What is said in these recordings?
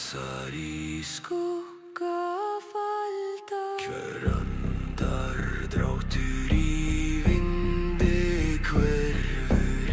dansar í skuggafalda. Kjörandar dráttur í vindi hverfur.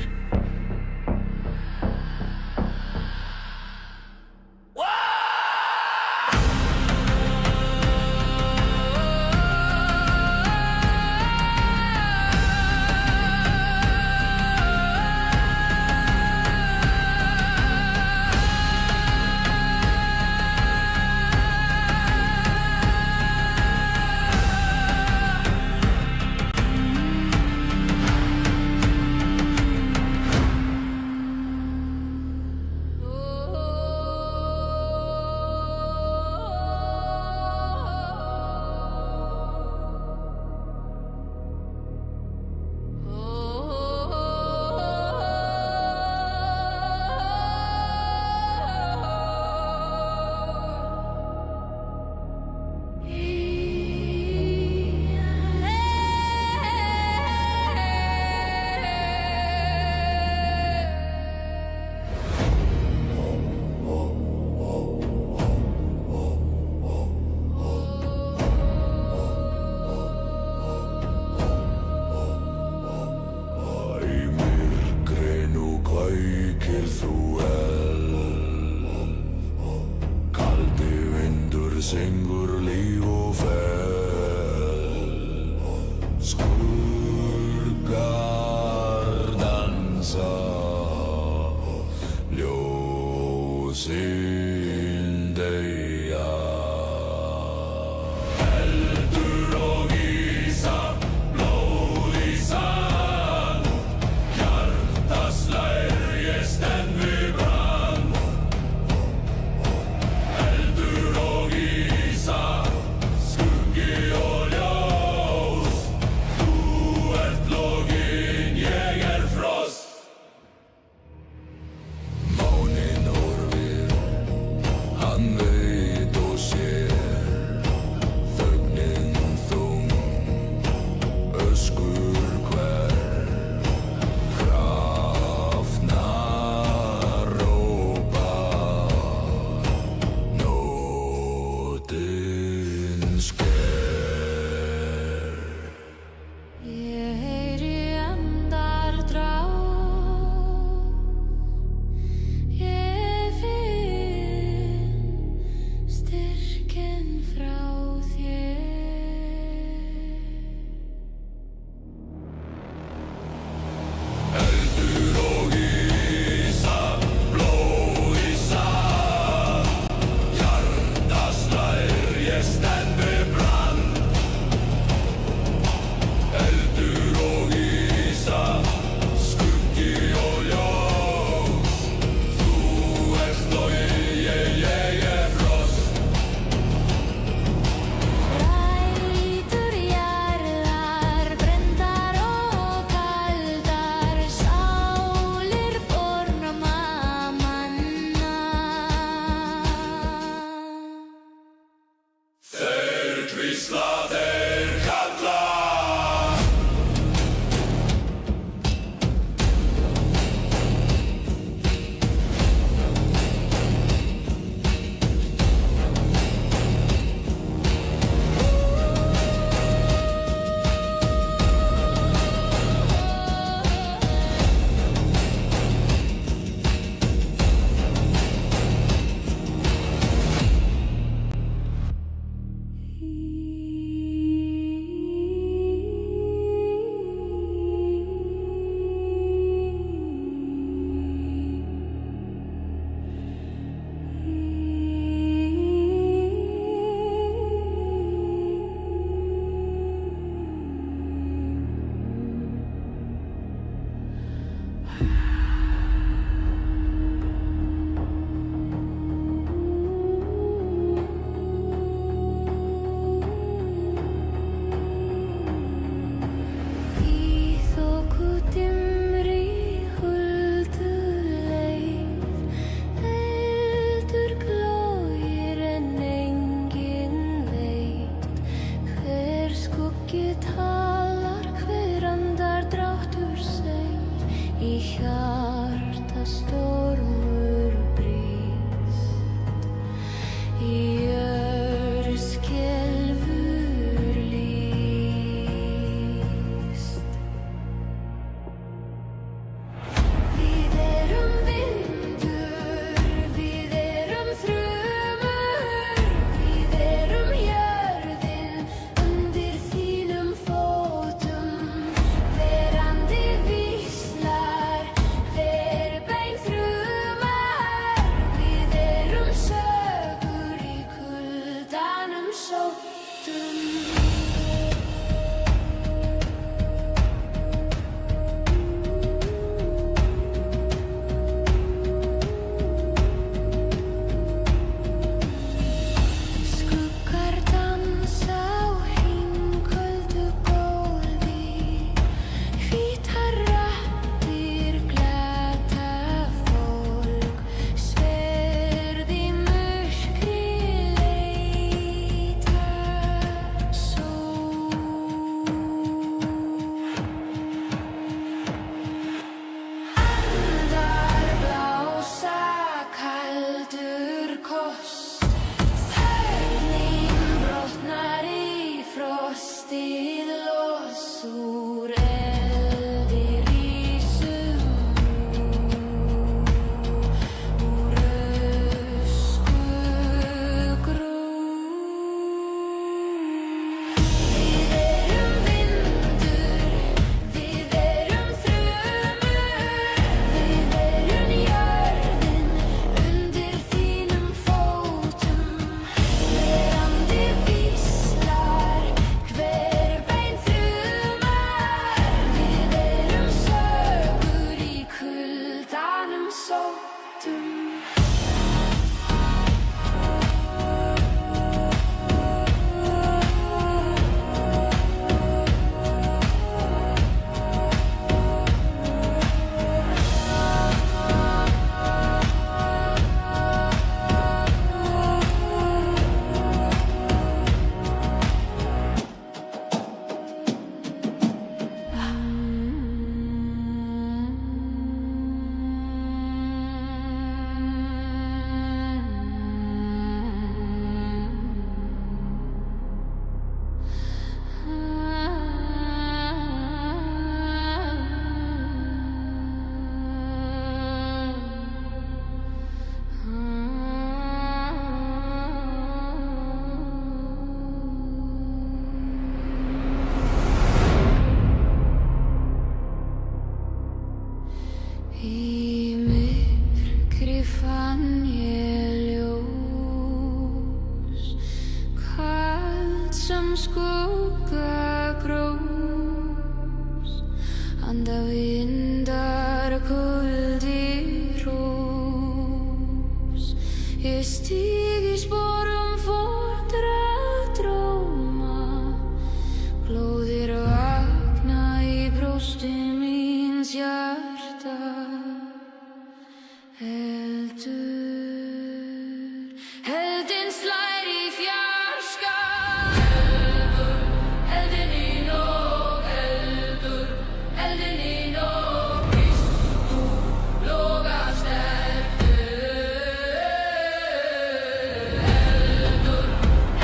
Syngur líf og fel, skuggar dansa, ljósin deyja. Eldur og ísa, blóð í sand, hjarta slær, ég stend við brand. Eldur og ísa, skuggi og ljós, þú ert loginn, ég frost. Máninn horfir, hann veit Í myrkri fann ég ljós, kalt sem skuggagrós, anda vindar kuldi rós. Ég stíg í sporum fótra dróma, glóðir vakna í brjósti míns hjarta. Eldin slær í fjarska. Eldin í nóg, eldin í nóg. Kristu logar sterkur.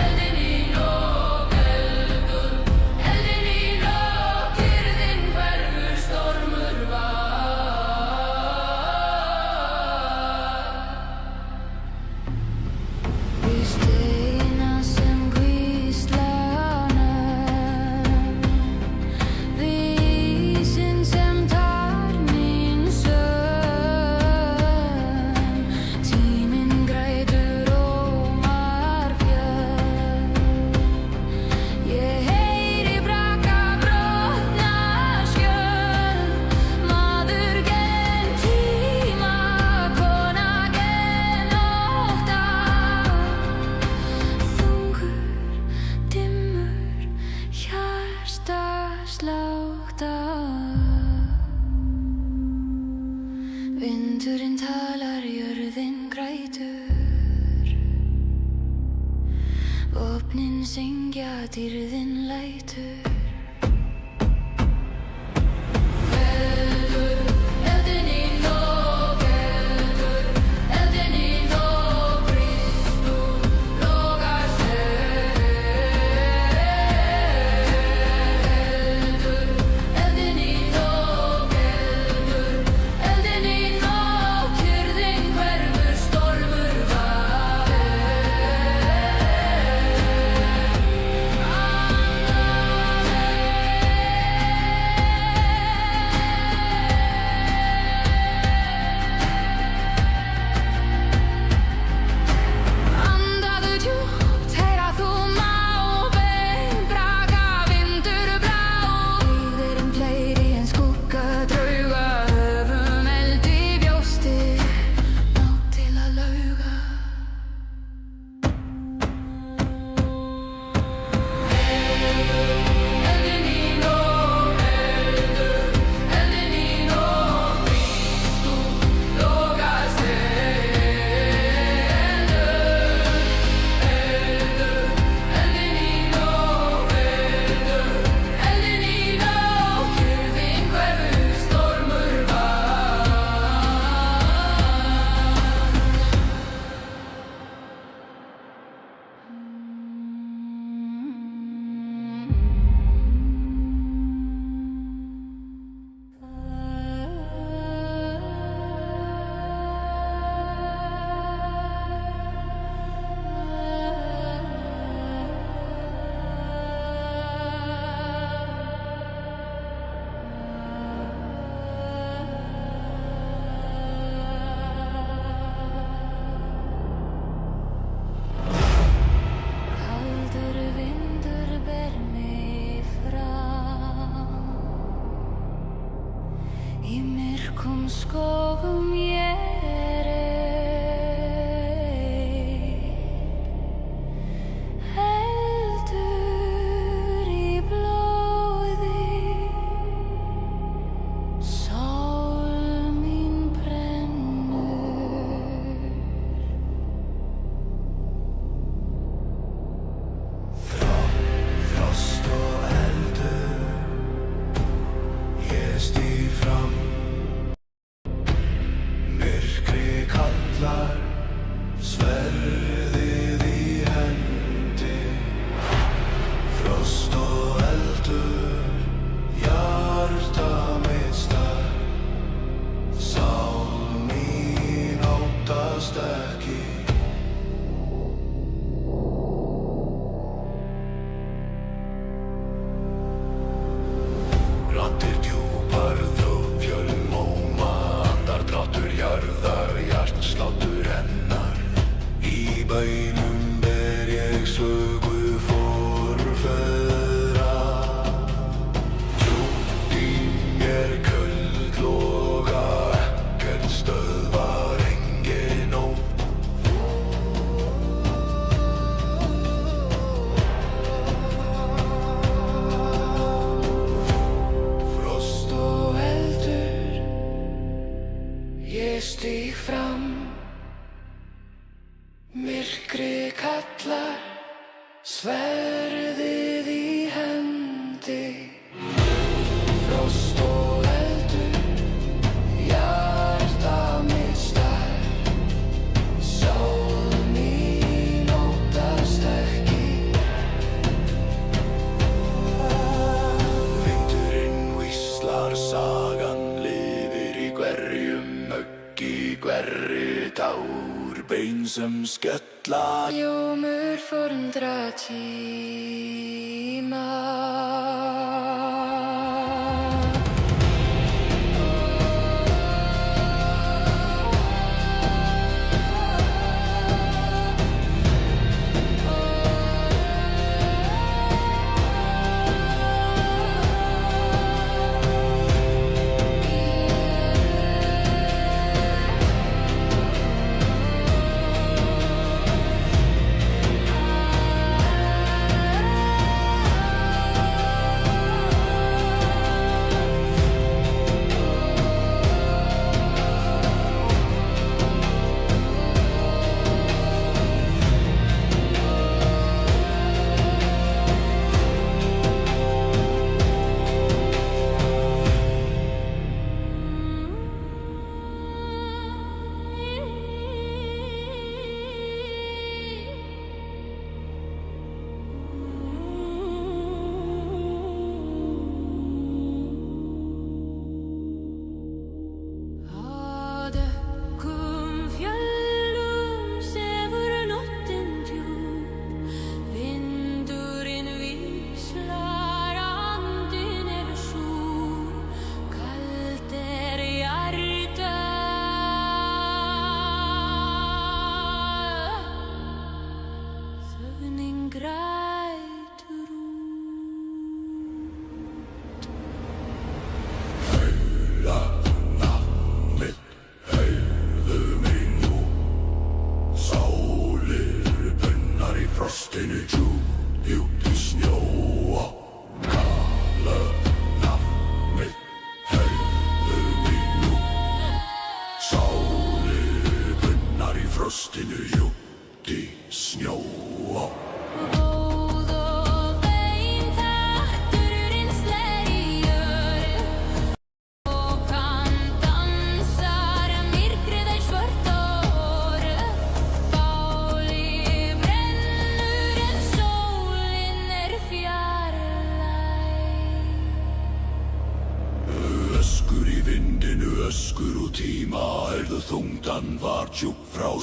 Eldin í nóg, eldin í nóg. Kyrrðin hverfur, stormur var. Við steina sem hvísla nöfn, við ísinn sem tar mín söm. Tíminn grætur ómar fjöll, ég heyri braka brotna skjöld. Maður gen tíma, kona gen ótta. Þungur, dimmur, hjartaslátta. Vindurinn talar, jörðin grætur. Vopnin syngja, dýrðin lætur. Eldin í nóg, eldin í nóg. Kristu logar sterkur. Eldin í nóg, eldin í nóg. Kyrrðin hverfur, stormur var. Andaðu djúpt, heyra þú mábein braka, vindur blá. Við erum fleiri en skuggadrauga, höfum eld í brjósti, nóg til að lauga. Eldin í nóg, eldin í nóg. Kristu logar sterkur. Eldin í nóg, eldin í nóg. Kyrrðin hverfur, stormur var. Kaldur vindur ber mig fram, í myrkum skógum ég er ein. Eldur í blóði, sál mín brennur. Frost og eldur, ég stíg fram. Myrkrið stíg fram, myrkrið kallar, sverðið í hendi, frost og eldur, hjarta mitt stær, sál mín óttast ekki. Vindurinn hvíslar, sagan lifir í hverjum möggi, hverri tár, bein sem skella. Ljómur forundra tíma.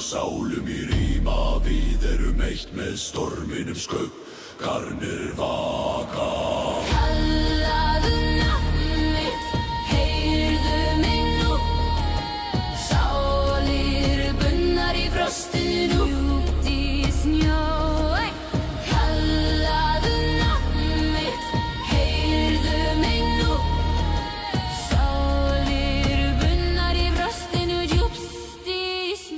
Sálum í ríma, við erum eitt með storminum skaut, karnir vaka. Kallaðu nafn mitt, heyrðu mig nú, sálir bundnar í frostinu, djúpt í snjó. Kallaðu nafn mitt, heyrðu mig nú, sálir bundnar í frostinu, djúpt í snjó.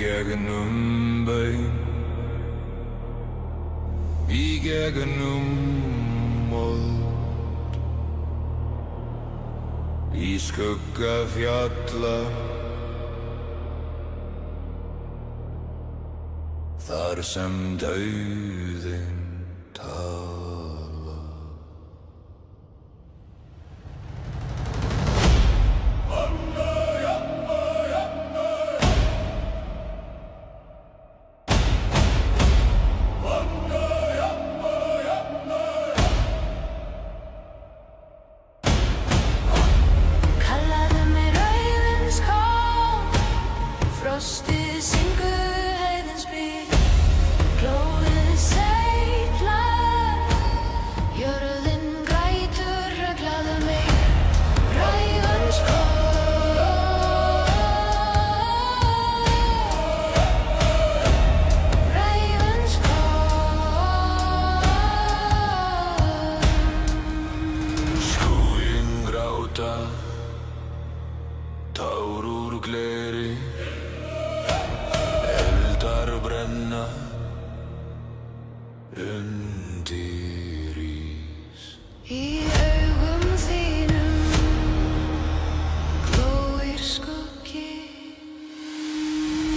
gegnum baun, í gegnum mold, í skugga fjalla, þar sem dauðinn talar. Frostið syngur heiðins byr, glóðið seiglar, jörðin grætur, reglaðu mig, ræfans kól. Ræfans kól. Skúin gráta, tár úr gleri, brenna undir ís. Í augum þínum glóir skuggi,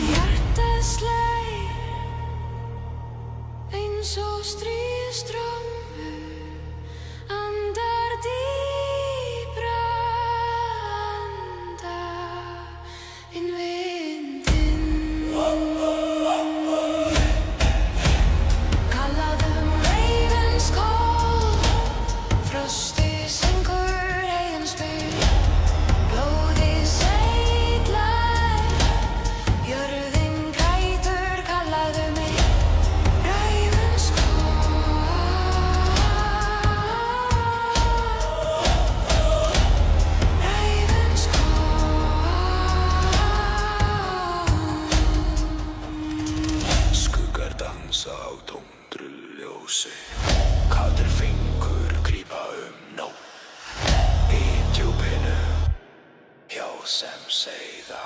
hjartað slær eins og stríðsstraumur, andar dýpra, andar inn vindinn. Frostið syngur heiðins byr, blóðið seiglar, jörðin grætur, kallaðu mig, ræfans kól. Ræfans kól. Skuggar dansa á tómru ljósi, kaldir fingur grípa nótt, í djúpinu hjá sem seiða.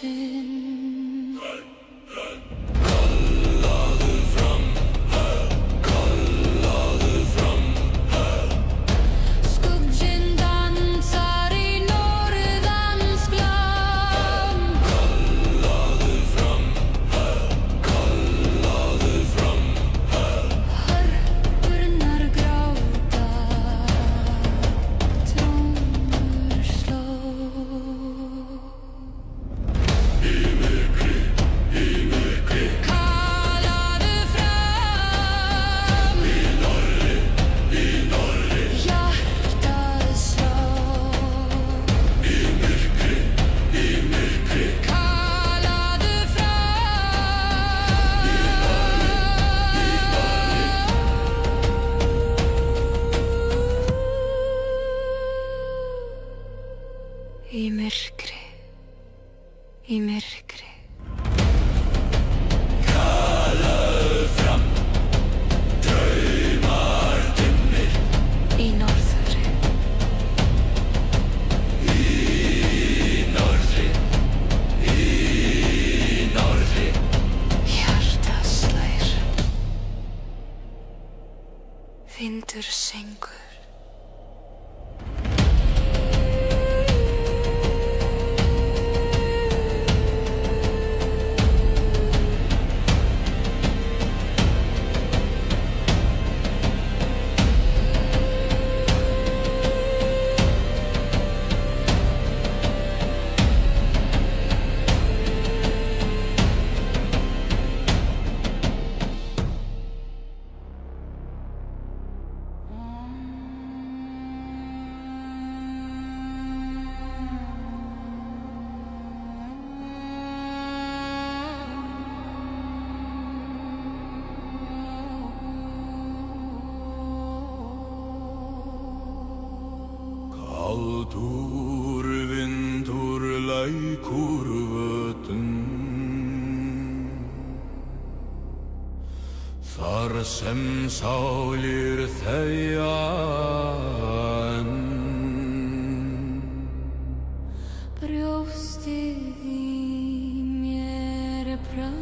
sinn. Kallaðu fram, kallaðu fram. Skuggsinn dansar í norðans glam. Kallaðu fram, kallaðu fram. Hörpurnar gráta, trómur sló. Í myrkri, Kallaðu fram, í norðri, hjartað sló. í myrkri, Kallaðu fram, í myrkri, í myrkri. kallaðu fram. Draumar dimmir, Í norðri, í norðri, hjartað slær. Vindur syngur. Kaldur vindur lækur vötn. Þar sem sálir þegja enn. Brjóstið í mér brakar.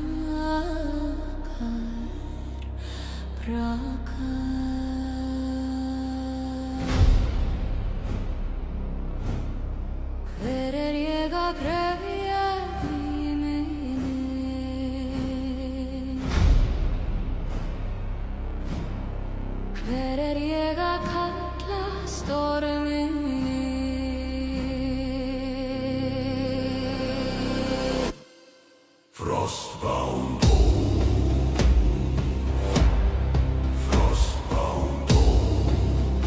Hver ég að krefja í minni? Hver ég að kalla storminni? Frostbound hold, frostbound hold.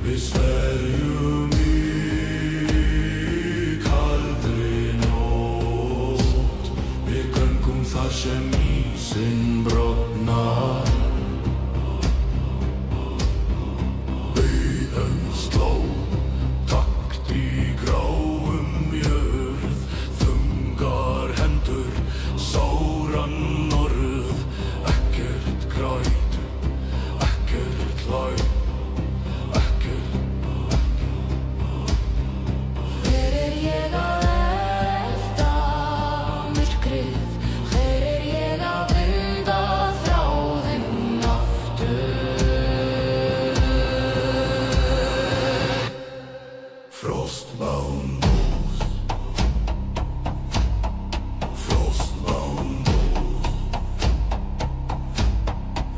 Við sverjum í kaldri nótt. Við göngum þar sem ísinn brotnar. Auðan sló, takt í gráum jörð. Þungar hendur, sáran norð. Ekkert græt, ekkert hlæ, ekkert. Hver ég að elda myrkrið? Hver ég að binda þráðinn aftur? Frostbound hold, frostbound hold.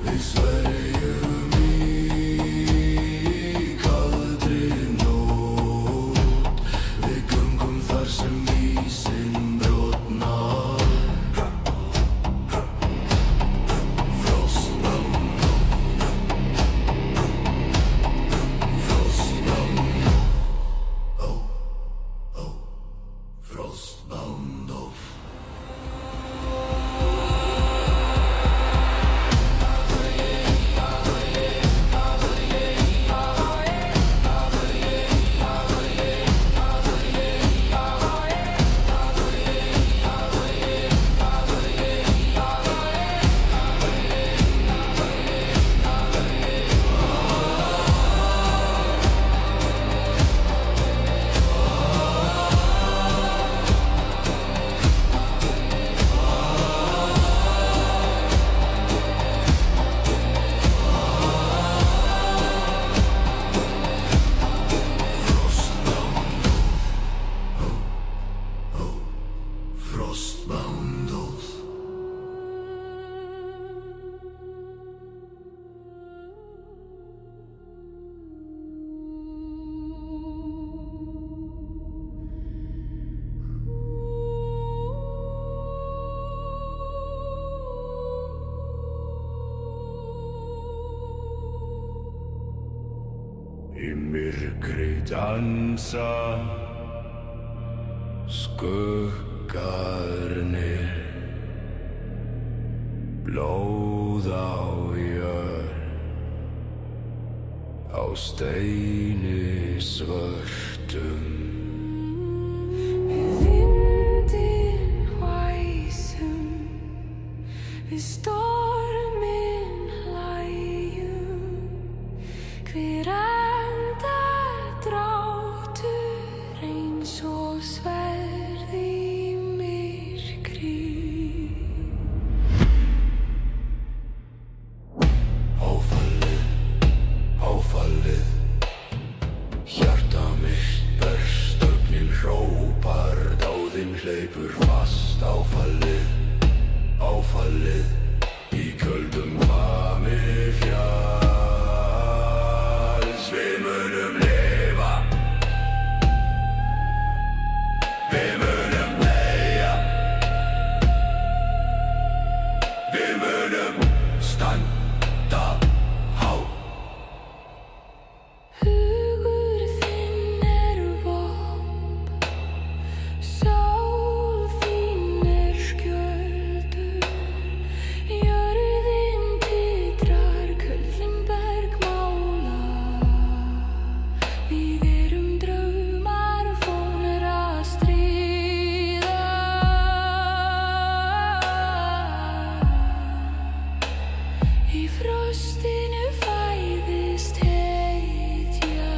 Við sverjum í kaldri nótt. Við göngum þar sem ísinn brotnar. Frostbound hold, frostbound hold. Frostbound hold. Í myrkri dansa skuggarnir, blóð á jörð, á steini svörtum. Við vindinn hvæsum, við storminn hlæjum, hver andardráttur eins og sverð í myrkri. Áfallið, áfallið, hjarta mitt berst, ögnin hrópar, dáðinn hleypur fast. Áfallið, áfallið, í köldum fami fjalls. Við munum lifa, við munum deyja, við munum standa hátt. Hugur þinn vopn, sál þín skjöldur, jörðin titrar, köllin bergmála. Við erum draumar fónir að stríða. Í frostinu fæðist hetja.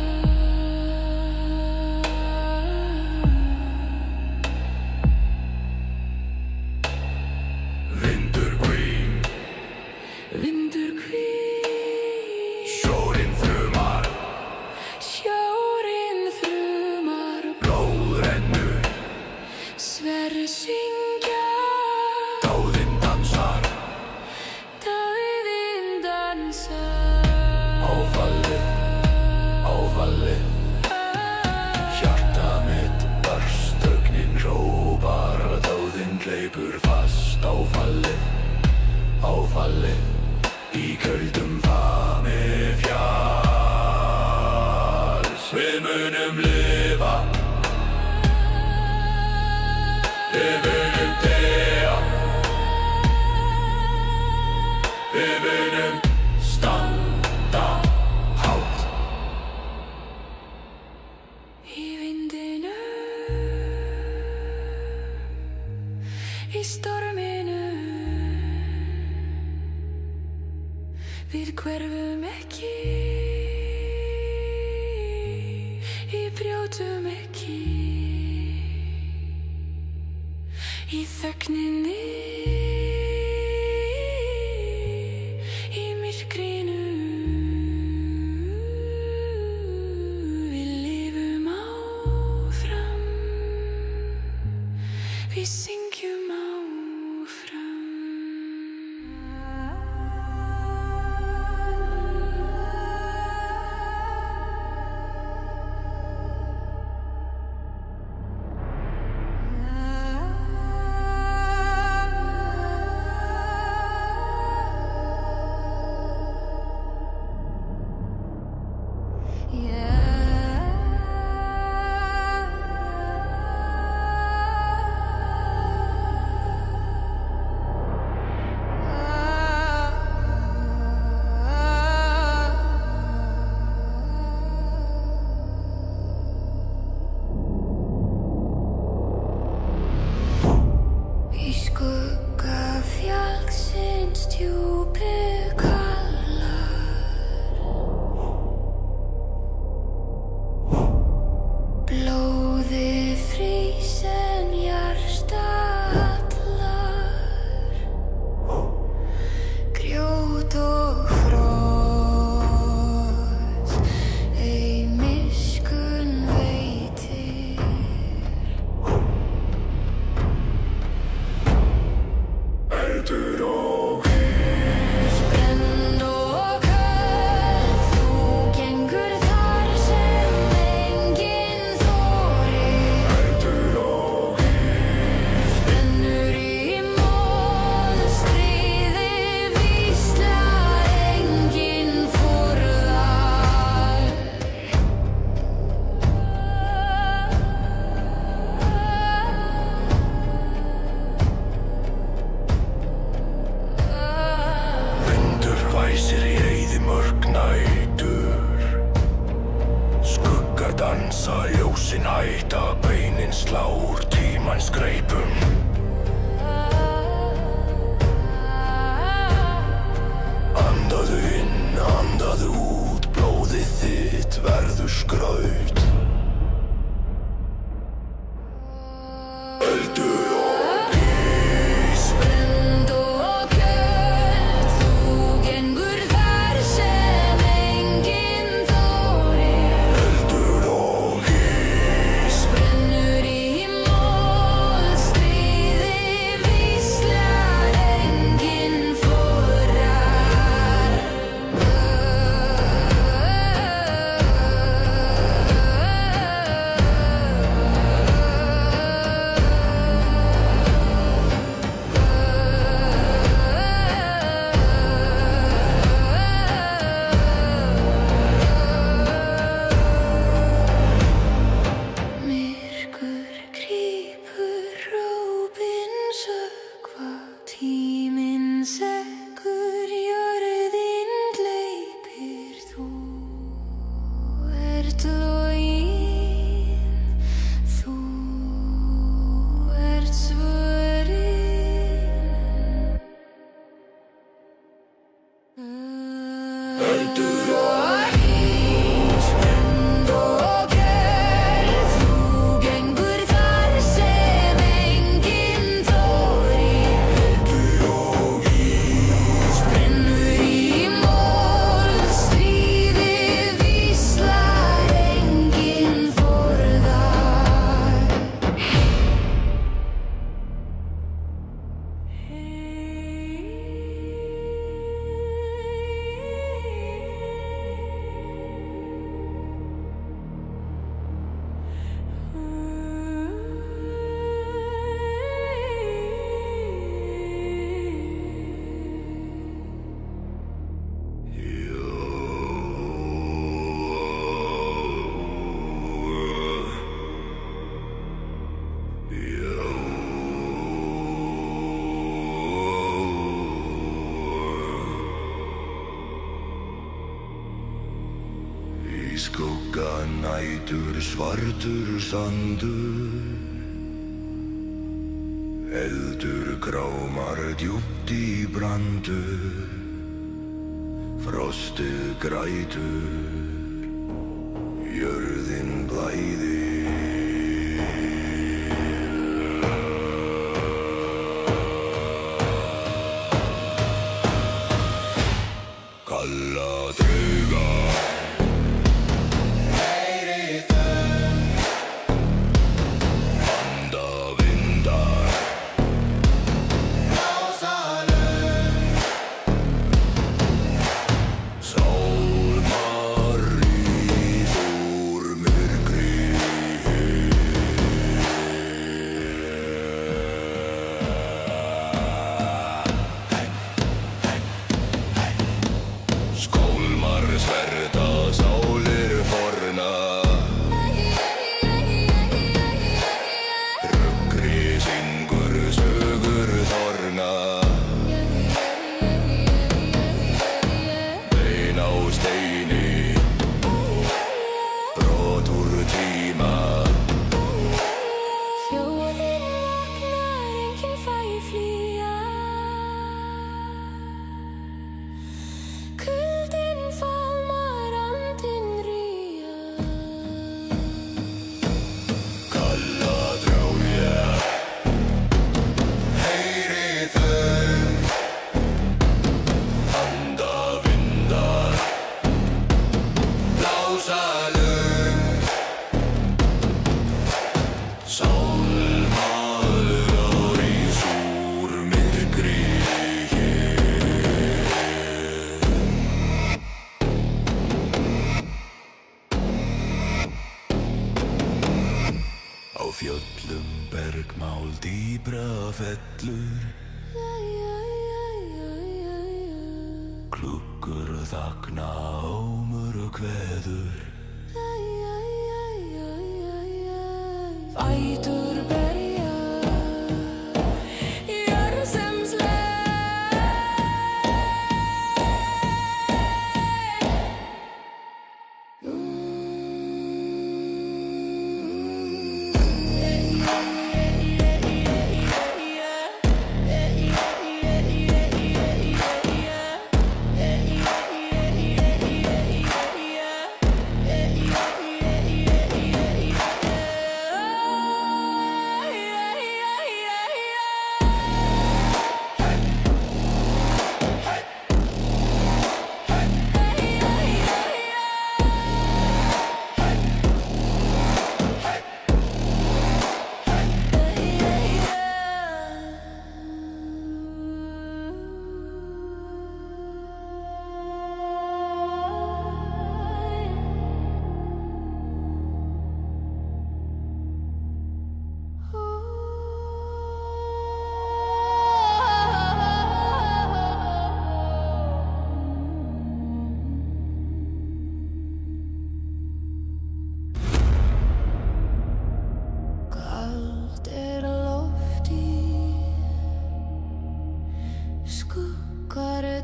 Vindur hvín, Vindur hvín, sjórinn þrumar, sjórinn þrumar, blóð rennur, sverð syngja, dáðinn dansar. dáðinn dansar. Áfallið, áfallið, hjarta mitt barst, ögnin hrópar, dáðinn hleypur fast. Áfallið, áfallið, í köldum fami fjalls. Við munum lifa, við munum deyja, við munum standa hátt. Í vindinum, í storminum, við hverfum ekki, við brjótum ekki. Í þögninni, í myrkrinu, við lifum áfram, við syngjum áfram. skreipum. Andaðu inn, andaðu út, blóðið þitt verður skraut. Eldur og ís, Brennd og köld, þú gengur þar sem enginn þorir. eldur og ís, Brennur í mold, stríði víslar, enginn forrar. Myrkur grípur, rópin sökkva, tíminn sekkur, jörðin gleypir. Þú ert loginn, þú ert svörin. eldur og ís, brennd og köld, þú gengur þar sem enginn þorir. eldur og ís, Brennur í mold, stríði víslar, enginn forðar. Í skugga nætur svartur sandur, eldur grámar djúpt í brandur, frostið grætur, jörðin blæðir. Kalla drauga, anda vindar, sálmar rís úr myrkri. Skólmar sverta sálir forna, rugri syngur sögur þorna. Bein á steini, brot úr tíma. Þjóðin vaknar, enginn fær flýja. Kuldinn faðmar, andinn rýja. Kalla drauga, heyri þau, anda vindar, blása lög, sálmar rís úr myrkri. Á fjöllum bergmál dýpra fellur, klukkur þagna, ómur og kveður. Fætur berja, jörð sem slepp.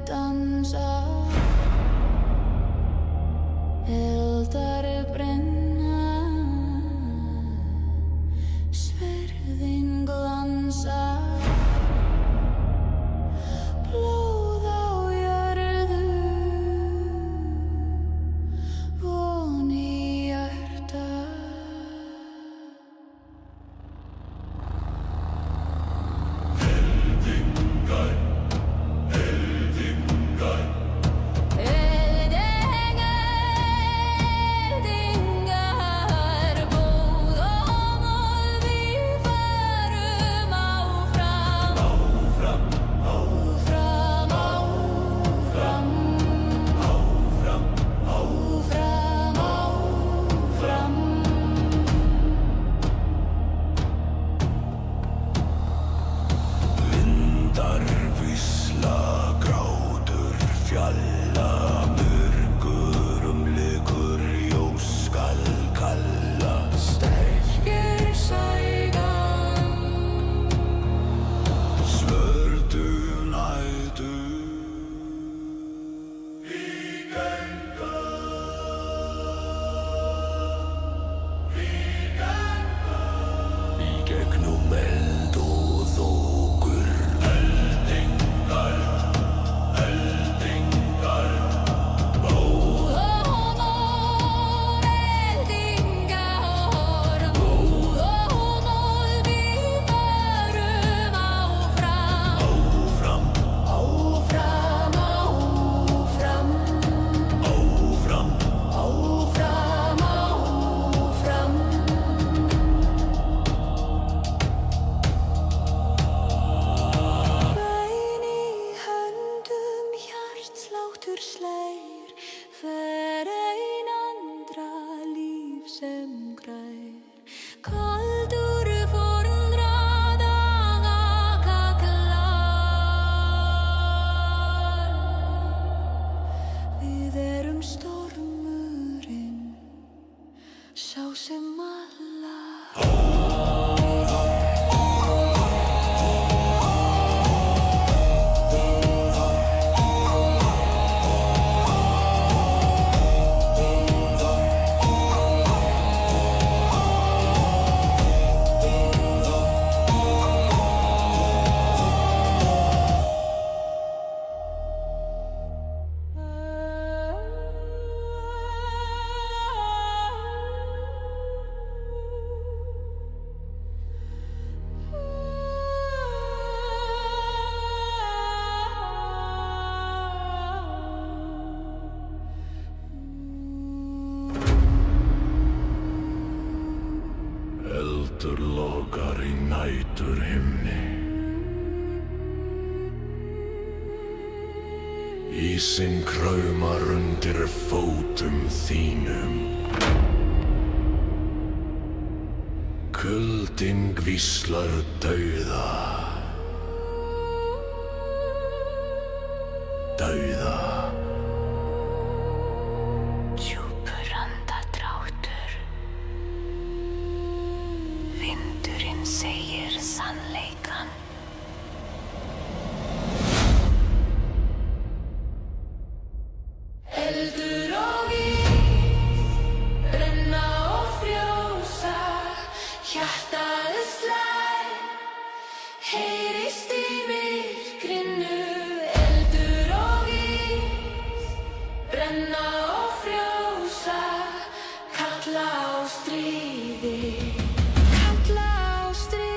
dansa, eldar brenna, sverðin glansa, blóð á jörðu, von í hjarta. Eldur logar í næturhimni. Ísinn kraumar undir fótum þínum. Kuldinn hvíslar dauða. Dauða. Djúpur andardráttur. Vindurinn segir sannleikann. Eldur og ís, brenna og frjósa, hjartað slær, heyrist í myrkrinu. Eldur og ís, brenna og frjósa, kalla á stríði. Kalla á stríði.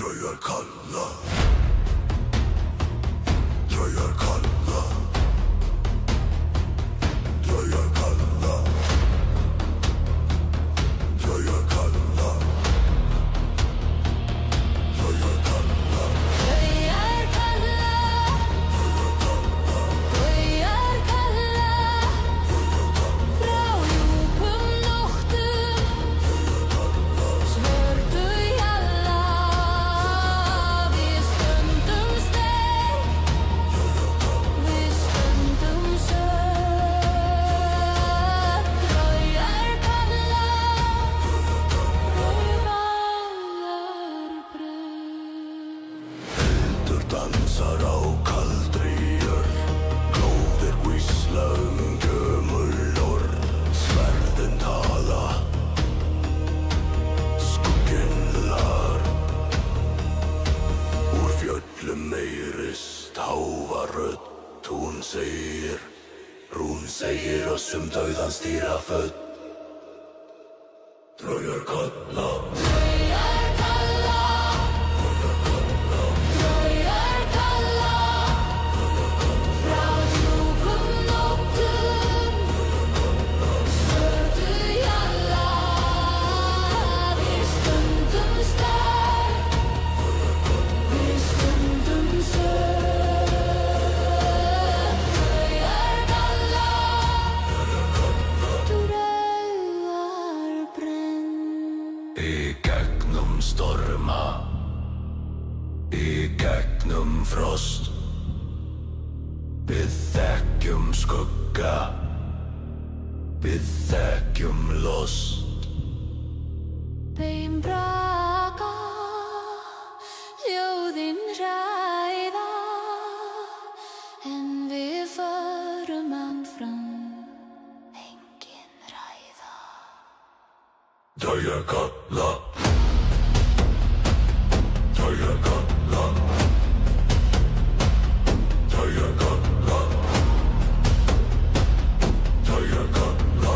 Draugar kalla. Draugar kalla. Draugar kalla. Draugar kalla. Draugar kalla. Draugar kalla. Draugar kalla. Frá djúpum nóttum. Svörtu jalla. Við stöndum sterk. Við stöndum söm. Draugar kalla. Draugar brenn. Eldur dansar á kaldri jörð. Glóðir hvísla gömul orð. Sverðin tala. Skugginn lar. Úr fjöllum meirist háva rödd. Hún segir oss dauðans dýra född. Draugar kalla. Draugar kalla. Draugar kalla. Frá djúpum nóttum. Svörtu jalla. Við stöndum sterk. Við stöndum söm. Draugar kalla. Draugar brenn. Í gegnum storma. Í gegnum frost. Við þekkjum skugga. Við þekkjum lost. Þeim braka, ljóðin hræða, en við förum áfram, engin ræða. Draugar kalla. Draugar kalla. Draugar kalla. Draugar kalla.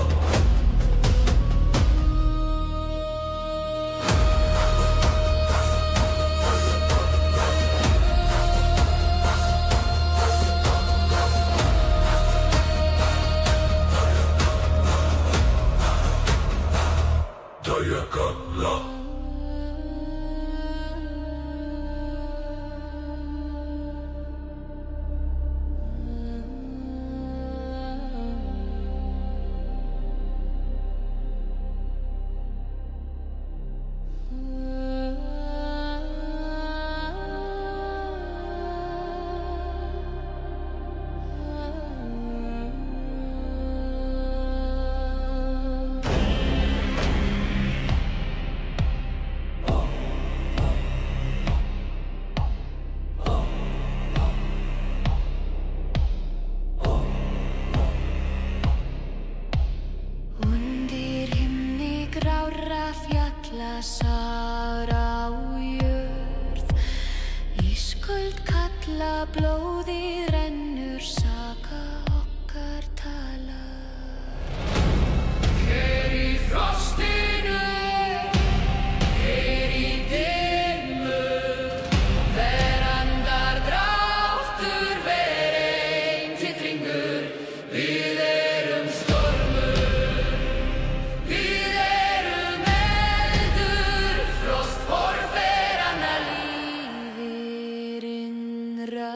Draugar kalla. Undir himni grárra fjalla sár á jörð. Ísköld kalla blóðið rennur saka okkar tala. Hér í frostinu, hér í dimmu, verandar dráttur ver ein titringur. Við erum stormur, við erum eldur, frost forfeðranna lífið innra.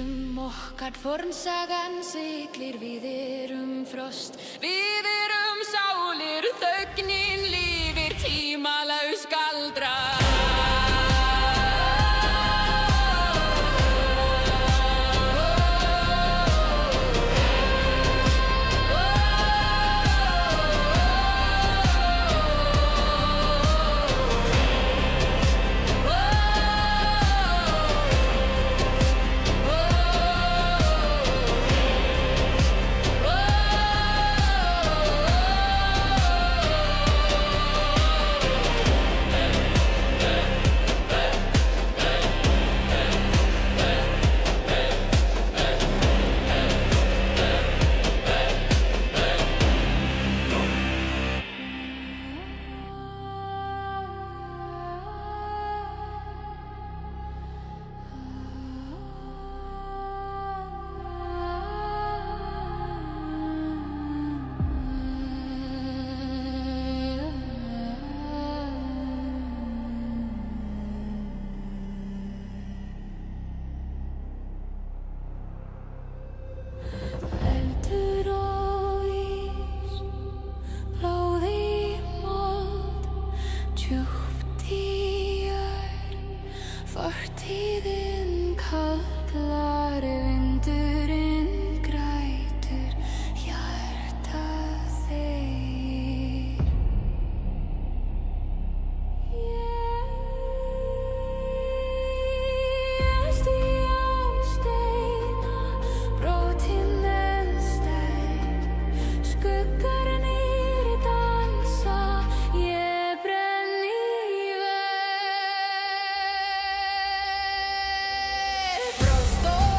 Okkar fornsagan siglir, við erum frost, við erum sálir, þögnin lifir, tímalaus galdra. Fortíðin kallar, vindurinn grætur, hjartað þegir. Ég stíg á steina, brotin en stein, skuggarnir dansa, ég brenn í veg. Frost og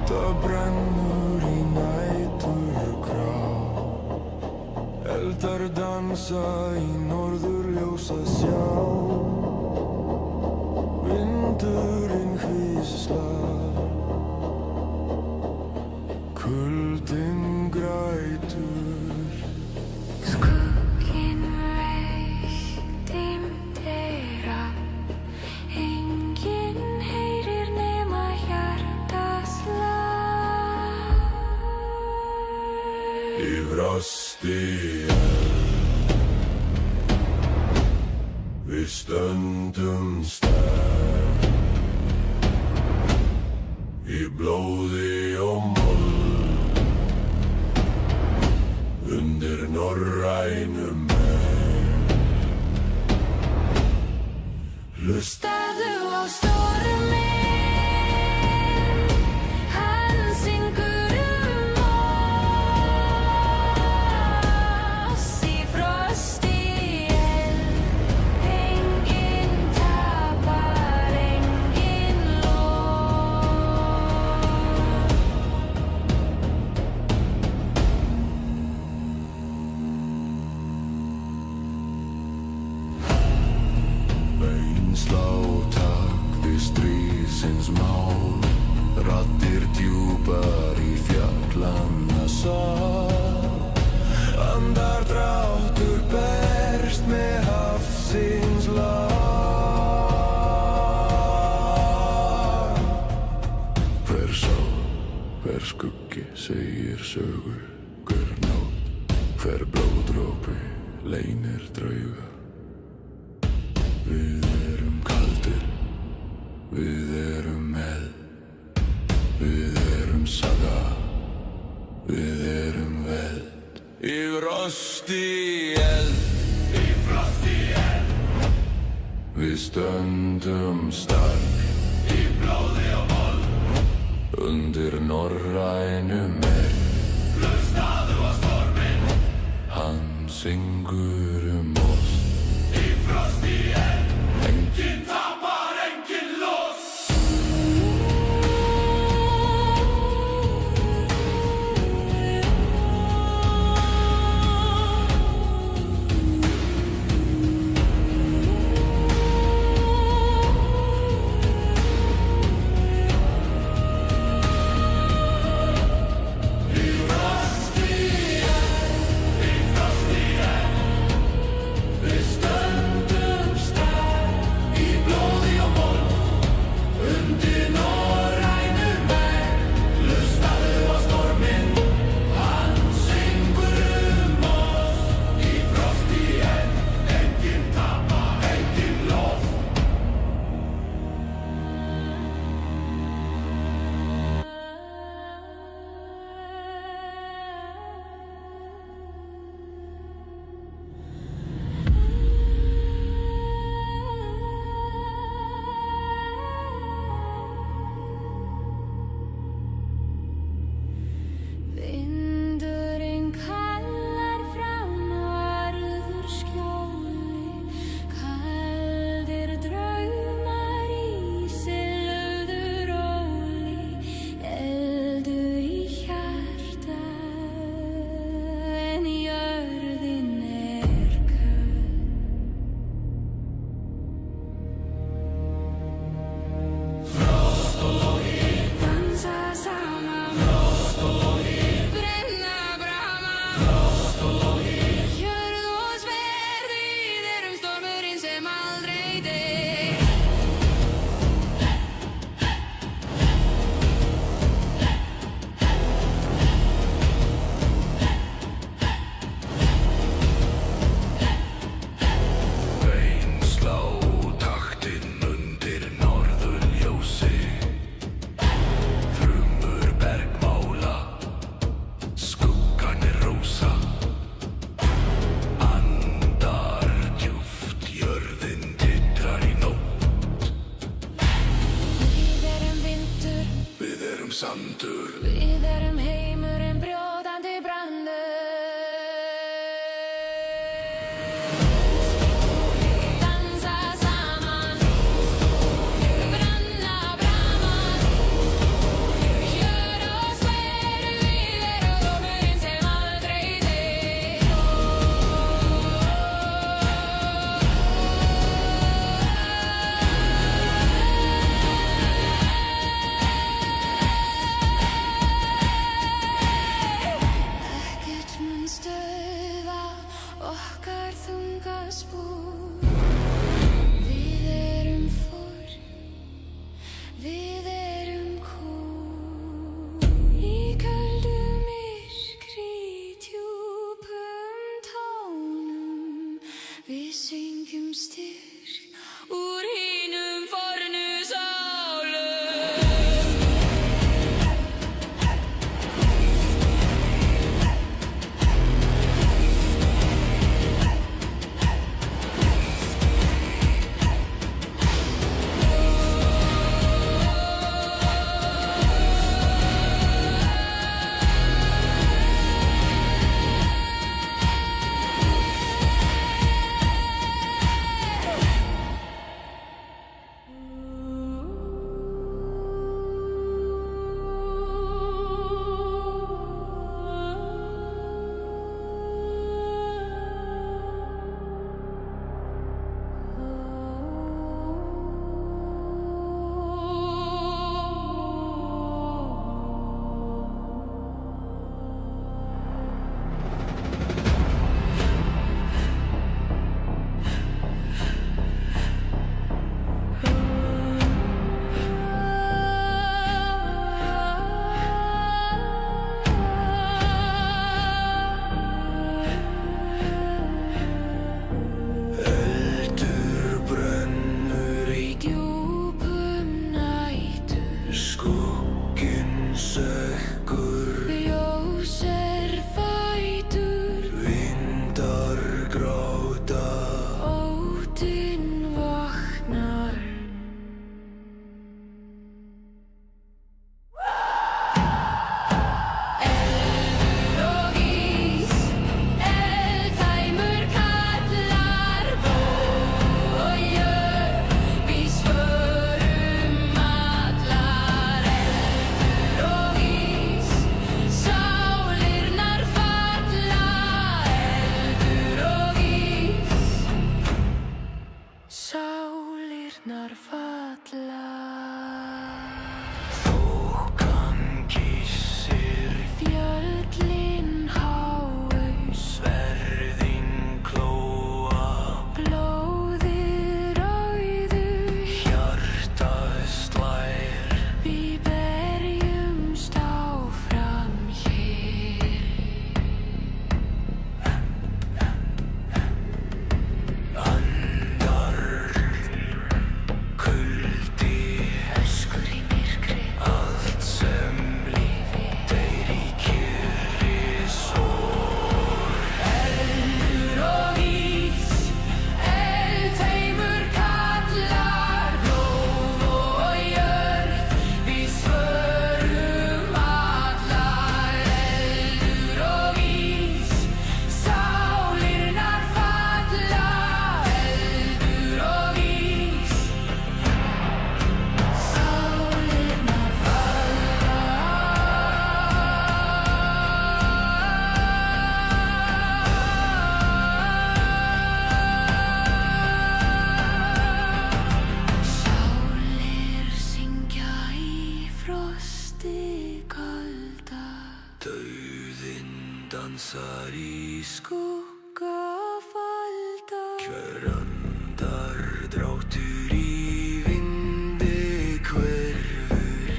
Það brennur í næturgrá. Eldar dansa í norðurljósa sjá. Vindurinn hvíslar, kuldinn grætur. Skugginn veitt dimdera. Enginn heyrir nema hjartaslag. Í frosti við stöndum sterk. Í blóði og mold undir norrænum megn. Hlustaðu á storminn, hann syngur oss. Í frosti enginn tapar, enginn lof. Slá takk við stríðsins mál. Raddir djúpar í fjallanna sal. Andardráttur berst með hafsins lag. Hver sál, hver skuggi segir sögur. Hver nótt, hver blóðdropi leynir drauga. Við erum kaldir, við erum eld, við erum saga, við erum veld. Í frosti eld, við stöndum stark. Í blóði og mold undir norrænum megn. Hlustaðu á storminn, hann syngur oss. Í frosti enginn tapar, enginn loss. Vindurinn kallar frá norðurskjóli. Kaldir draumar í silfur róli. Eldur í hjarta en jörðin köld. Frost og logi dansa saman. Frost og logi brenna brama. Frost og logi hjörð og sverð. Við erum stormurinn sem aldrei deyr. Bein slá taktinn undir norðurljósi. Frumur bergmála, skuggan rósa. Andar djúpt, jörðin titrar í nótt. Við erum vindur, við erum sandur. Við erum heimurinn brjótandi brandur. Dansa saman, brenna brama. Hjörð Sálirnar falla. Þokan kyssir Fjöllin háu, sverðin klóa, blóðið rauðu, hjartað slær. við berjumst áfram hér. Andar, kuldi, Öskur í myrkri, allt sem lífið deyr í kyrri sorg. eldur og ís, eldheimur kallar, blóð og jörð, við svörum allar. Eldur og ís, sálirnar falla. Eldur og ís, sálirnar falla. Sálir syngja í frosti kalda, Dauðinn dansar í skugga falda. hver andardráttur í vindi hverfur.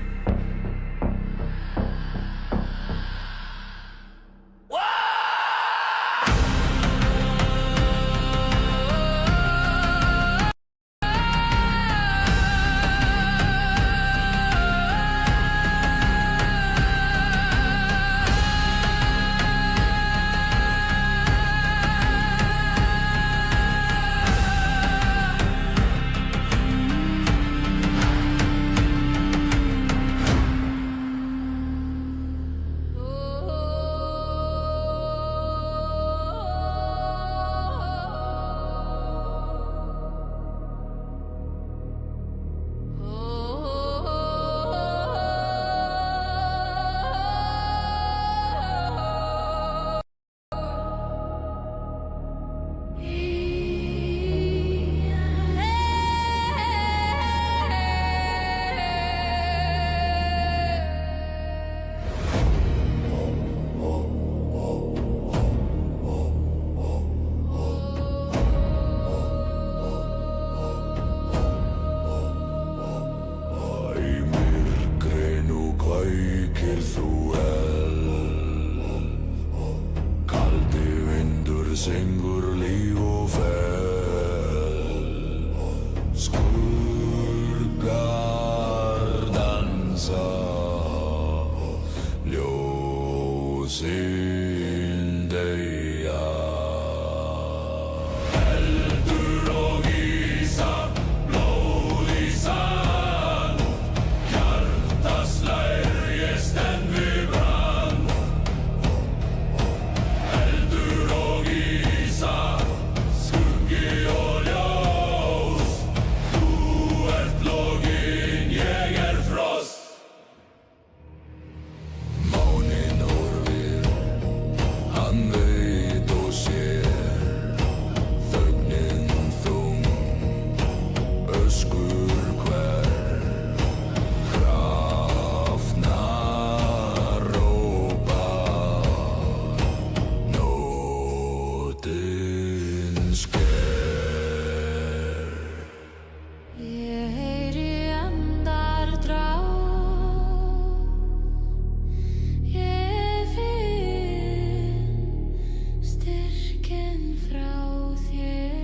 Í myrkrinu kveikir þú eld, kaldi vindur syngur líf og fel, skuggar dansa, ljósin deyja. Eldur og ísa, blóð í sand, hjartað slær, ég stend við brand. Eldur og ísa, skuggi og ljós, þú ert loginn, ég er frost. Máninn horfir, hann veit og sér, þögnin þung, öskur hver, hrafnar rópa, nóttin sker. Ég heyri andardrátt, ég finn styrkinn frá þér.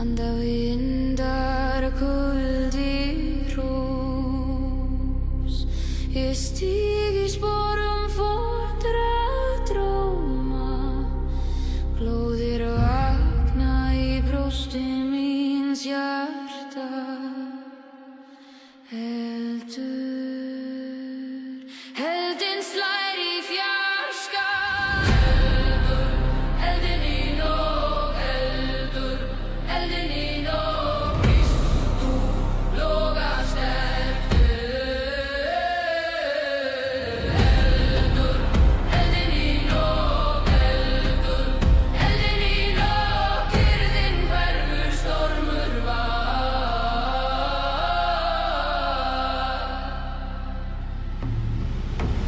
anda vindar kuldi rós. Ég stíg í sporum fótra dróma, glóðir vakna í brjósti míns hjarta. Eldin slær í fjarska. Eldin í nóg, eldin í nóg. Víst þú logar sterkur. Eldin í nóg, eldin í nóg. Kyrrðin hverfur, stormur var.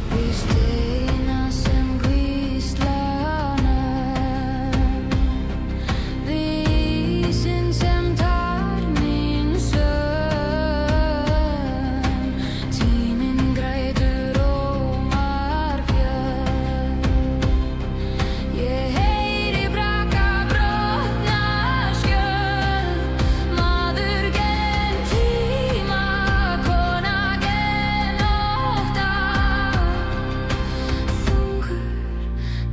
Við steina sem hvísla nöfn, við ísinn sem tar mín sögn. Tíminn grætur rómar fjöll. Ég heyri braka brotna skjöld. Maður gen tíma, kona gen ótta. Þungur,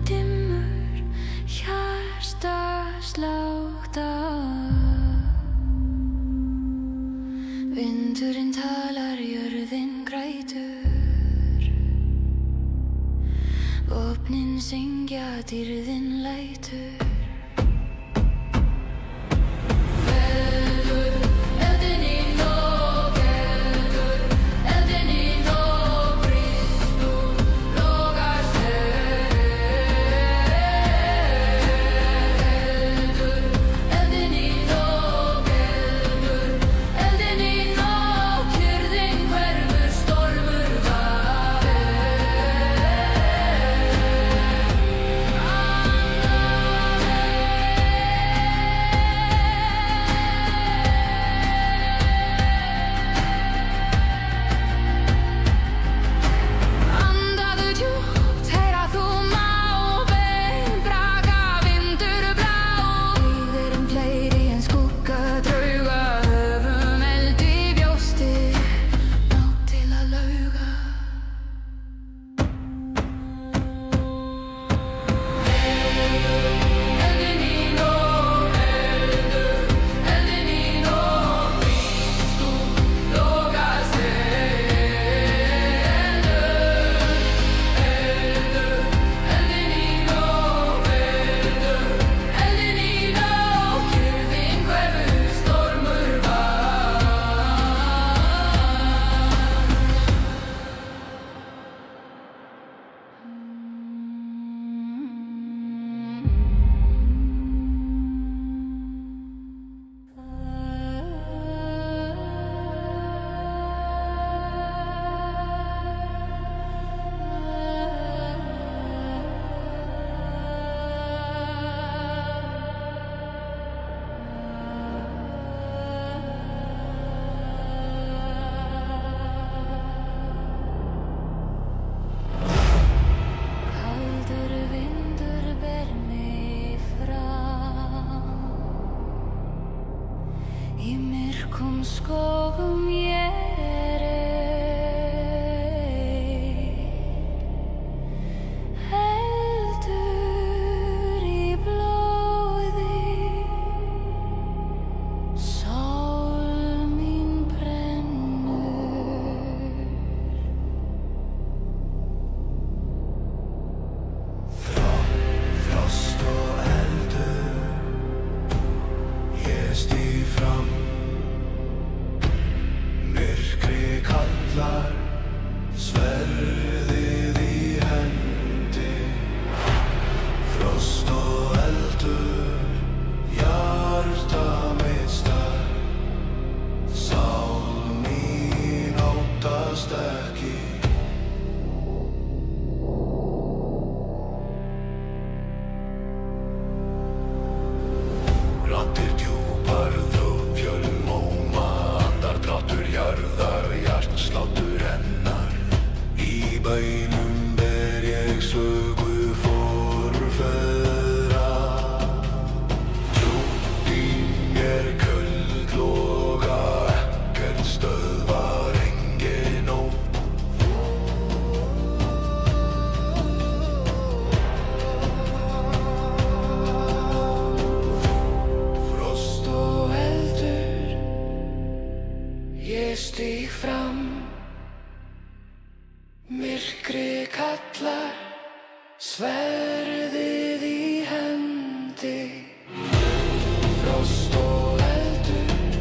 dimmur, hjartaslátta. Vindurinn talar, jörðin grætur. Vopnin syngja, dýrðin lætur. Eldin í nóg, eldin í nóg. Brýst þú logar sterkur. Eldin í nóg, eldin í nóg. Kyrrðin hverfur, stormur var. Andaðu djúpt, heyra þú mábein braka, vindur blá. Við erum fleiri en skuggadrauga, höfum eld í brjósti, nóg til að lauga. Eldin í nóg, eldin í nóg. Víst þú logar sterkur. Eldin í nóg, eldin í nóg. Kyrrðin hverfur, stormur var. Kaldur vindur ber mig fram. Í myrkum skógum ég er ein. Eldur í blóði, sál mín brennur. Frost og eldur, ég stíg fram. Myrkri kallar, sverðið í hendi. Frost og eldur, hjarta mitt starr. Sál mín óttast ekki. Raddir djúpar, þjóðfjöl móma, andardráttur jarðar, hjartsláttur hennar. Í bænum ber ég sögu forfeðra. Djúpt í mér ég stíg fram, myrkrið kallar, sverðið í hendi, frost og eldur,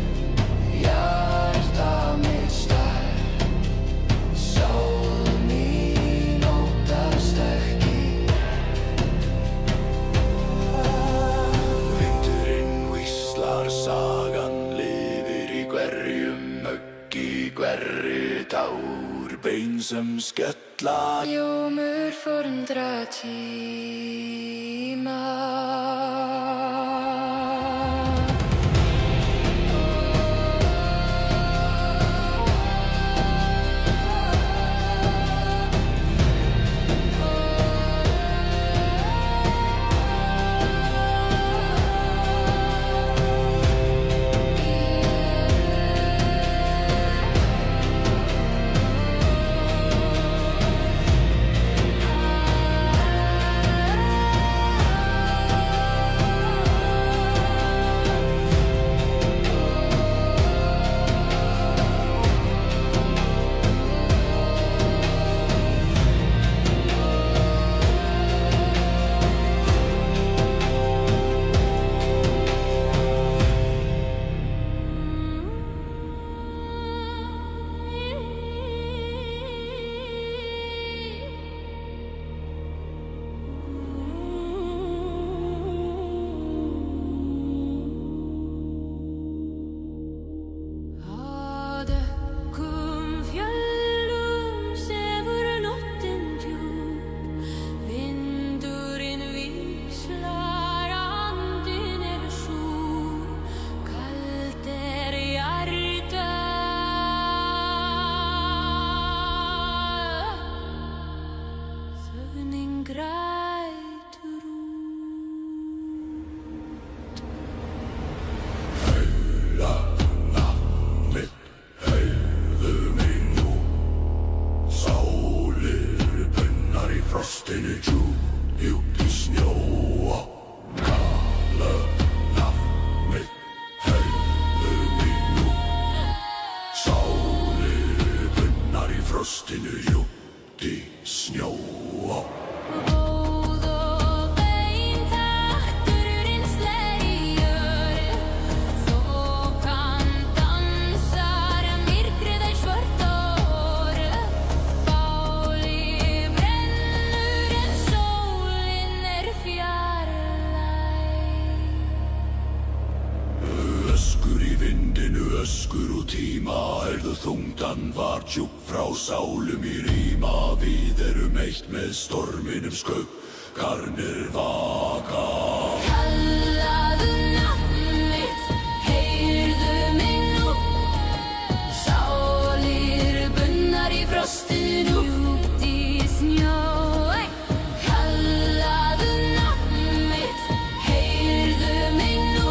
hjarta mitt stær, sál mín óttast ekki. Vindurinn hvíslar, sagan lifir í hverjum höggi, hverri tár, bein sem skella, ljómur forundra tíma. Sálum í ríma, við erum eitt með storminum skaut, Karnir vaka. Kallaðu nafn mitt, heyrðu mig nú, sálir bundnar í frostinu, út í snjó. Kallaðu nafn mitt, heyrðu mig nú,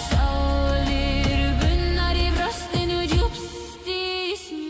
sálir bundnar í frostinu, djúpst í snjó.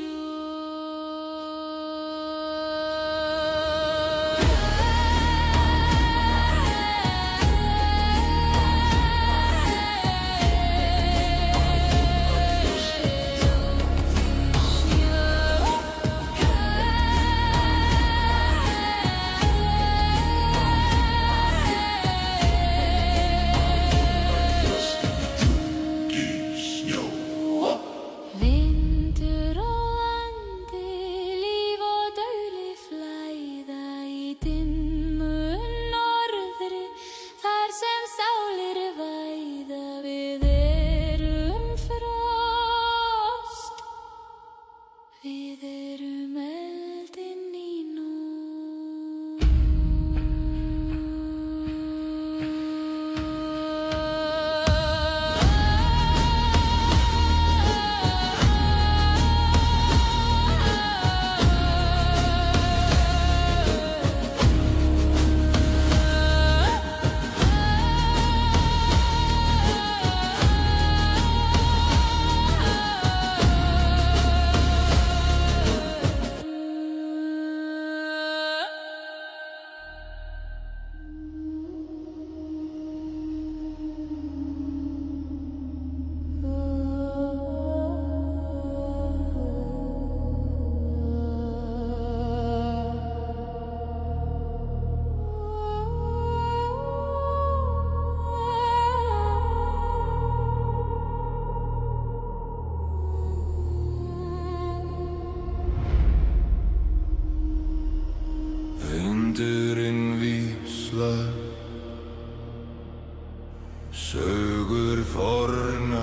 Sögur forna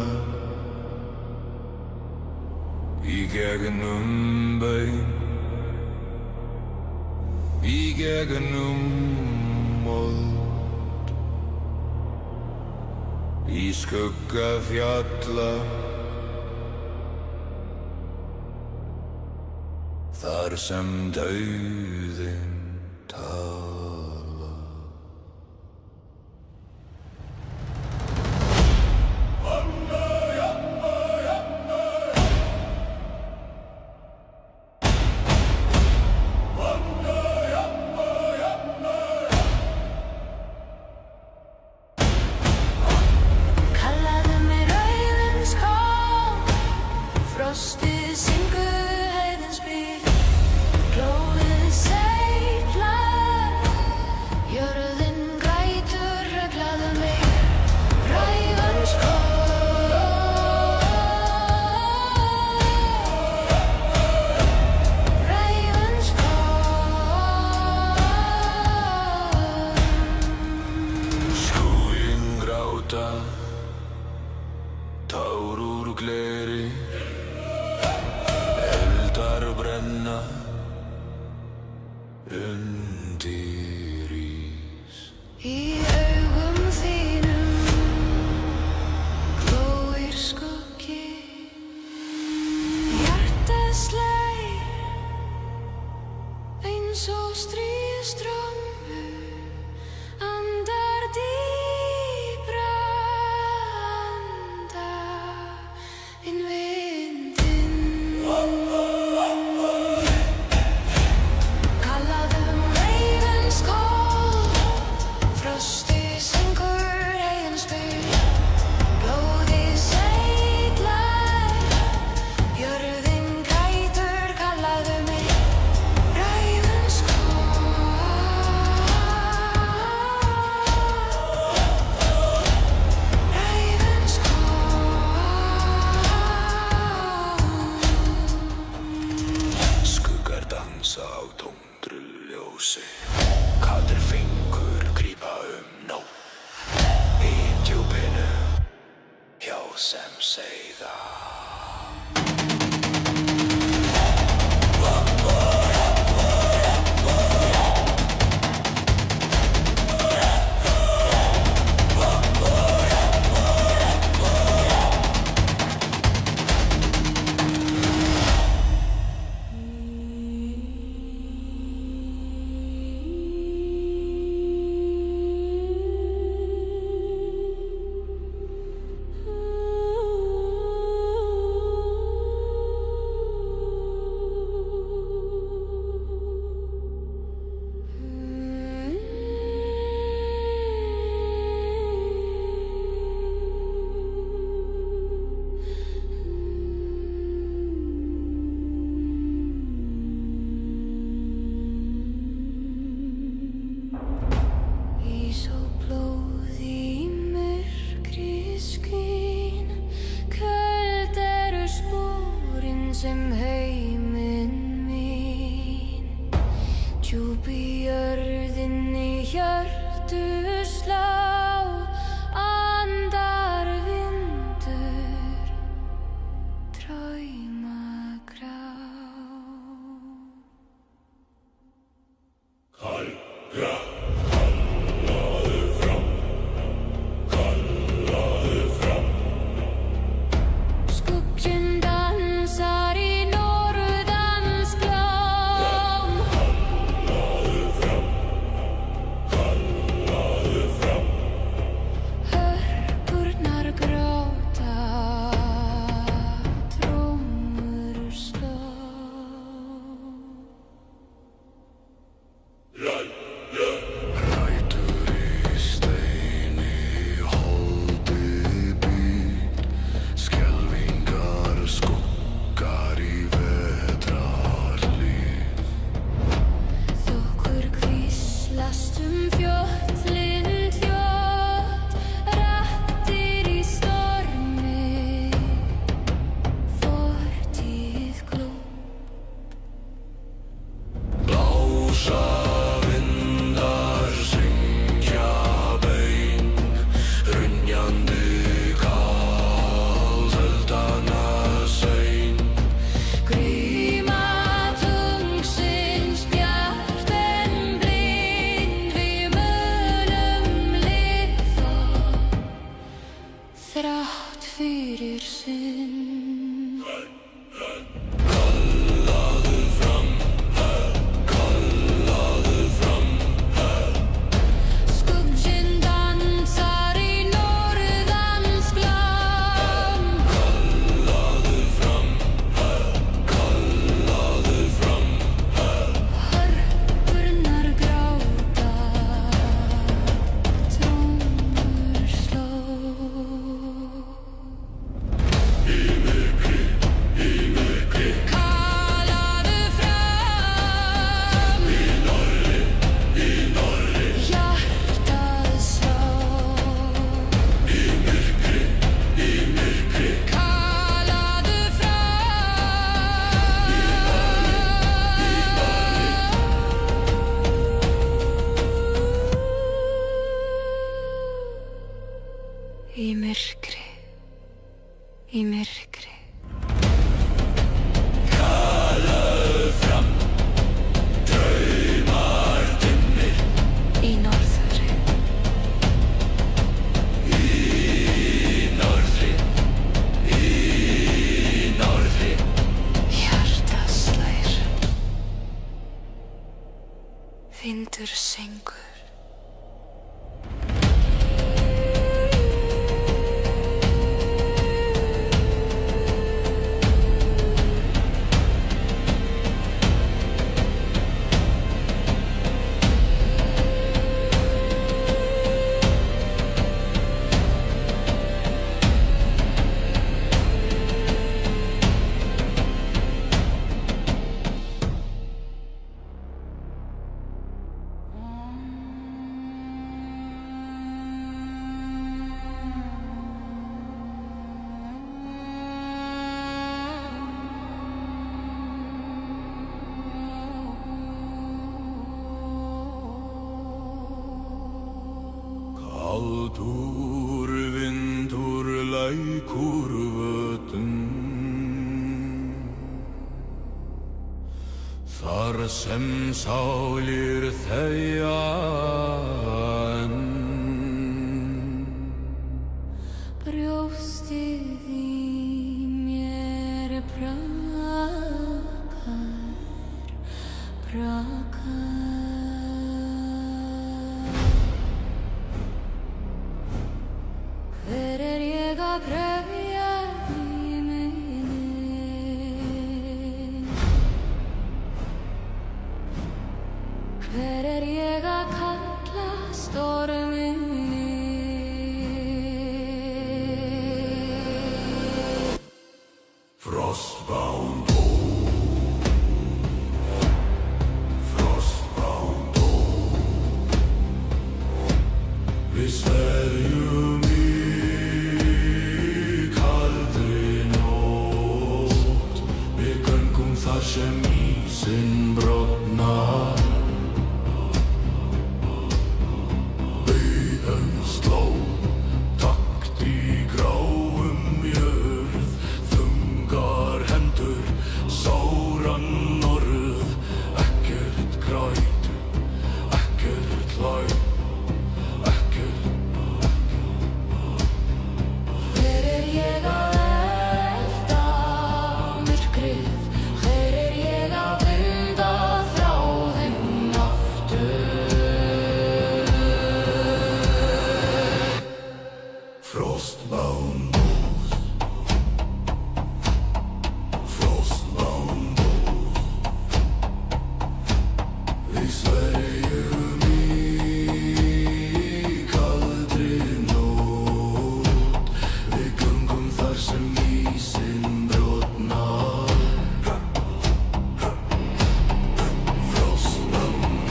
í gegnum baun, í gegnum mold, í skugga fjalla, þar sem dauðinn tala. Tár úr gleri, eldar brenna undir ís. Í augum þínum glóir skuggi, hjartað slær eins og stríðstrommur, andar dýpra anda inn vindinn. Kallaðum reifins kól, frostið syngur eigin spil, blóðið seiglar, jörðin grætur. Kallaðu mig reifins kól, reifins kól. Skuggar dansa á tómru ljósi, kaldir fingur grípa nótt í djúpinu hjá sem seiða. Ís og blóð í myrkri skín, köld eru sporin sem heiminn mín, djúp í jörðinni hjörtu slá, andar vindur draumagrá. Kallaðu fram þrátt fyrir sinn. Kallaðu fram, kallaðu fram. Skuggsinn dansar í norðans glam. Kallaðu fram, kallaðu fram. Hörpurnar gráta, trómur sló. Í myrkri, Kallaðu fram. í norðri, Hjartað sló. í myrkri, Kallaðu fram. Í myrkri, í myrkri. kallaðu fram. Draumar dimmir, Í norðri, í norðri, hjartað slær. Vindur syngur. Kaldur vindur lækur vötn. Þar sem sálir þegja enn. Brjóstið í mér brakar. Hver ég að krefja í minni? Hver ég að kalla storminni? Frostbound Frostbound Við sveðjum í kaldri nótt. Við göngum þar sem ísinn brotnar. Auðan sló takt í gráum jörð. Þungar hendur, sáran norð. Ekkert grætur, ekkert hlæ. Hver ég að elda myrkrið? Hver ég að binda þráðinn aftur? Frostbound blues. Frostbound blues. Við sveðjum í kaldri nótt. Við göngum þar sem ísinn brotnar. Frostbound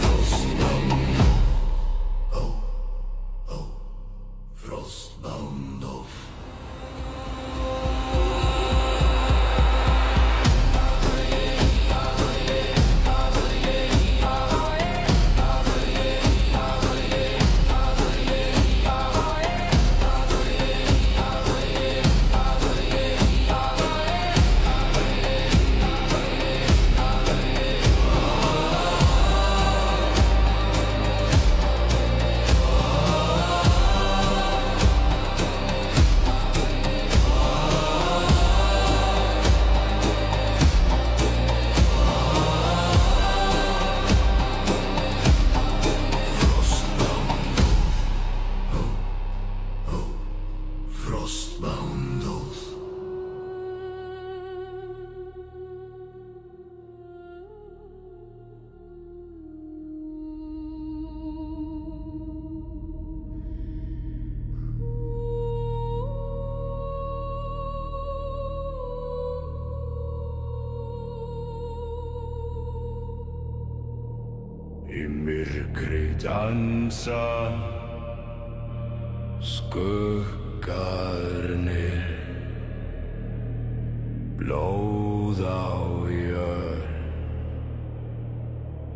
Frostbound myrkri dansa skuggarnir, blóð á jörð,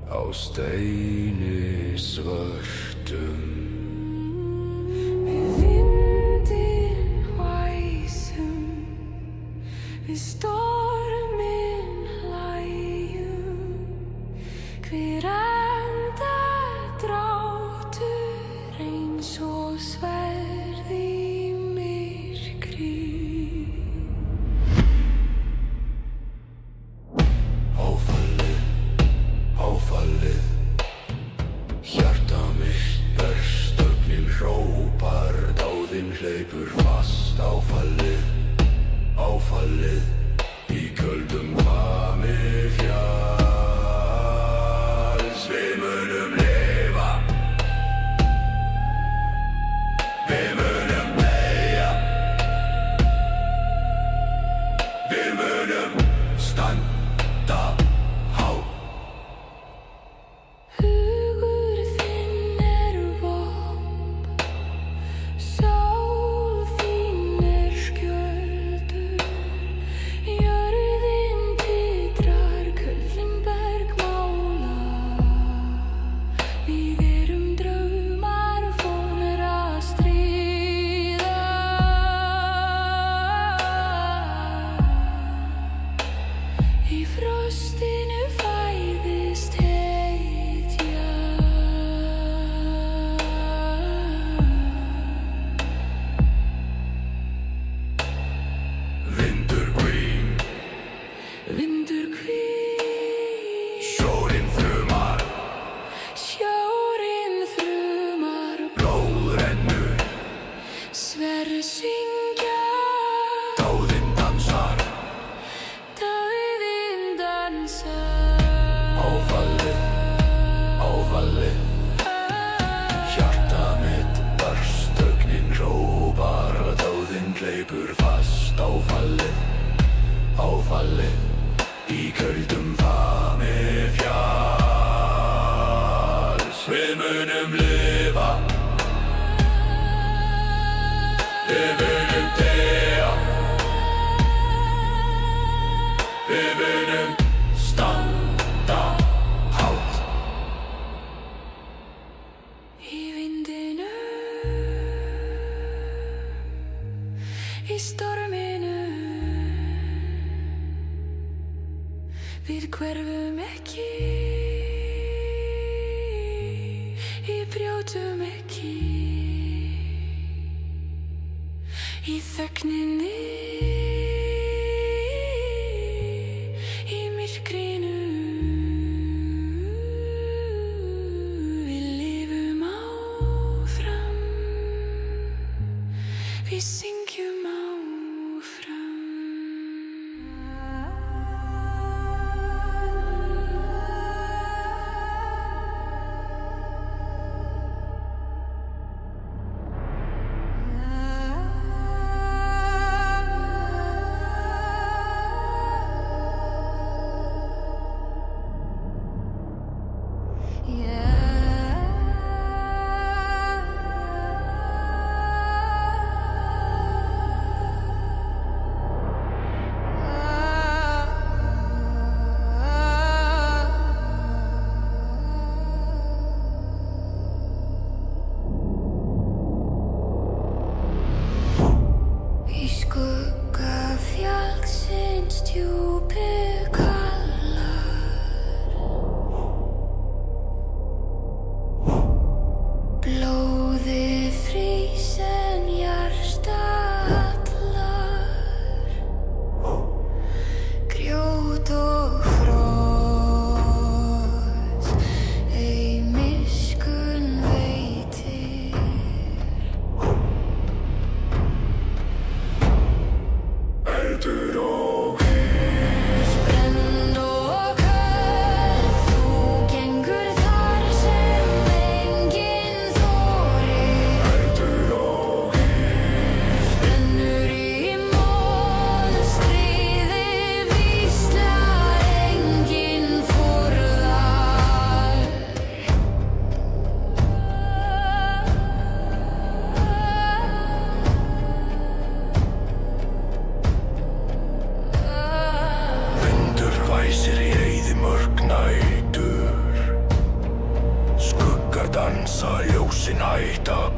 á steini svörtum. Við vindinn hvæsum, við storminn hlæjum, hver andardráttur eins og sverð í myrkri. Áfallið, áfallið, hjarta mitt berst, ögnin hrópar, dáðinn hleypur fast. Áfallið, áfallið, í köldum fami fjalls. Við munum lifa, við munum deyja, við munum standa hátt. Hugur þinn vopn, sál þín skjöldur, jörðin titrar, köllin bergmála. Við erum draumar fúnir að stríða. Í frostinu fæðist hetja. Vindur hvín, Vindur hvín, sjórinn þrumar, sjórinn þrumar, blóð rennur, sverð syngja, dáðinn dansar. dáðinn dansar. Áfallið, áfallið, hjarta mitt barst, ögnin hrópar, dáðinn hleypur fast. Áfallið, áfallið, í köldum fami fjalls. Við munum lifa, við munum deyja, við munum standa hátt. Í vindinum, í storminum, við hverfum ekki, við brjótum ekki. Í þögninni, í myrkrinu, við lifum áfram, við syngjum áfram.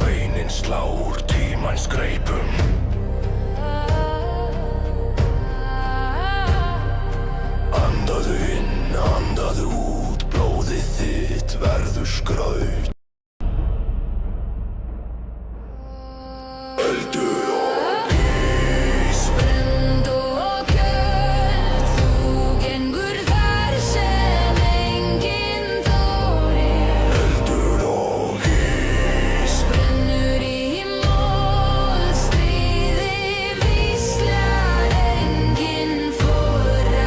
beinin slá úr tímans greipum. Andaðu inn, andaðu út, blóðið þitt verður skraut. Eldur og ís, Brennd og köld, þú gengur þar sem enginn þorir. eldur og ís, Brennur í mold, stríði víslar, enginn forrar.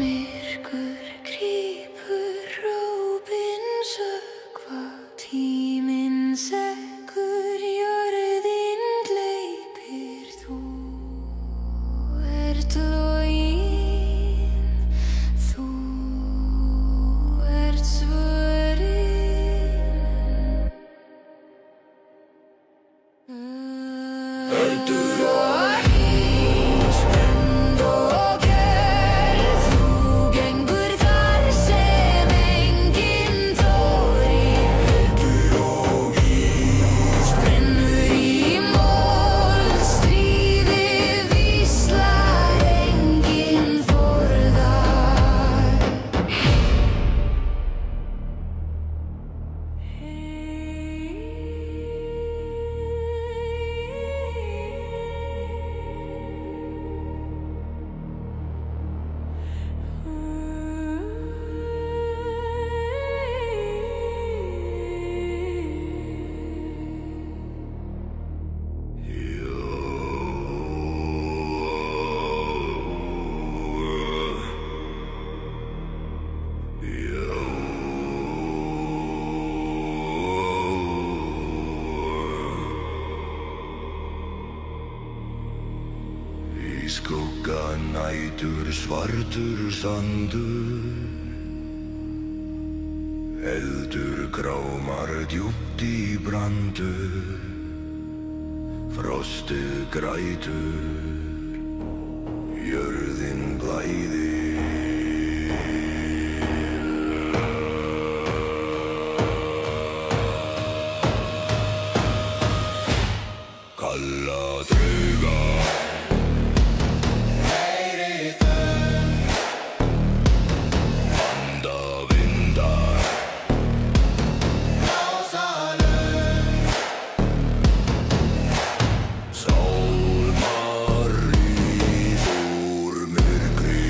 Myrkur grípur, rópin sökkva, tíminn sekkur, jörðin gleypir. Þú ert loginn, þú ert svörin. eldur og ís, brennd og köld, þú gengur þar sem enginn þorir. eldur og ís, Brennur í mold, stríði víslar, enginn forðar. Í skugga nætur svartur sandur, eldur grámar djúpt í brandur, frostið grætur, jörðin blæðir. Kalla drauga, anda vindar, sálmar rís úr myrkri.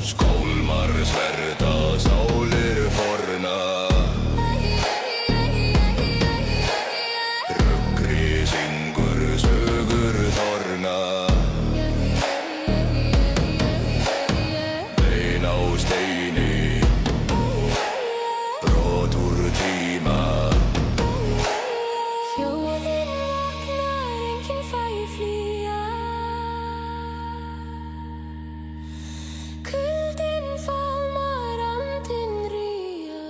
Skálmar sverta sálir forna, röggri syngur sögur þorna. Bein á steini, brot úr tíma. Þjóðin vaknar, enginn fær flýja. Kuldinn faðmar, andinn rýja.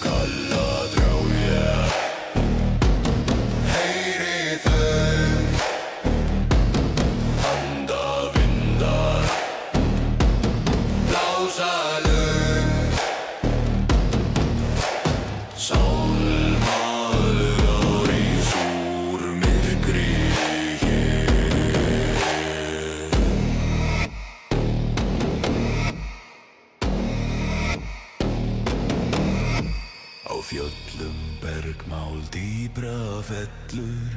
Kalla drauga, heyri þau, anda vindar, blása lög, sálmar rís úr myrkri. Á fjöllum bergmál dýpra fellur,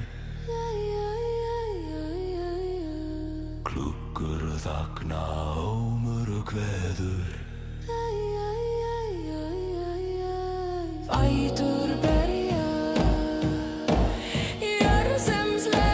klukkur þagna ómur kveður. Fætur berja, jörð sem slepp.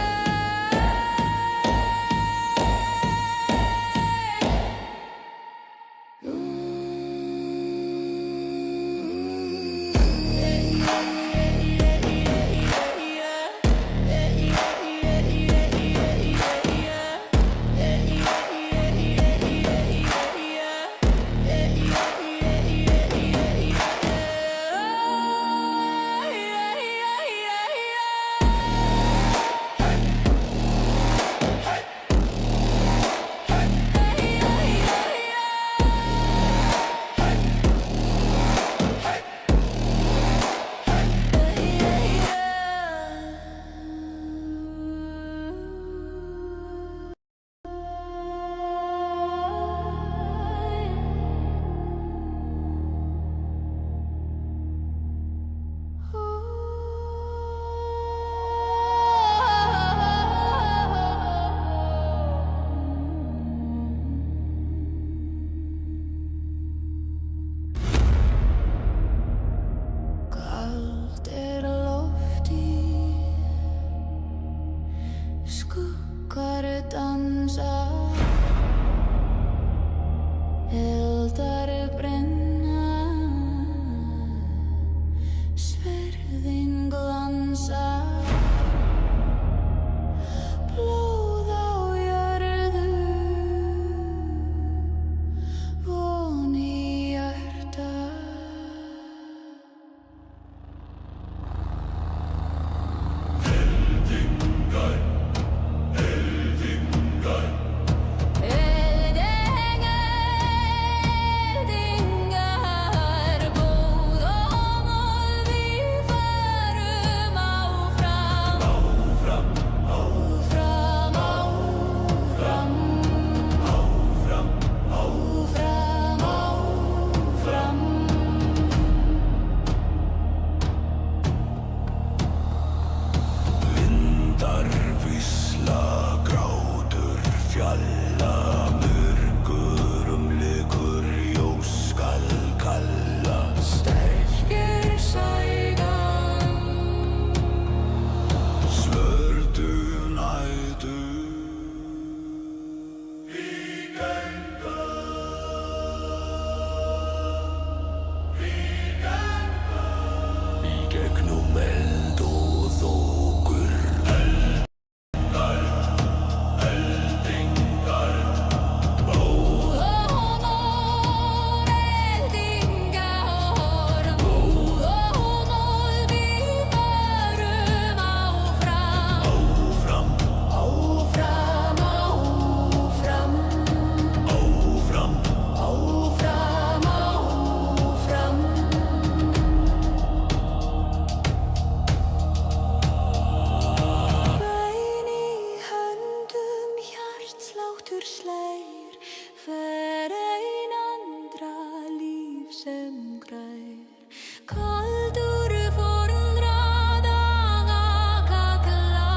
Sverðin glansa, blóð á jörðu, von í hjarta. Eldingar, eldingar, Eldingar, blóð og mold, við förum áfram. áfram, Áfram, áfram, áfram, áfram, áfram. Vindar visla, grátur fjalla, myrkur umlykur, ljós skal kalla. Sterkir sægan, Svörtu nætur Víkenda, víkenda. Í gegnum eld og þokur. Eldingar, blóð og mold, eldingar, blóð og mold, við förum áfram. áfram, Áfram, áfram, áfram. áfram, áfram. Bæn í höndum, hjartsláttur slegir, hver ein andra líf sem grær. Kaldur forundra daga kallar.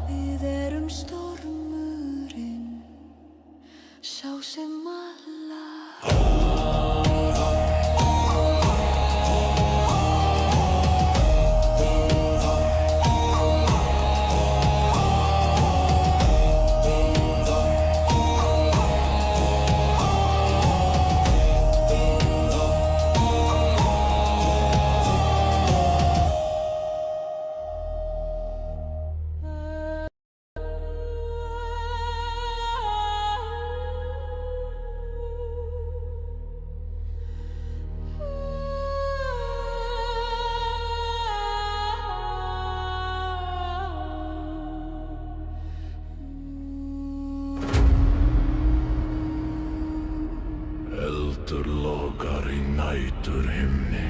Við erum stormurinn, sá sem allar. Eldur logar í nætur himni.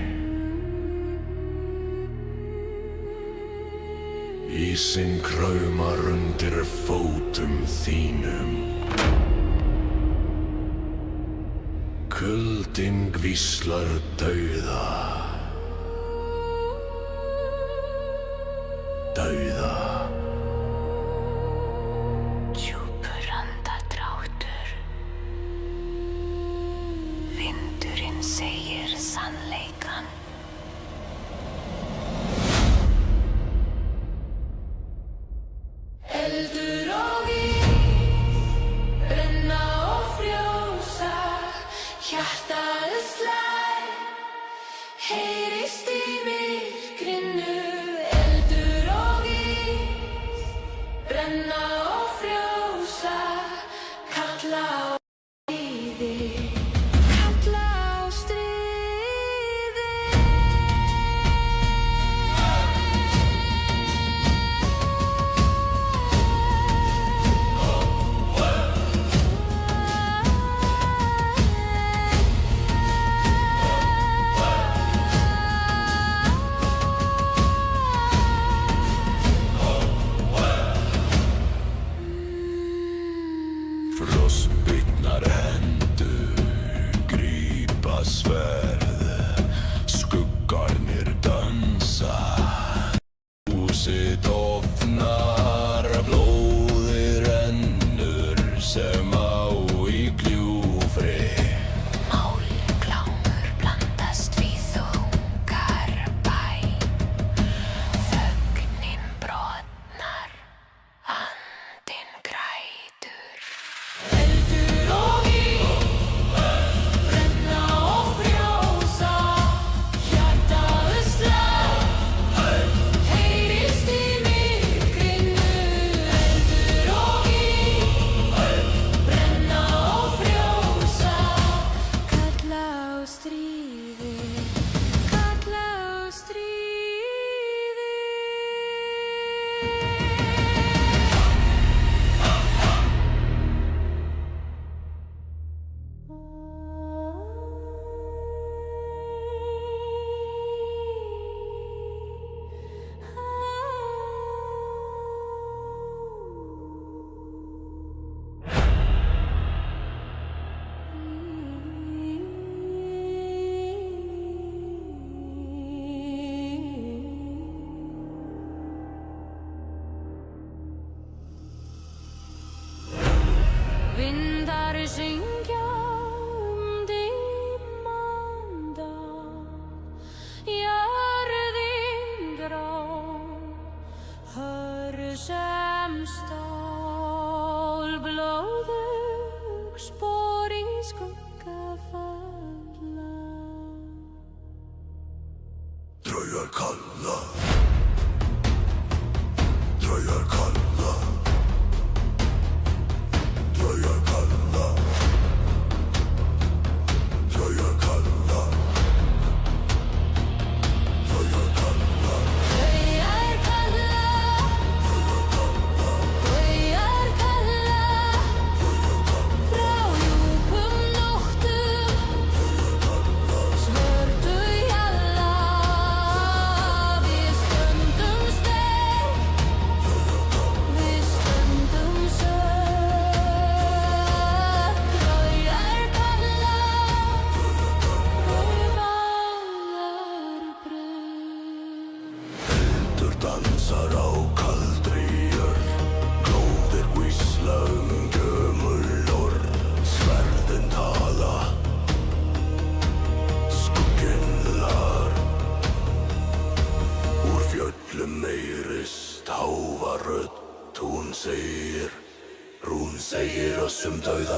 Ísinn kraumar undir fótum þínum. Kuldinn hvíslar dauða. Dauða. Djúpur andardráttur, vindurinn segir sannleikann. Eldur og ís, brenna og frjósa, hjartað slær, heyrist í myrkrinu. Eldur og ís, brenna og frjósa, kalla á stríði, kalla á stríði. Frostbitnar hendur grípa sverð, skuggarnir dansa. Húsið dofnar, blóðið rennur sem á í gljúfri. Málglámur blandast við þungar bæn, þögnin brotnar, andinn grætur. Eldur og ís, brenna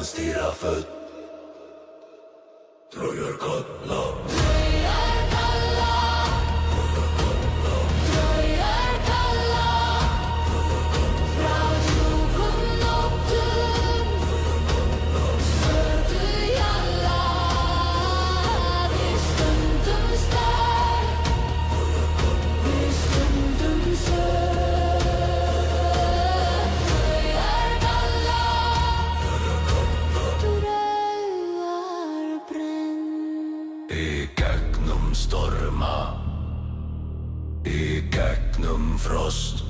stýra född. Draugar kalla. Draugar kalla. Draugar kalla. Frá djúpum nóttum. Svörtu jalla. Við stöndum sterk. Við stöndum sök. Draugar kalla. Draugar brenn. Í gegnum storma, í gegnum frost,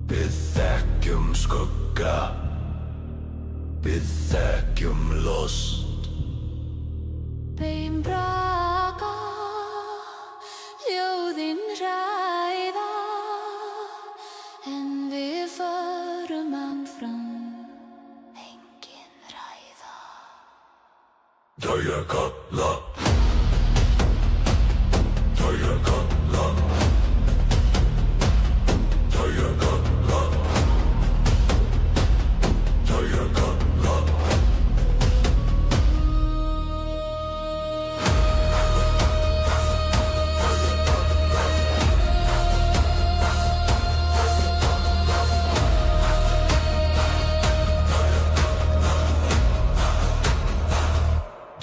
við þekkjum skugga, við þekkjum lost. Bein braka, ljóðin hræða, en við förum áfram, engin ræða. Draugar kalla. Draugar kalla. Draugar kalla. Draugar kalla.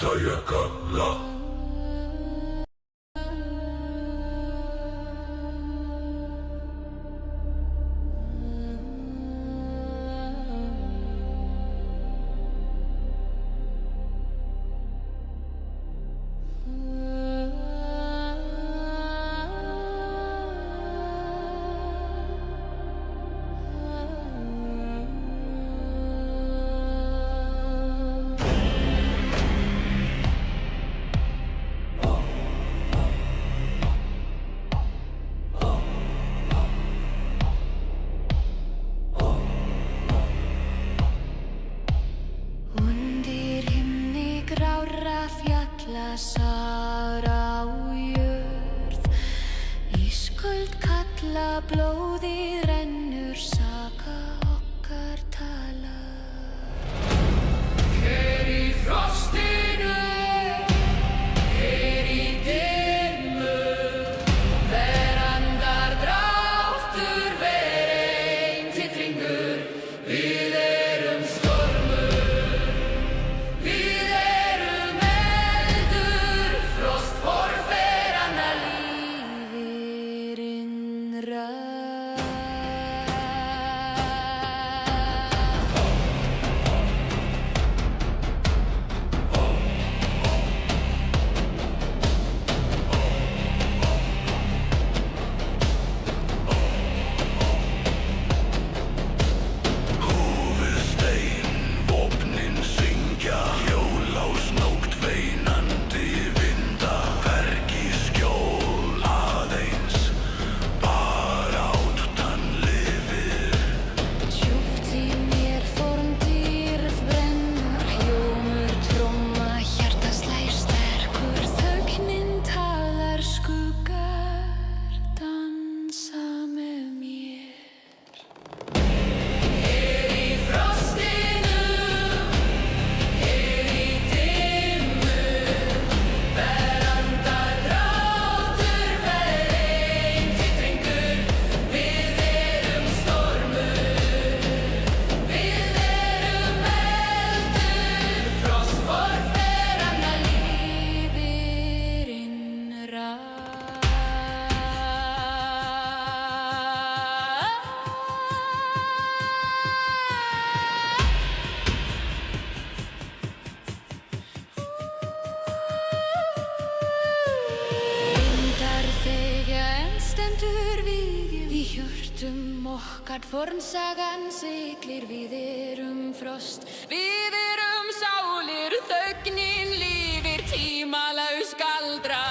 Draugar kalla. Undir himni grárra fjalla sár á jörð. Ísköld kalla blóðið rennur saka okkar talar. Hér í frostinu, hér í dimmu, verandar dráttur, ver ein titringur. Við erum stormur, við erum eldur, frost forfeðranna lífir innra. Húfustein, vopnin syngja, jólásnótt veinandi vinda, hvergi skjól aðeins, bara áttan lifir. Djúpt í mér formdýrð brennur, hljómur tróma, hjarta slær sterkur. Þögnin talar, skuggar dansa með mér. Hér í frostinu, hér í dimmu, verandar dráttur, ver ein titringur. Við erum stormur, við erum eldur, frost forfeðranna lífir innra. Vindar þegja en stendur vígið í hjörtum okkar. Fornsagan siglir, við erum frost, við erum sálir, þögnin lifir, tímalaus galdra.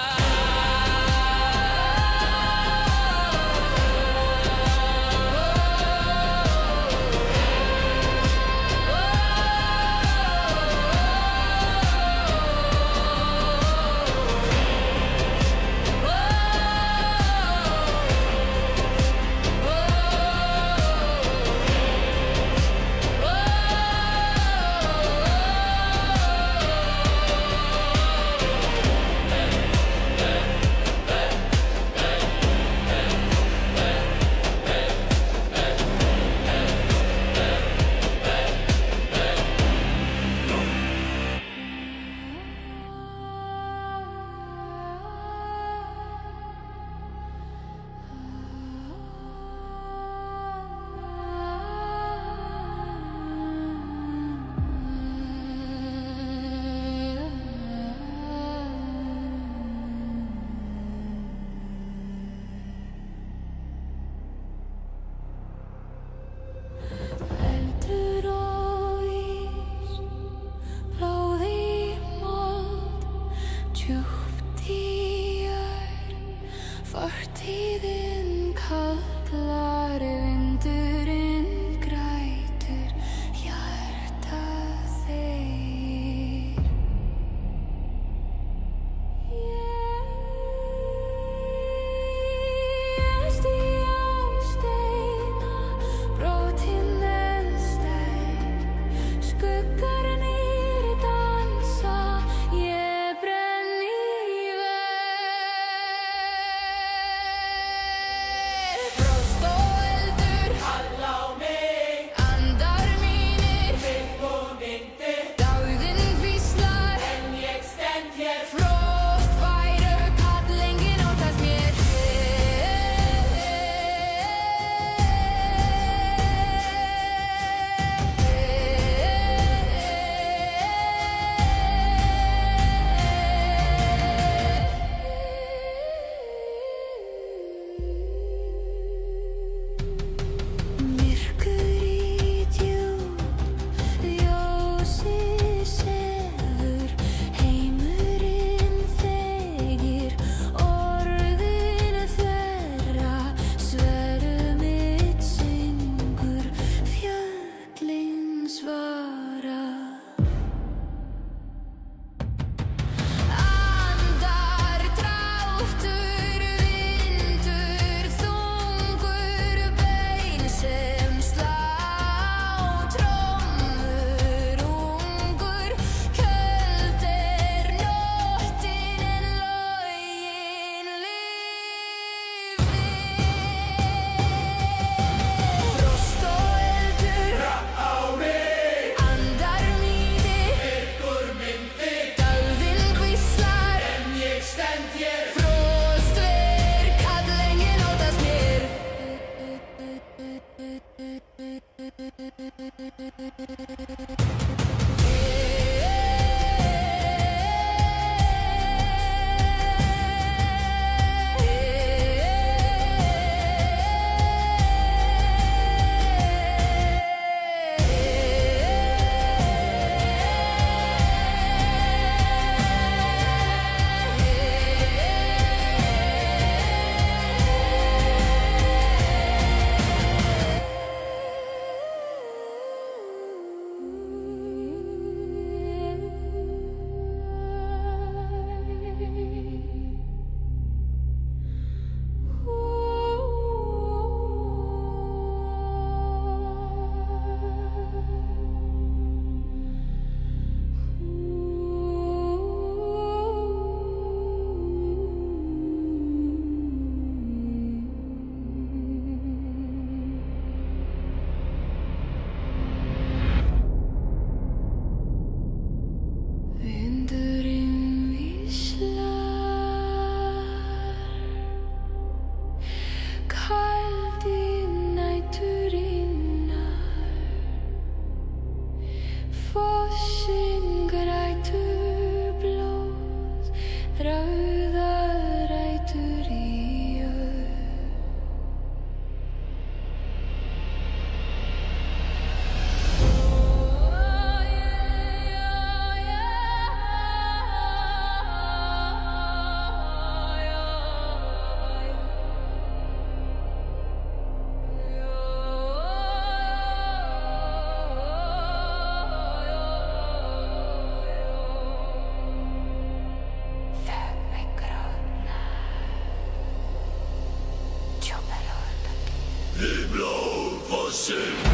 fossinn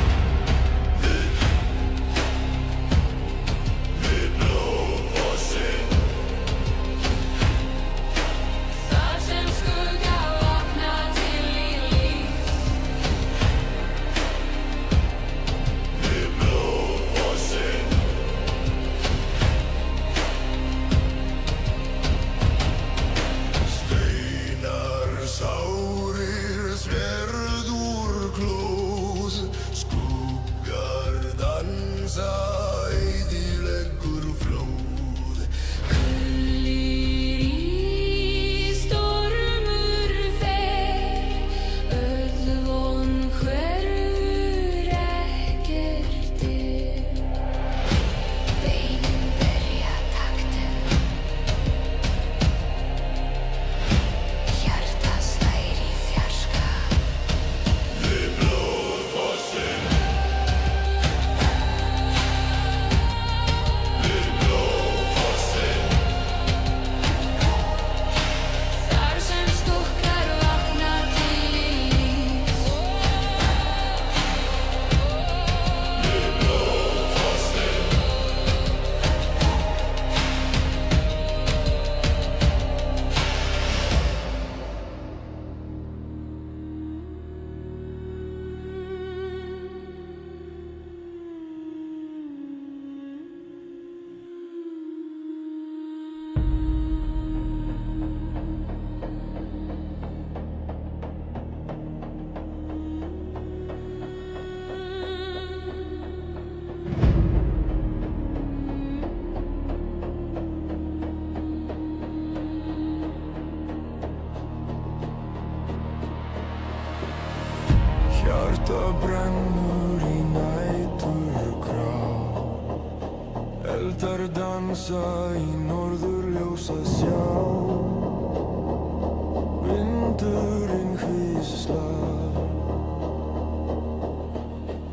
Við blóðfossinn Þar sem skugga vakna til í líf Við blóðfossinn Steinar sárir sverð úr klóð Skuggar dansa eyðileggur flóð Kullir í stormur fer Öll von hverfur ekkert Beinin berja taktinn Hjarta slær í fjarska Við blóðfossinn Við blóðfossinn Þar sem skuggar vakna til í líf Við blóðfossinn Hjarta brennur í næturgrá Eldar dansa í norðurljósa sjá Vindurinn hvíslar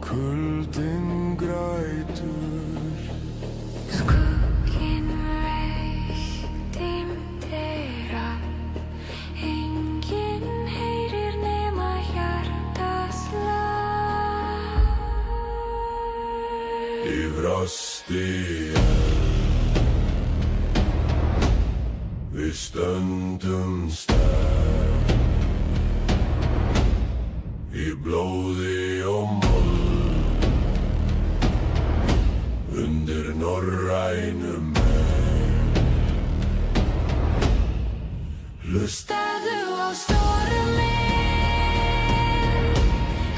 Kuldinn grætur Skugginn veikt dimdera Enginn heyrir nema hjartaslag Í frosti Við stöndum sterk Í blóði og mold Undir norrænum Hlustaðu á storminn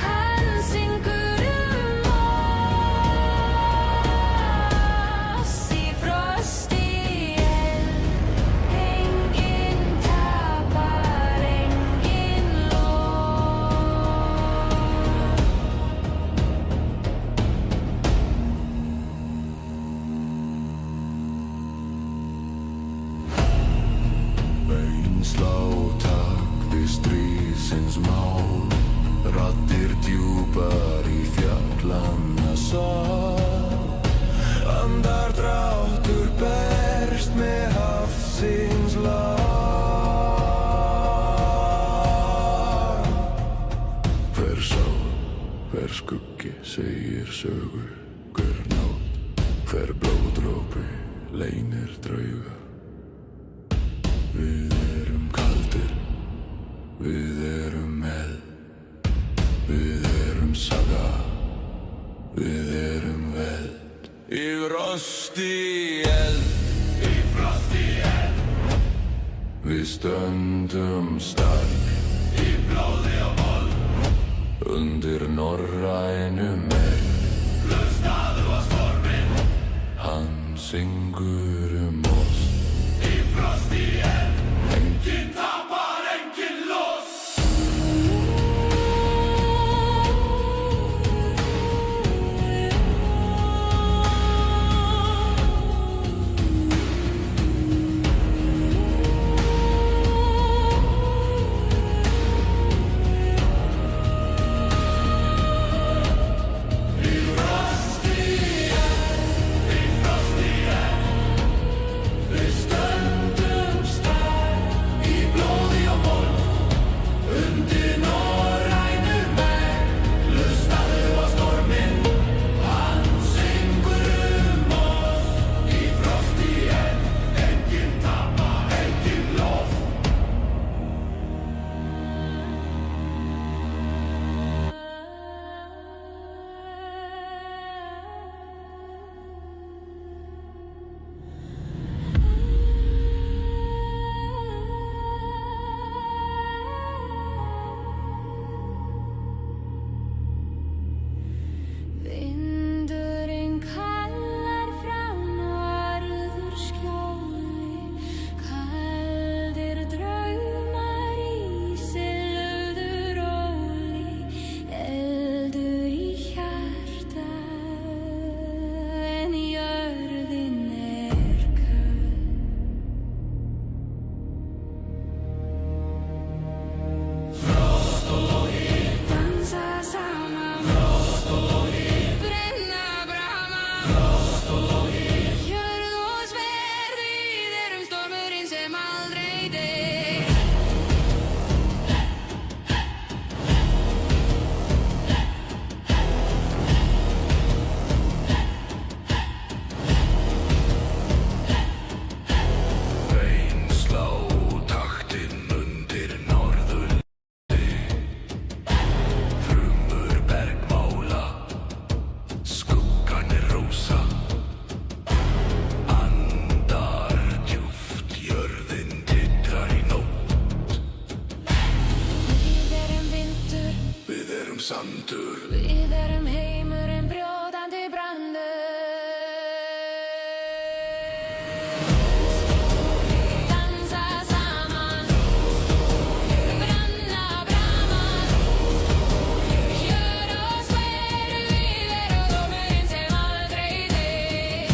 Hann syngur oss Í frosti Enginn tapar, enginn lof Bein slá takk við stríðsins mál Raddir djúpar í fjallanna sal Andardráttur berst með hafsins lag Hver sál, hver skuggi segir sögur Hver nótt, hver blóðdrópi leynir drauga Við erum kaldir, við erum eld Við erum saga, við erum veld Í frosti eld Við stöndum stark Í blóði og mold Undir norrænum Hlustaðu á storminn Hann syngur oss Í frosti Enginn tapar, enginn loss Í frosti sandur. Við erum heimurinn brjótandi brandur. Dansa saman, brenna braman. Gjör oss fleiri, við erum dómurinn sem aldrei deyr.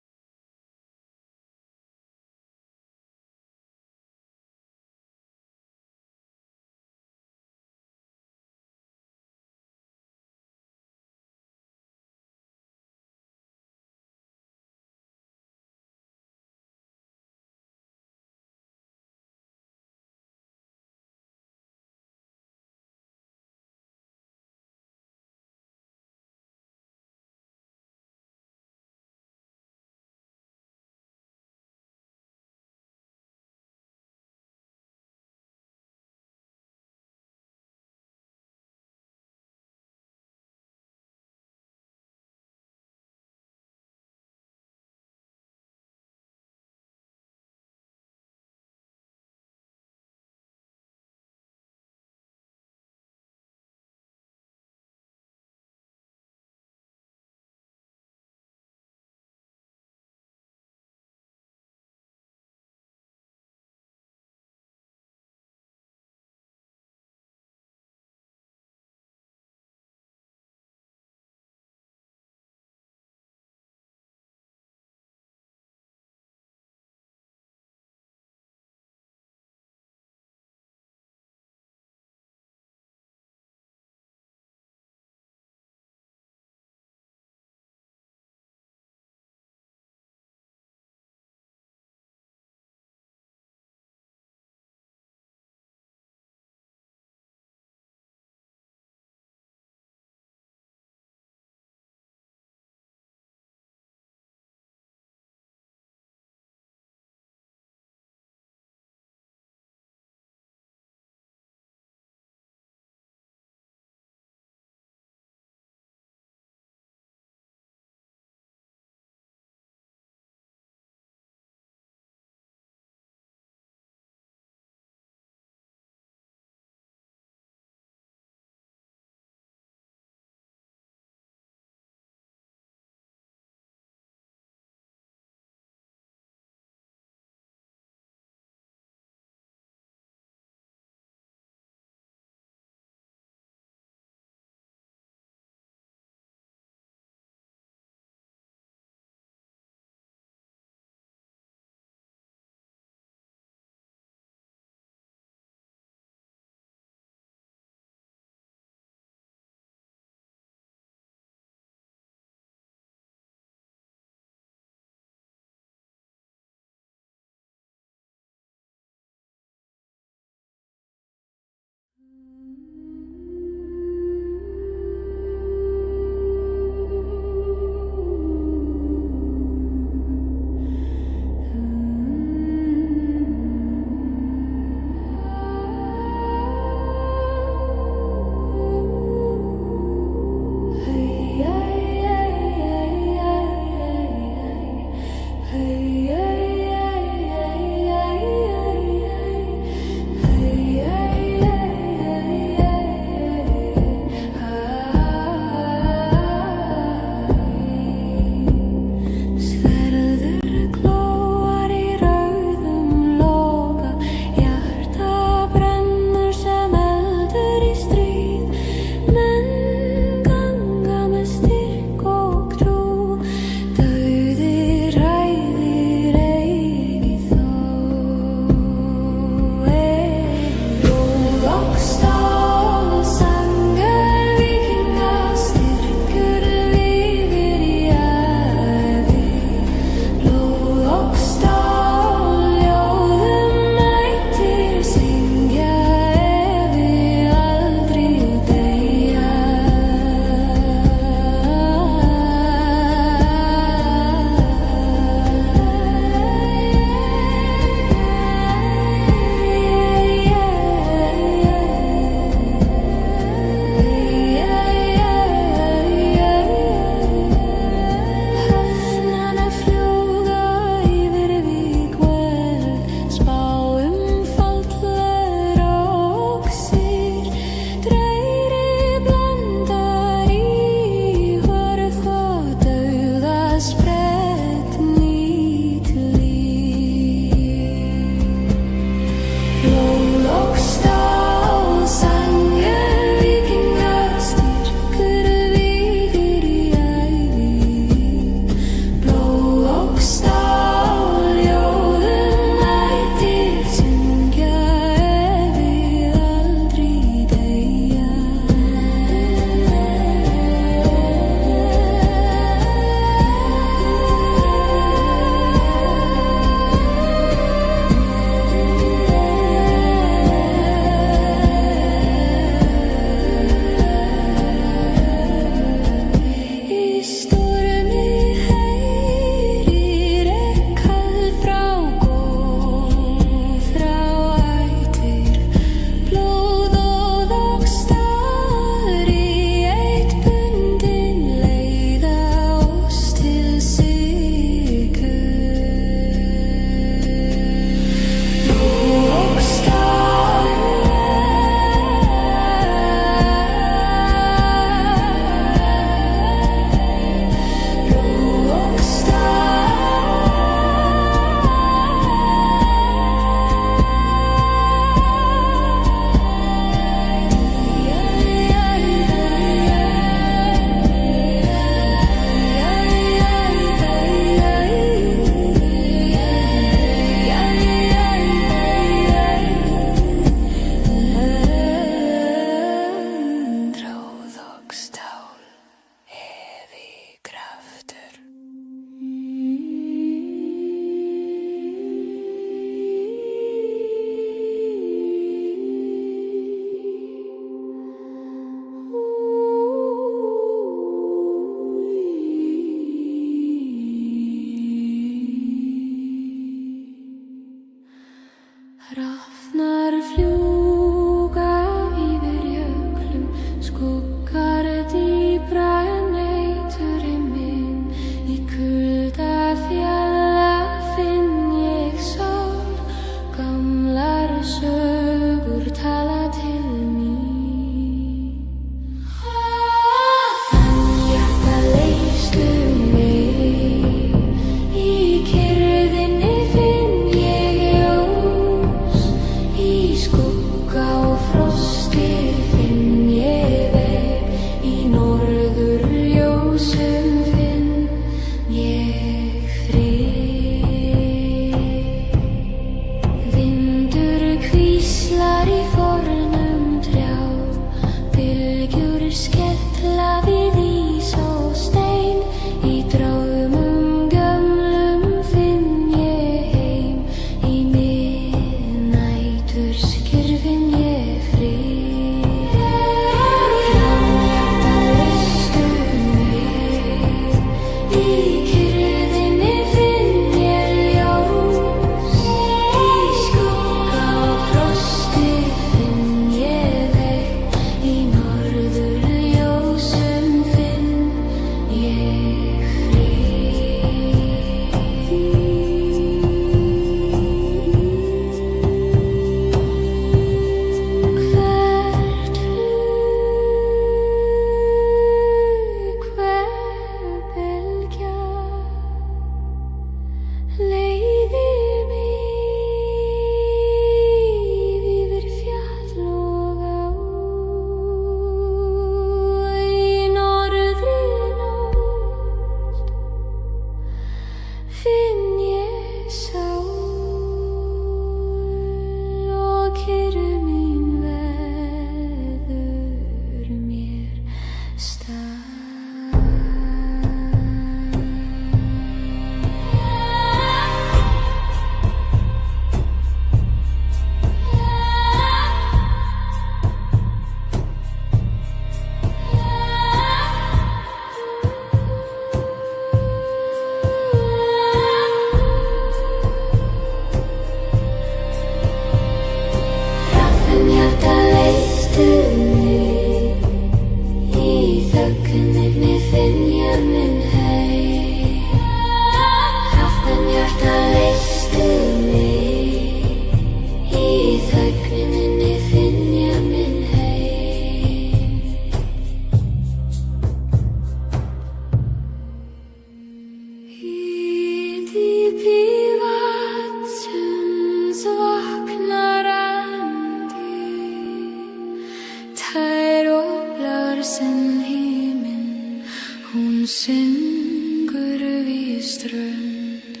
Þær oplar sinn himinn, hún syngur við strönd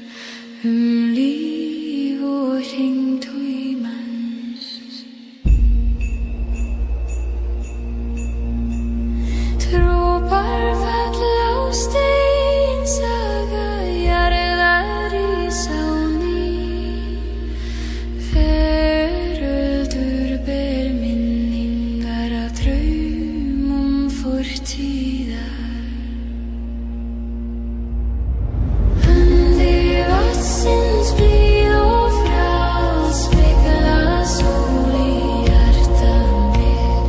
líf og hring tímans. Dropar falla á stein, saga jarðar rísa á ný. Veröldur ber minningar af draumum fortíðar. Vatnsins blíð og frjáls spegla sól í hjarta mitt.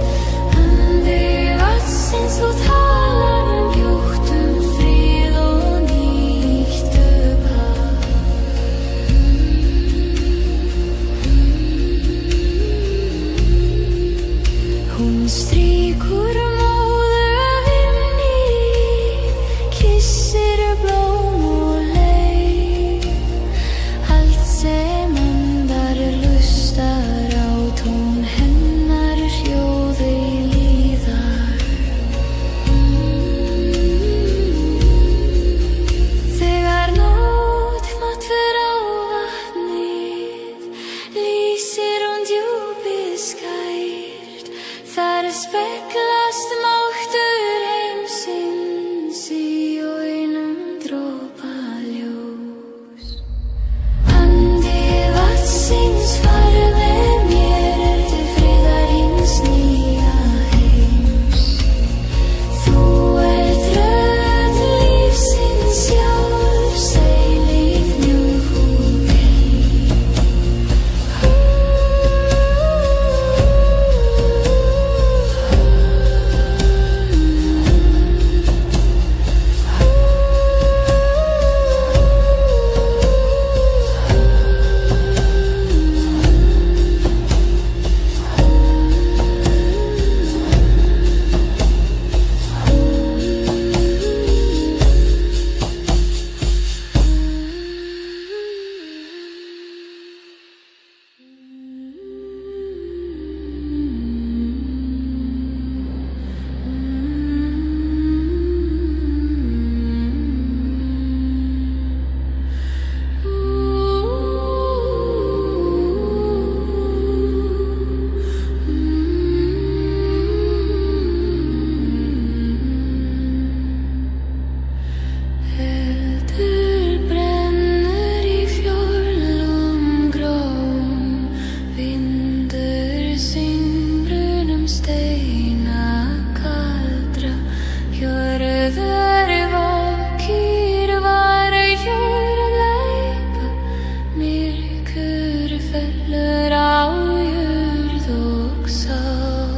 Andi vatnsins þú talar mjúkt frið og nýtt upphaf. Hún strýkur móðu vimni, kissir blóm og leif. Allt sem andar lustar á tón hennar hljóði líðar. Þegar nótnátt fer á vatnið, lýsir hún djúpið skært. Þar speglast máttur heimsins í einum dropa ljós. Andi vatnsins far með mér til friðar hins nýja heims. Þú ert rödd lífsins sjálf, seilíf mjúk og bein. Eldur brennur í fjörlum gróum, vindur syngur steina kaldra. Jörður vakir var jörðleipa, myrkur fellur á jörð og sál.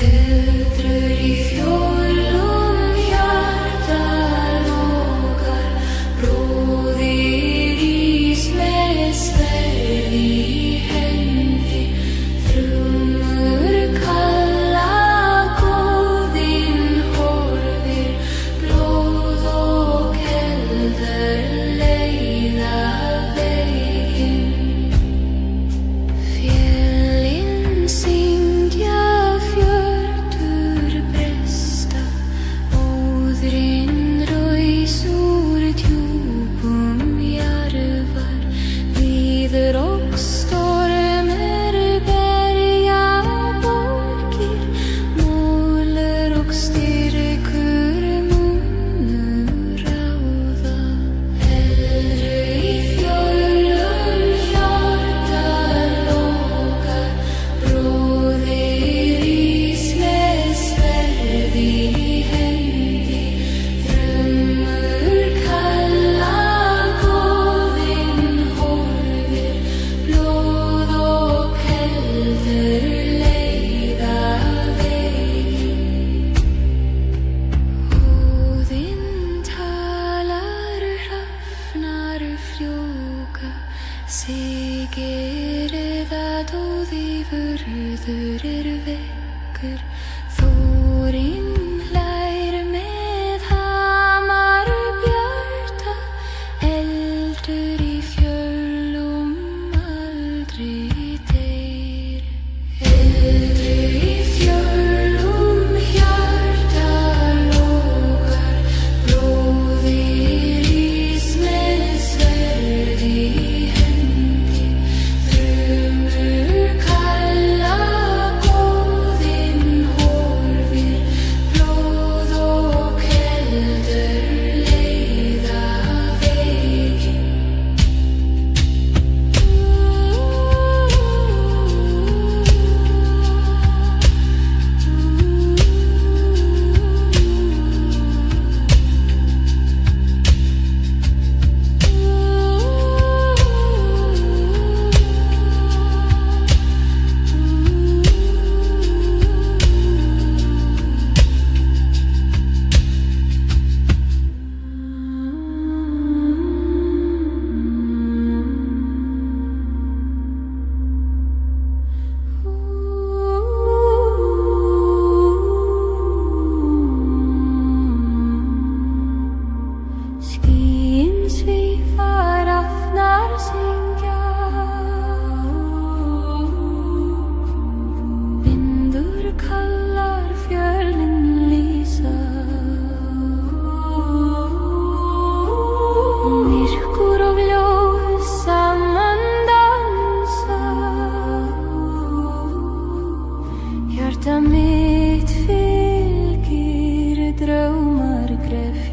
Eldur í fjörlum hjarta lokar, bróðir ís með sverð í hendi. Þrumur kalla góðinn horfir, blóð og eldur leiða veginn. Fjölin syngja, fjördur bresta, óðurinn rís úr djúpum jarðar. Víður og stormur berja borgir, múlur og styrkur munu ráða. Eldur í fjörlum hjarta lokar, bróðir ís með sverð í hendi. Þrumur kalla góðinn horfir, blóð og eldur leiða veginn. Óðinn talar, hrafnar fljúga, sigir það dóði vörður vekkur. Þórinn hlær með hamar bjarta, eldur í fjörlum aldrei deyr.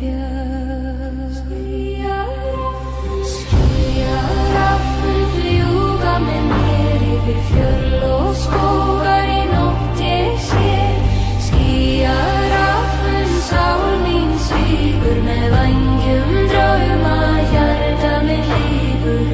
fjöll. Skýjaraffinn fljúga með mér yfir fjöll og skógar í nótt ég sé. Skýjaraffinn sál mín svífur með vængjum drauma, hjarta mitt lífur.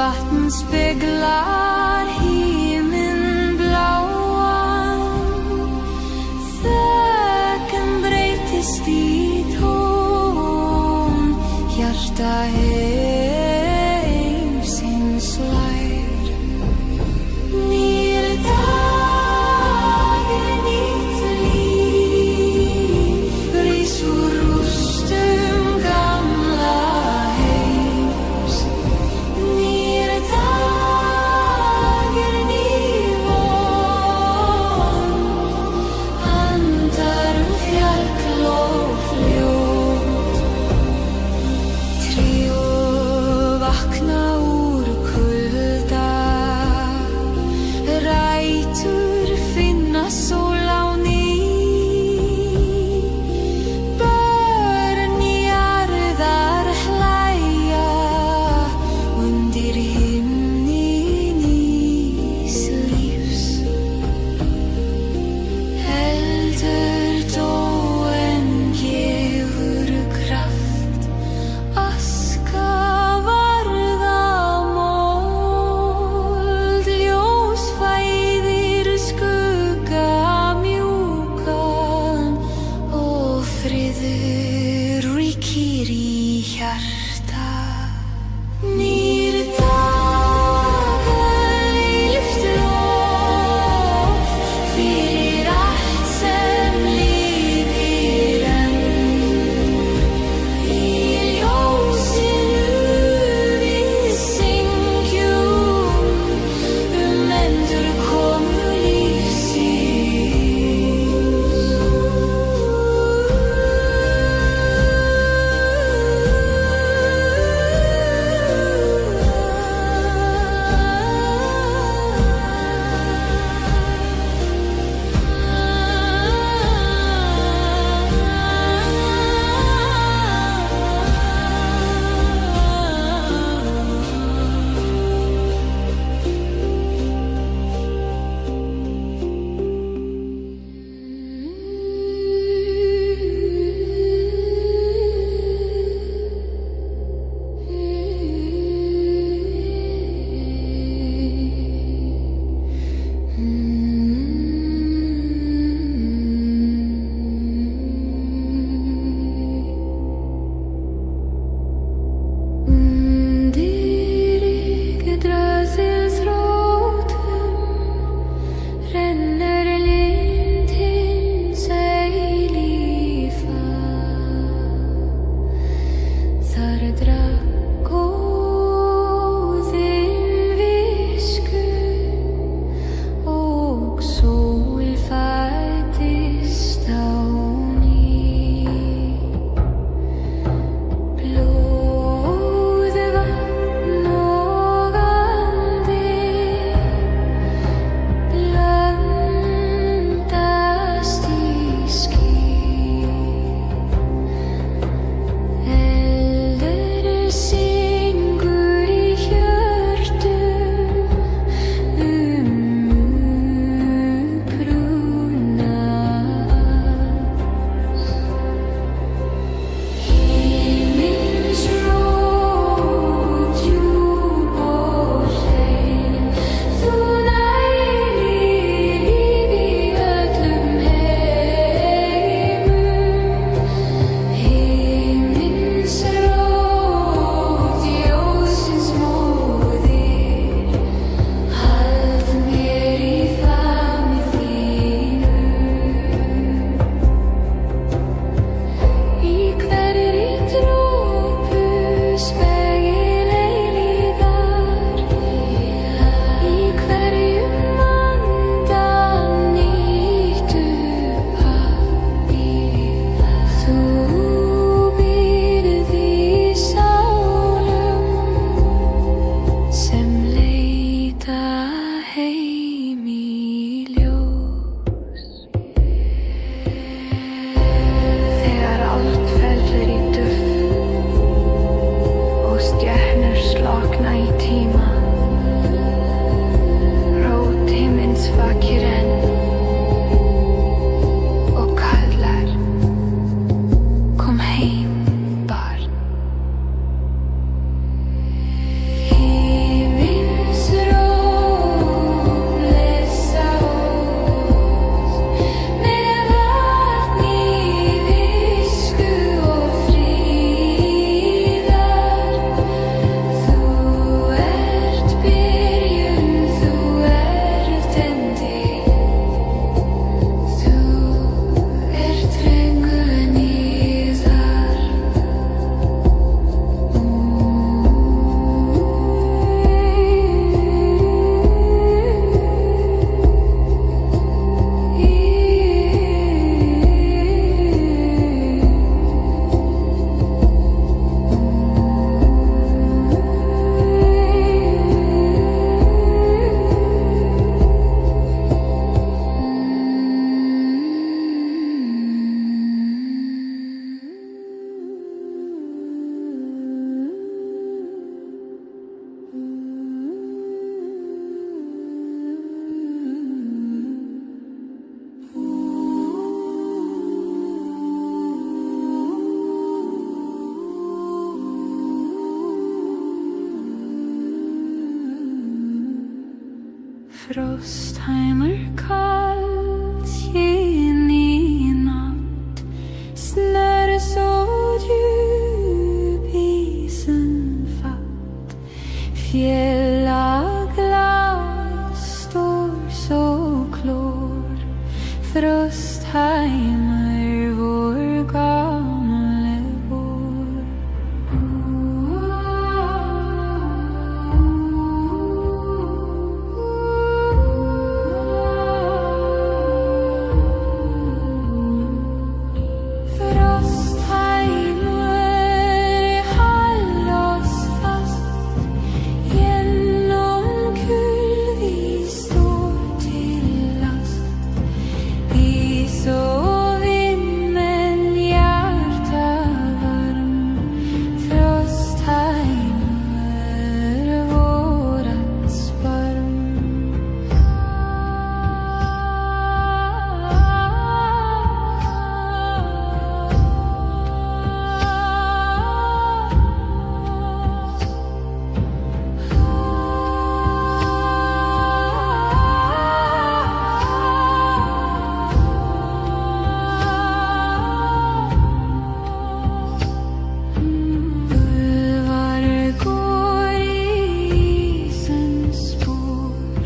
vatn speglar himinbláan. Þögn breytist í tón, hjarta heimsins slær. Nýr dagur, nýtt líf, rís úr rústum gamla heims. Nýr dagur, ný von, andar fjall og fljót. Tré og vakna úr kulda, rætur finna sól á ný. Börn jarðar hlæja undir himni nýs lífs. Heldur dó en gefur kraft, aska varða mold. Ljós fæðir skugga mjúkan og friður ríkir í hjarta. Nýr dagur, líft lof fyrir allt sem lifir enn. Í ljósinu við syngjum endurkomu undir Yggdrasils-rótum rennur lindins eilífa. Þar drakk góðinn visku og sól fæddist á ný. Blóð, vatn og andi blandast í skýr. Eldur syngur í hjörtum uppruna ást. Himins rót djúp og hrein, þú nærir líf í öllum heimum. Himins rót, ljósins móðir, hald mér í faðmi þínum. Í hverri drópu spegil eilífðar, í hverjum anda nýtt upphaf. Þú býrð í sálum sem leita heim í ljós. Þegar allt fellur í duft og stjörnur slokkna í tíma, rót himins vakir enn og kallar: kom heim, barn. Himins Frostheimer kallt in i natt. Snöre så djup isen fatt. Fjällaglas står så klår. Frostheimer vår gamle vår. Frostheimer håll oss fast. Genom kull vi står till last. Is och vind men hjärta varm. Frostheimer vårat sparm. Ulvar går i isens spår.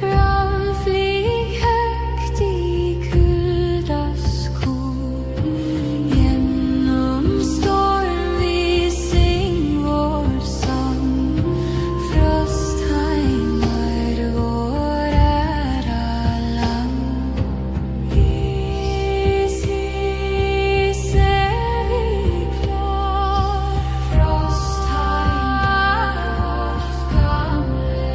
Ravnflyg högt i kuldas kor. Genom storm vi sing vår sång. Frostheimer vår ära land. Is är vi klar. Frostheimer vårt gamle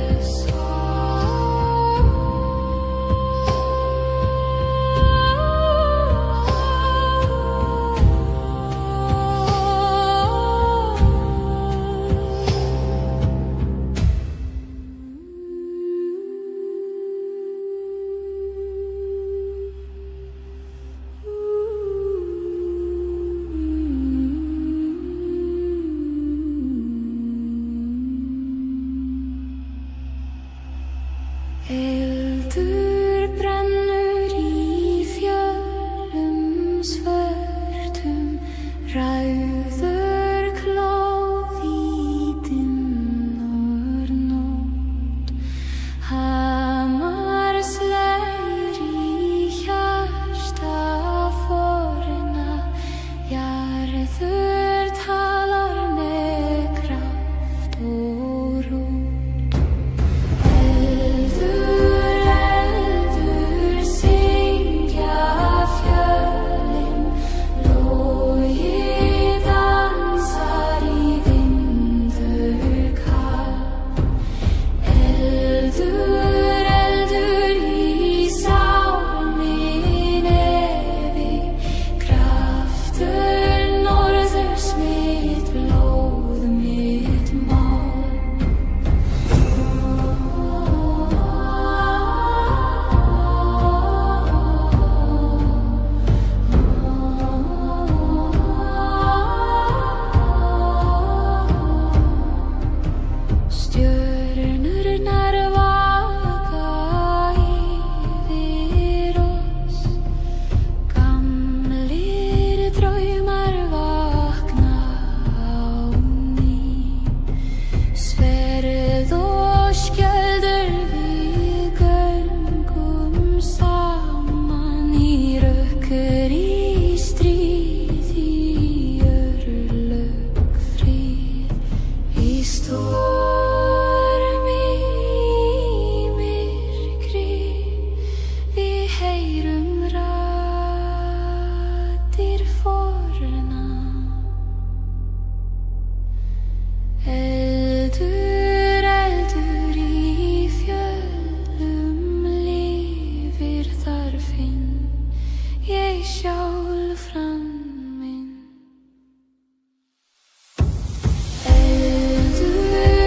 Eldur brennur í fjöllum svörtum. Rauður klóð í dimmur nótt. Hamar slær í hjarta forna. Jarður talar með kraft og rót. Eldur syngja fjöllin. Logi dansar í vindur kall. Eldur í sál mín evig. Kraftur norðurs mitt blóð mitt mál. Stjörnurnar vaka yfir oss. Gamlir draumar vakna á ný. Sverð og skjöldur við göngum saman í rökkur í stríð í örlög frið. Í stormi í myrkri við heyrum raddir forna. Eldur í fjöllum lifir, þar finn ég sjálf fram minn. Eldur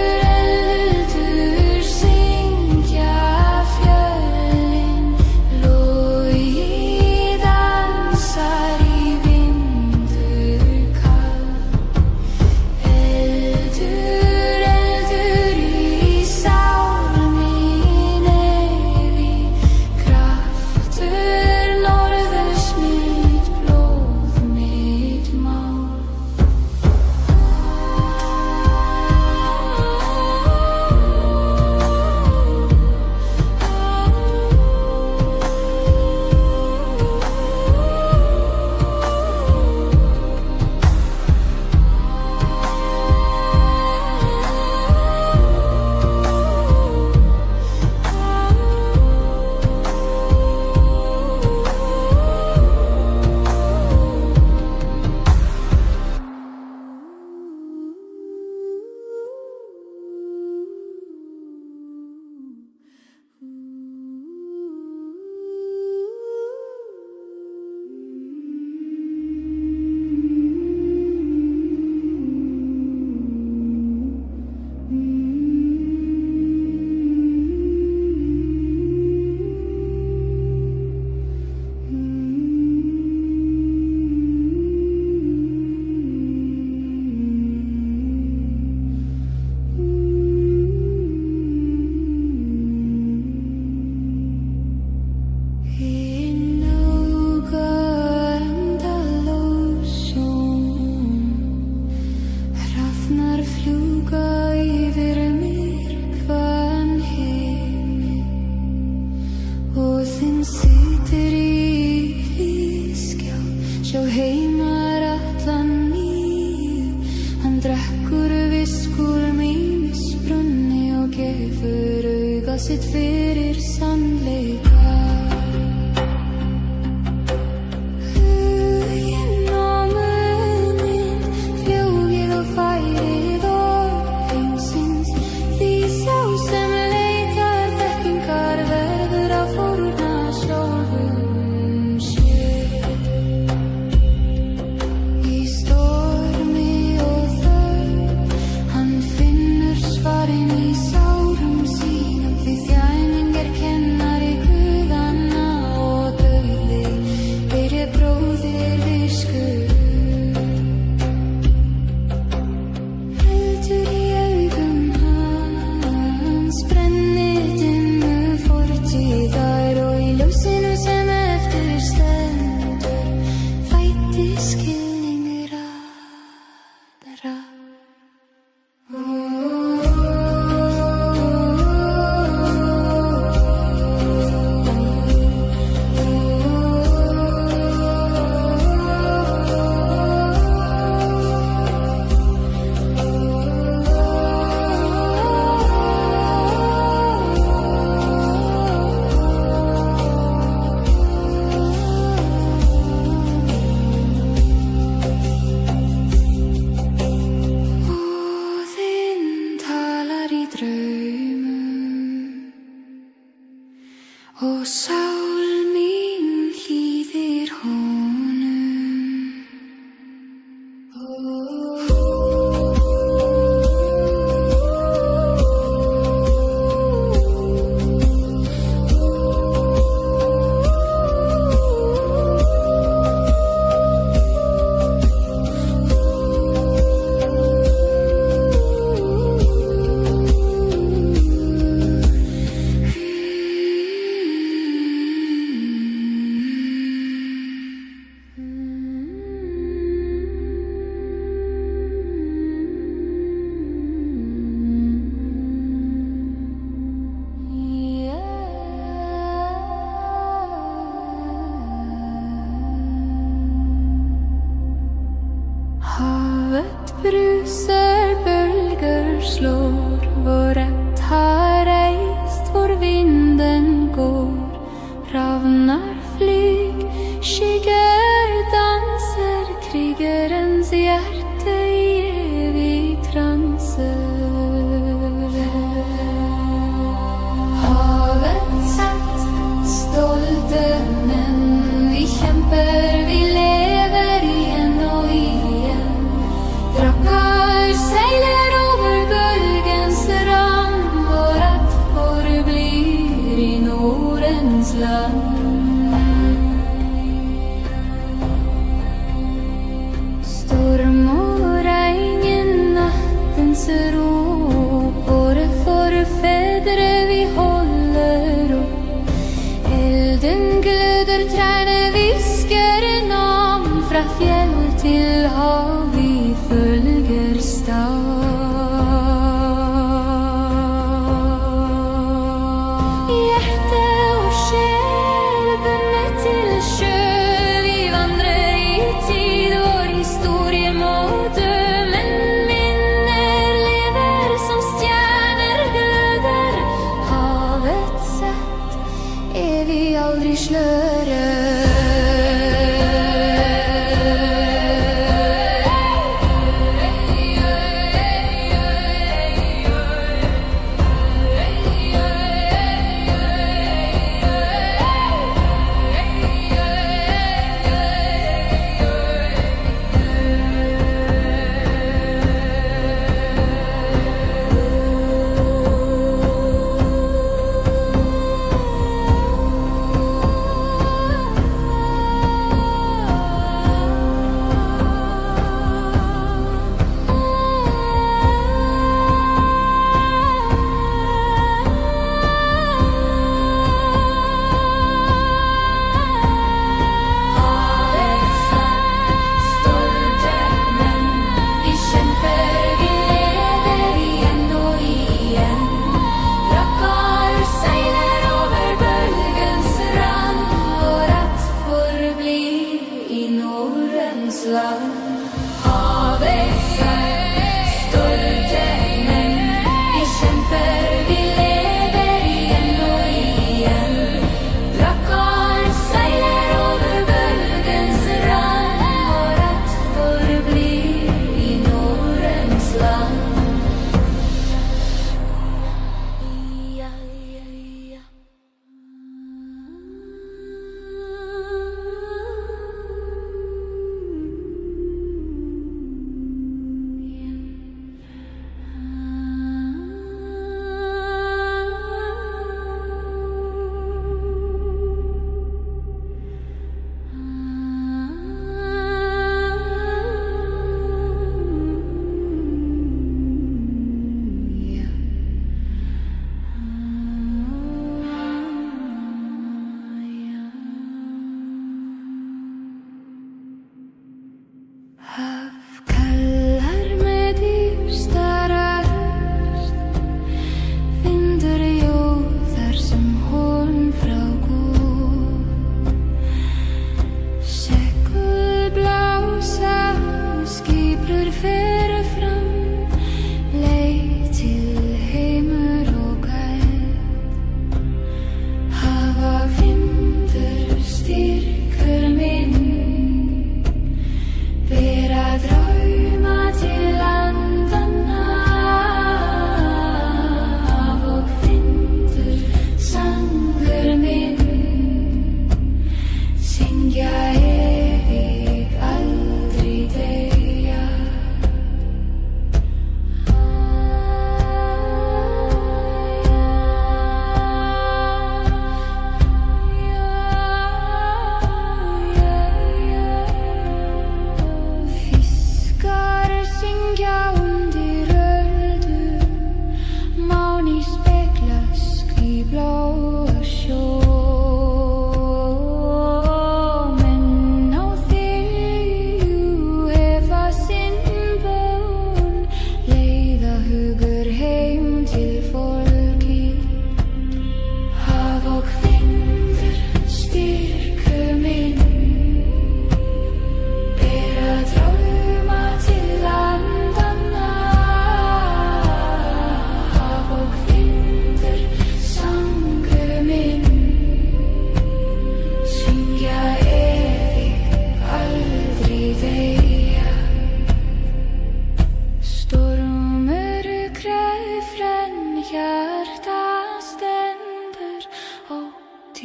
fjúka yfir myrkvan heiminn og þinn situr í hlýskjá, sjá heimar allan nýju. Hann drekkur viskúlm í misbrunni og gefur auga sitt fyrir sannleika. Og sál mín hlýðir honum. Havet bruser, bølger slår, vår rätt har reist, hvor vinden går. Ravnar flyg, skygger danser, krigerens hjerte i evig transe. Havet sett, stolte menn, vi kjemper, vi lever igjen og igjen. Drakkar seiler over bølgens rand, vår rett forblir i Nordens land. Storm og regn i nattens ro, våre forfedre vi holder opp. Elden gløder, trærne visker navn, fra fjell til hav vi følger stad. Hjerte og sjel bundet til sjø, vi vandrer i tid, vår historie må dø, men minner lever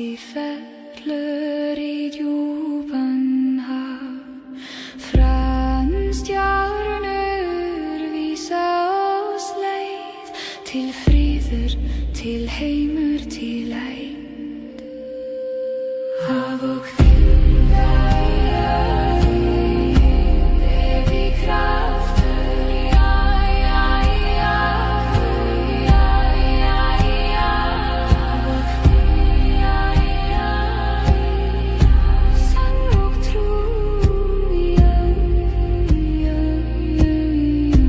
í fellur í djúpan haf. Franskt stjörnur vísa oss leið til friður, til heimur, til ætt. Haf og hvíla í jörðin, evig kraftur, ja, ja, ja, ja, ja, ja. Haf og hvíla í jörðin, sann og trú, ja, ja, ja, ja.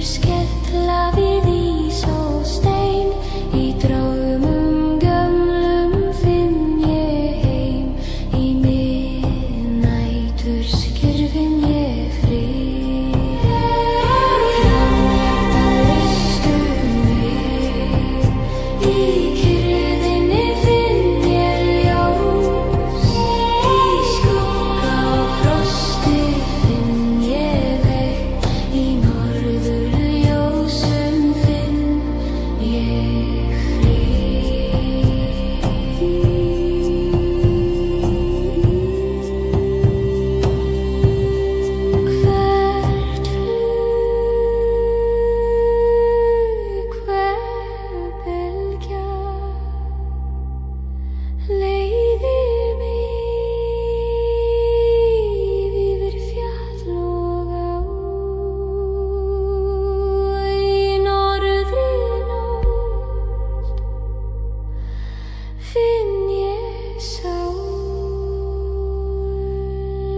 skella við ís og stein. Í draumum gömlum finn ég heim. Í miðnætur skyrfin ég frið. Hjarta leystu mig. Í kyrrðinni finn ég ljós. Í skugga og frosti finn ég veg. Í norðurljósum finn ég frið. Hvert flug, hver bylgja leiðir mig yfir fjall og á. Í norðri nótt finn ég sál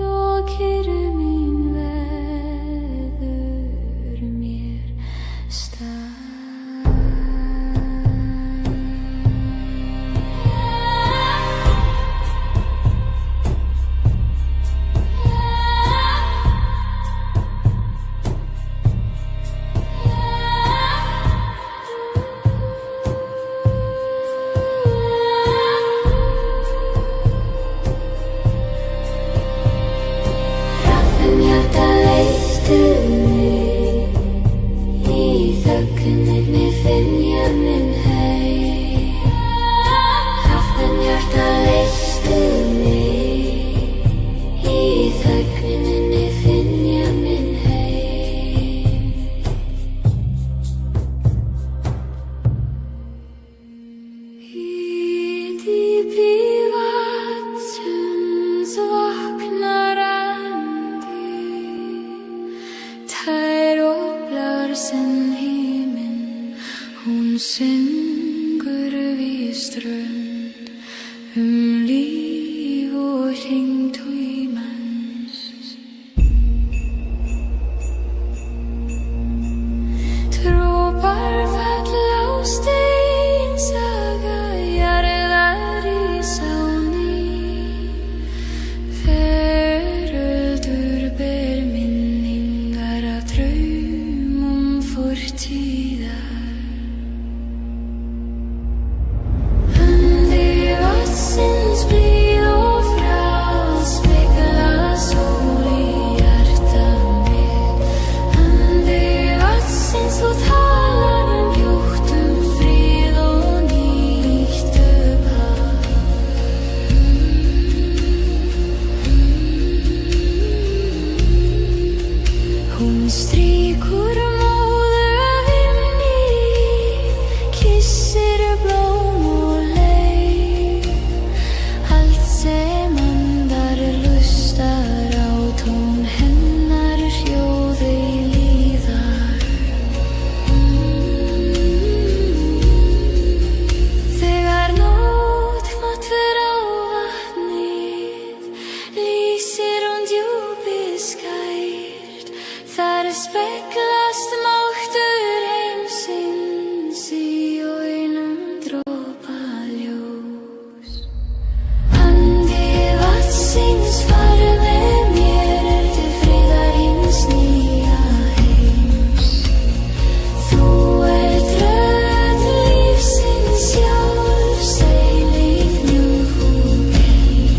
og kyrr mín veður mér stað. Raffin hjarta leystu mig. Í þögninni finn ég minn heim. Raffin hjarta leystu mig. Í þögninni finn ég minn heim. Í dýpi vatnsins vaknar andi. Tær og blár sinn himinn. Hún syngur við strönd líf og hring tímans. Dropar falla á stein, saga jarðar rís á ný. Veröldur ber minningar af draumum fortíðar. Andi vatnsins blíð og frjáls, spegla sól í hjarta mitt. Andi vatnsins, þú talar mjúkt frið og nýtt upphaf. Hún strýkur móðuvinni, kissir blóm og leif. Allt sem andar lustar á tón hennar hljóði líðar. Þegar nótt hvattir á vatnið, lýsir hún djúpið skært. Þar speglast máttur heimsins í einum dropa ljós. Andi vatnsins, far með mér til friðar hins nýja heims. Þú ert rödd lífsins sjálf, eilíf, mjúk og bein.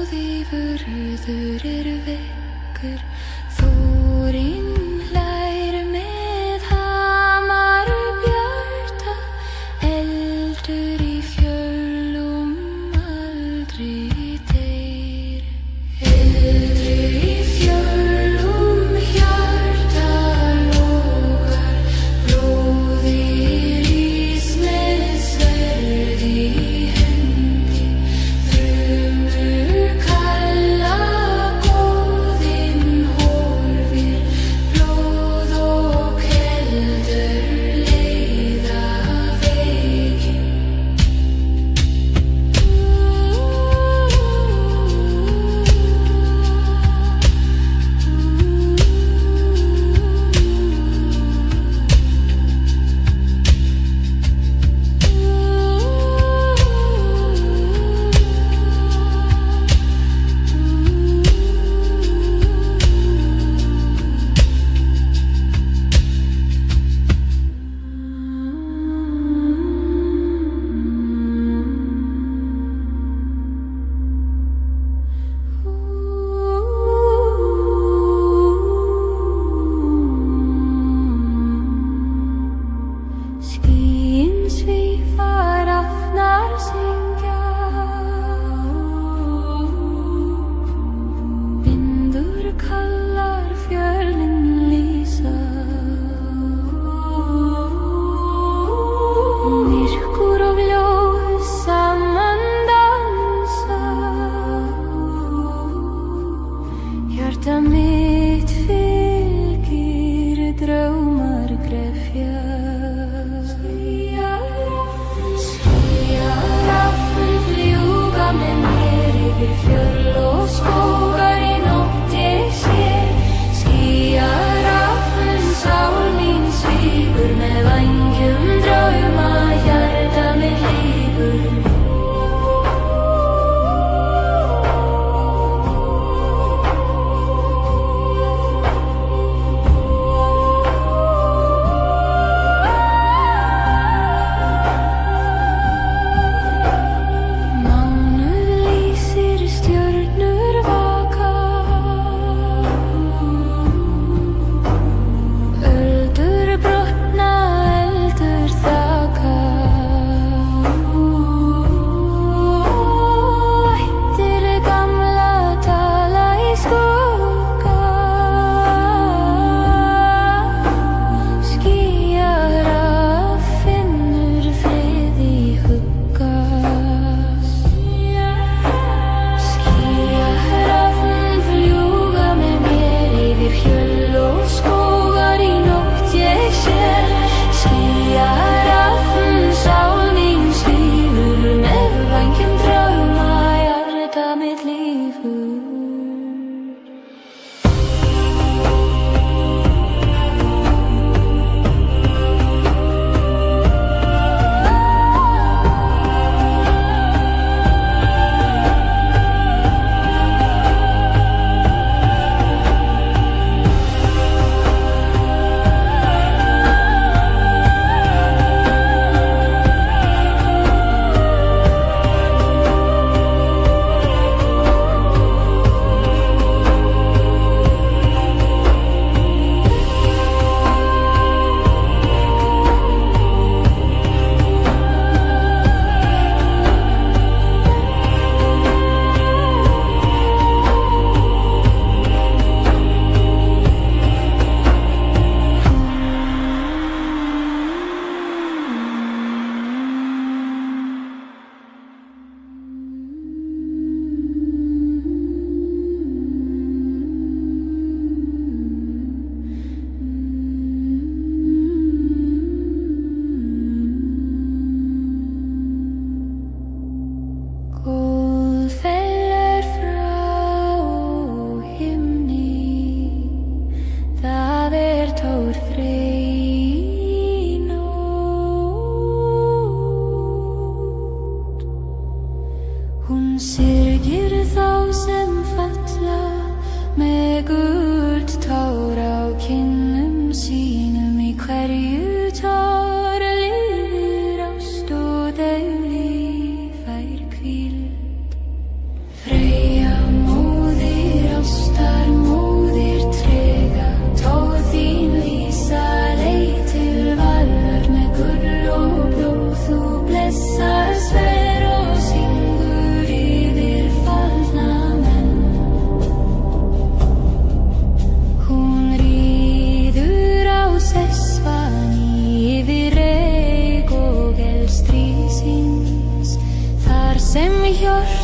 því vörður vekkur, Þórinn hlær með hamar bjarta, eldur í fjölum aldrei deyr. Eldur í fjölum hjarta lokar, bróðir ís með sverð í hendi, þrumur kalla góðinn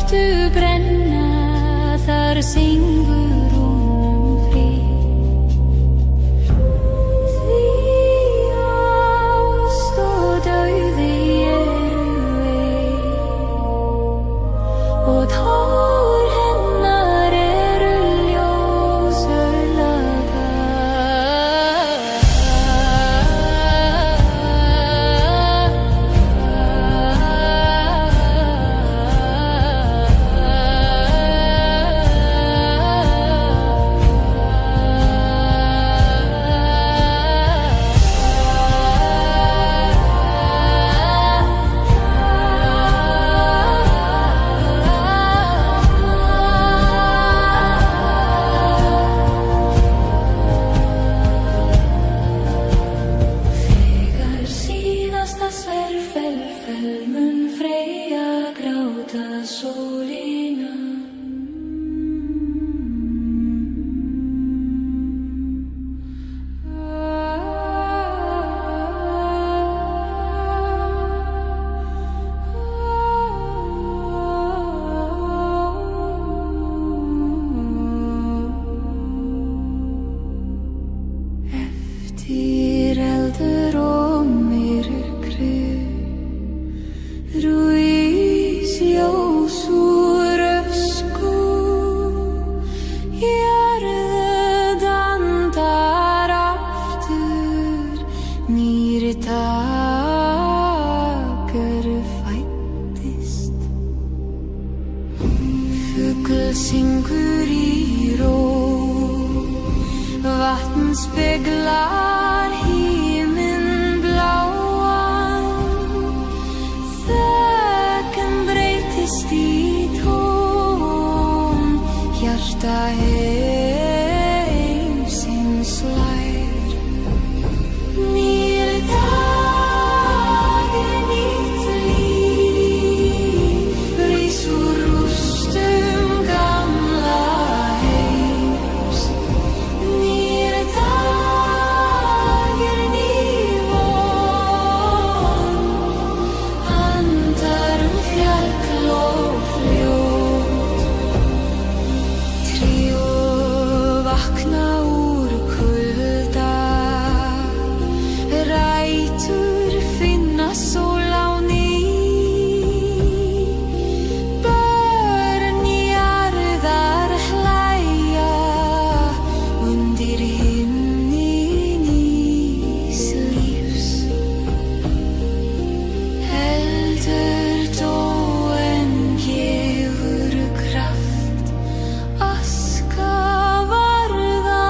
skyldu brenna, þar syngur honum frið. Því ást og dauði eru ein, og tár hennar eru ljósörlaga. Þegar síðasta sverð fell mun Freyja gráta sólina. Eftir eldur og myrkri rís ljós úr ösku. Jörðu dandar aftur, nýr dagur fæddist. Fugl syngur í ró, vatn speglar himinn bláan. Þögn breytist í tón, hjarta heimsins slær. Nýr dagur, nýtt líf, rís úr rústum gamla heims. Nýr dagur, ný von, andar fjall og fljót. Tré vakna úr kulda, rætur finna sól á ný. Börn jarðar hlæja undir himni nýs lífs. Eldur dó en gefur kraft, aska varða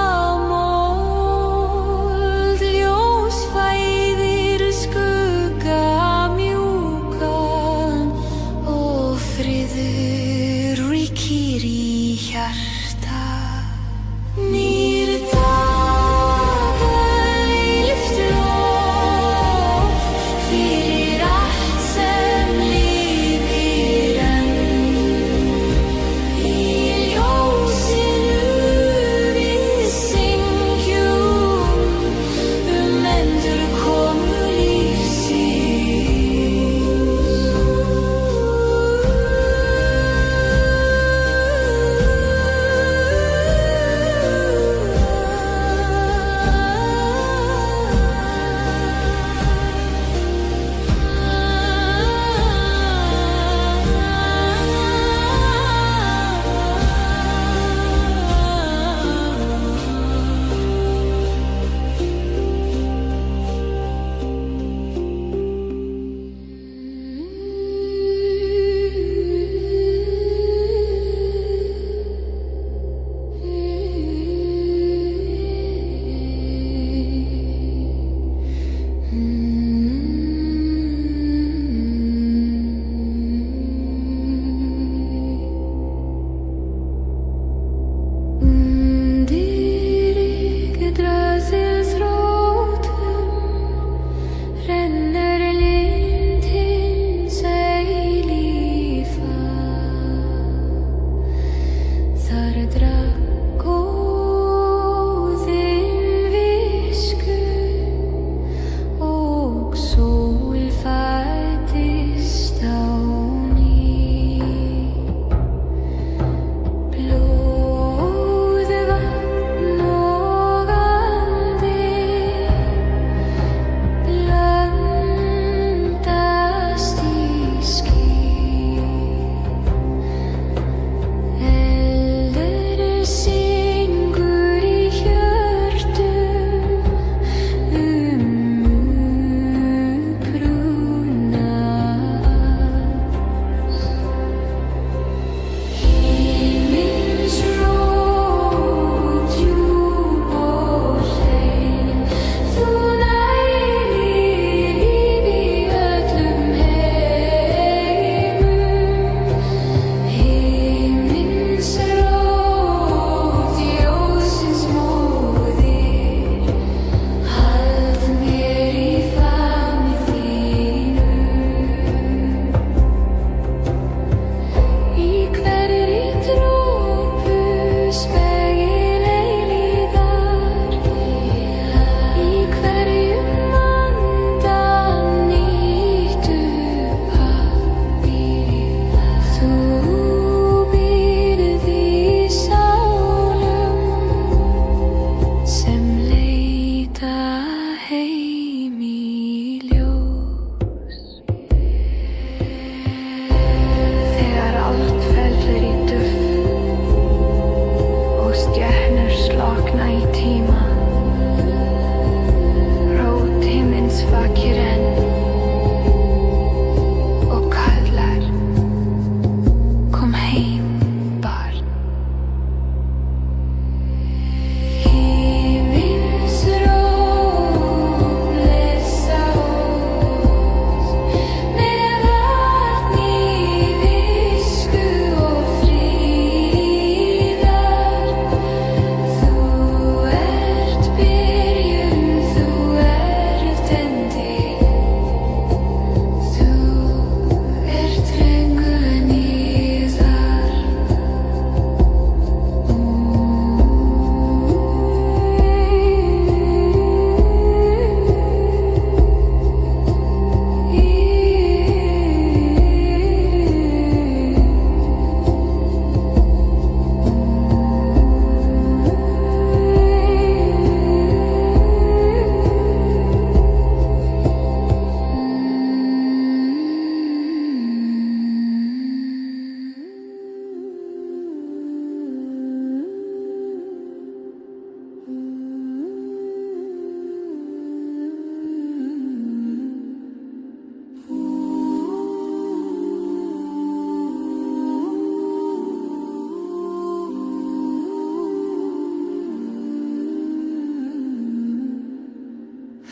mold. Ljós fæðir skugga mjúkan, og friður ríkir í hjarta. Nýr dagur, eilíft lof fyrir allt sem lifir enn. Í ljósinu við syngjum endurkomu lífsins.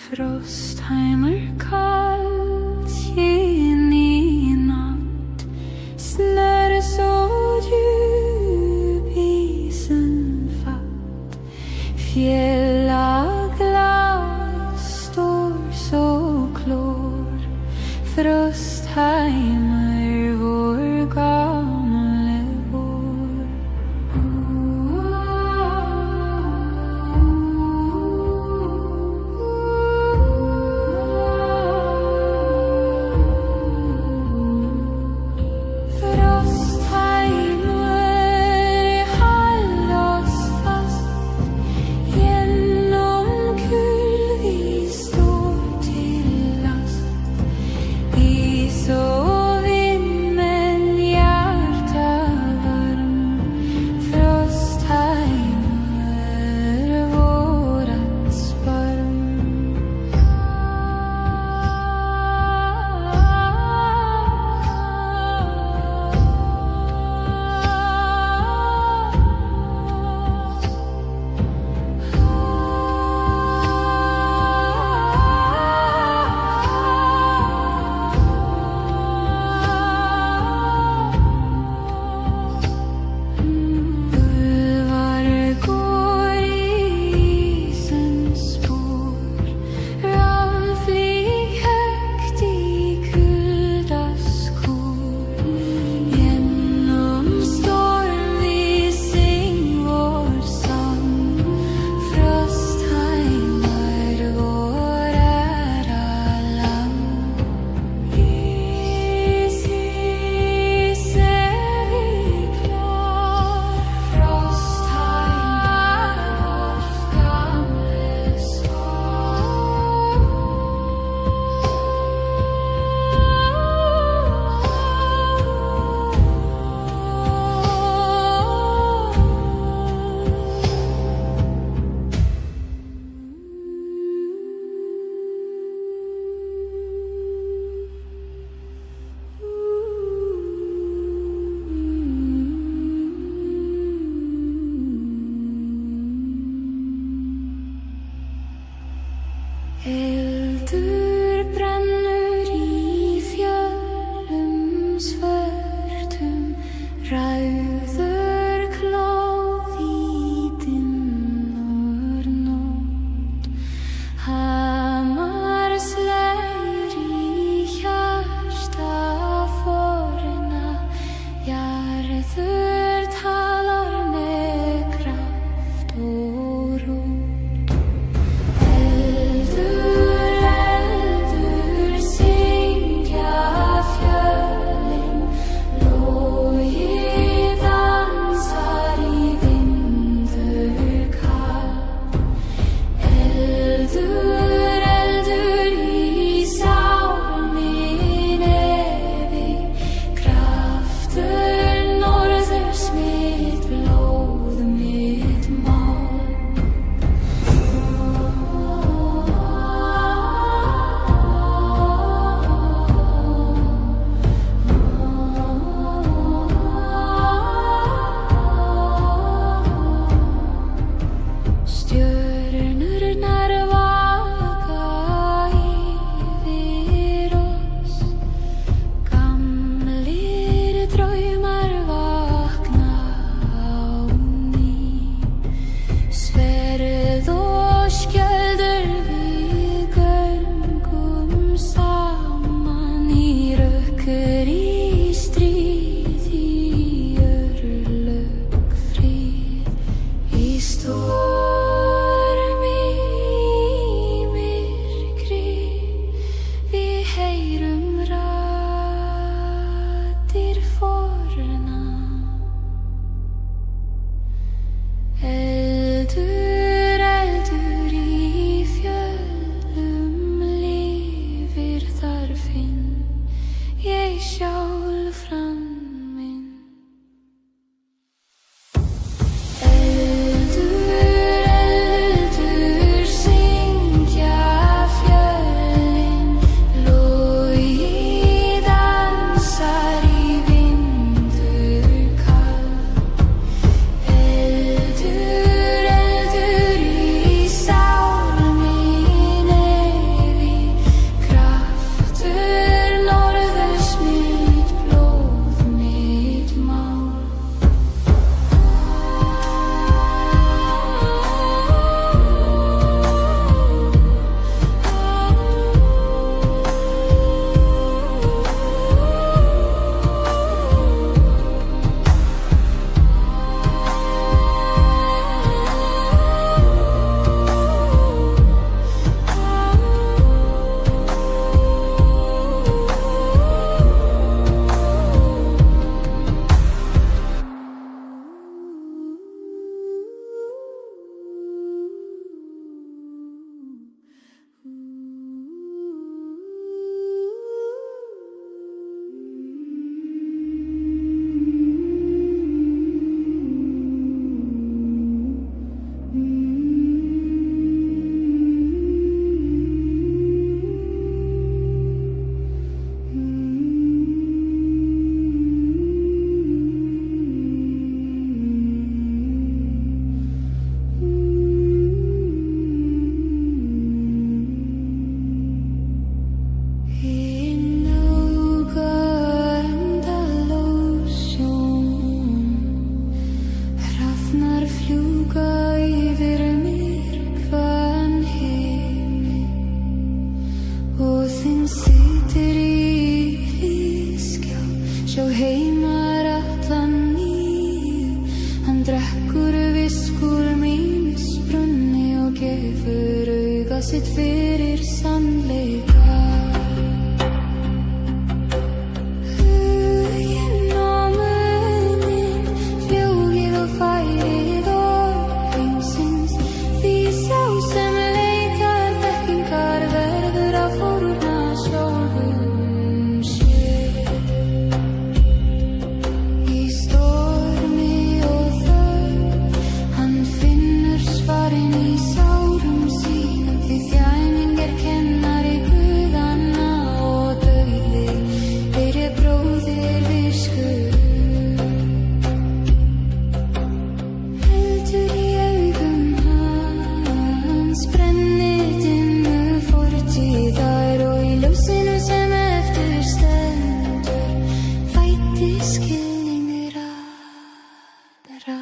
Frostheimer kalkinn í natt, snöre så djup isen fatt, fjällaglas står så klår, Frostheimer vår gamle vår. fiskur mýmisbrunni og gefur auga sitt fyrir sannleika. Huginn og muninn, fljógið og færið og heimsins, því sá sem leitar þekkingar verður að fórna sjálfum sér. Í stormi og þögn, hann finnur svarin í sárum sínum, því þjæning kennari guðanna og dauði fyrir bróðir visku. Heldur í augum hans, brennir dimmu fortíðar og í ljósinu sem eftir stendur fæddist skilningur aðra.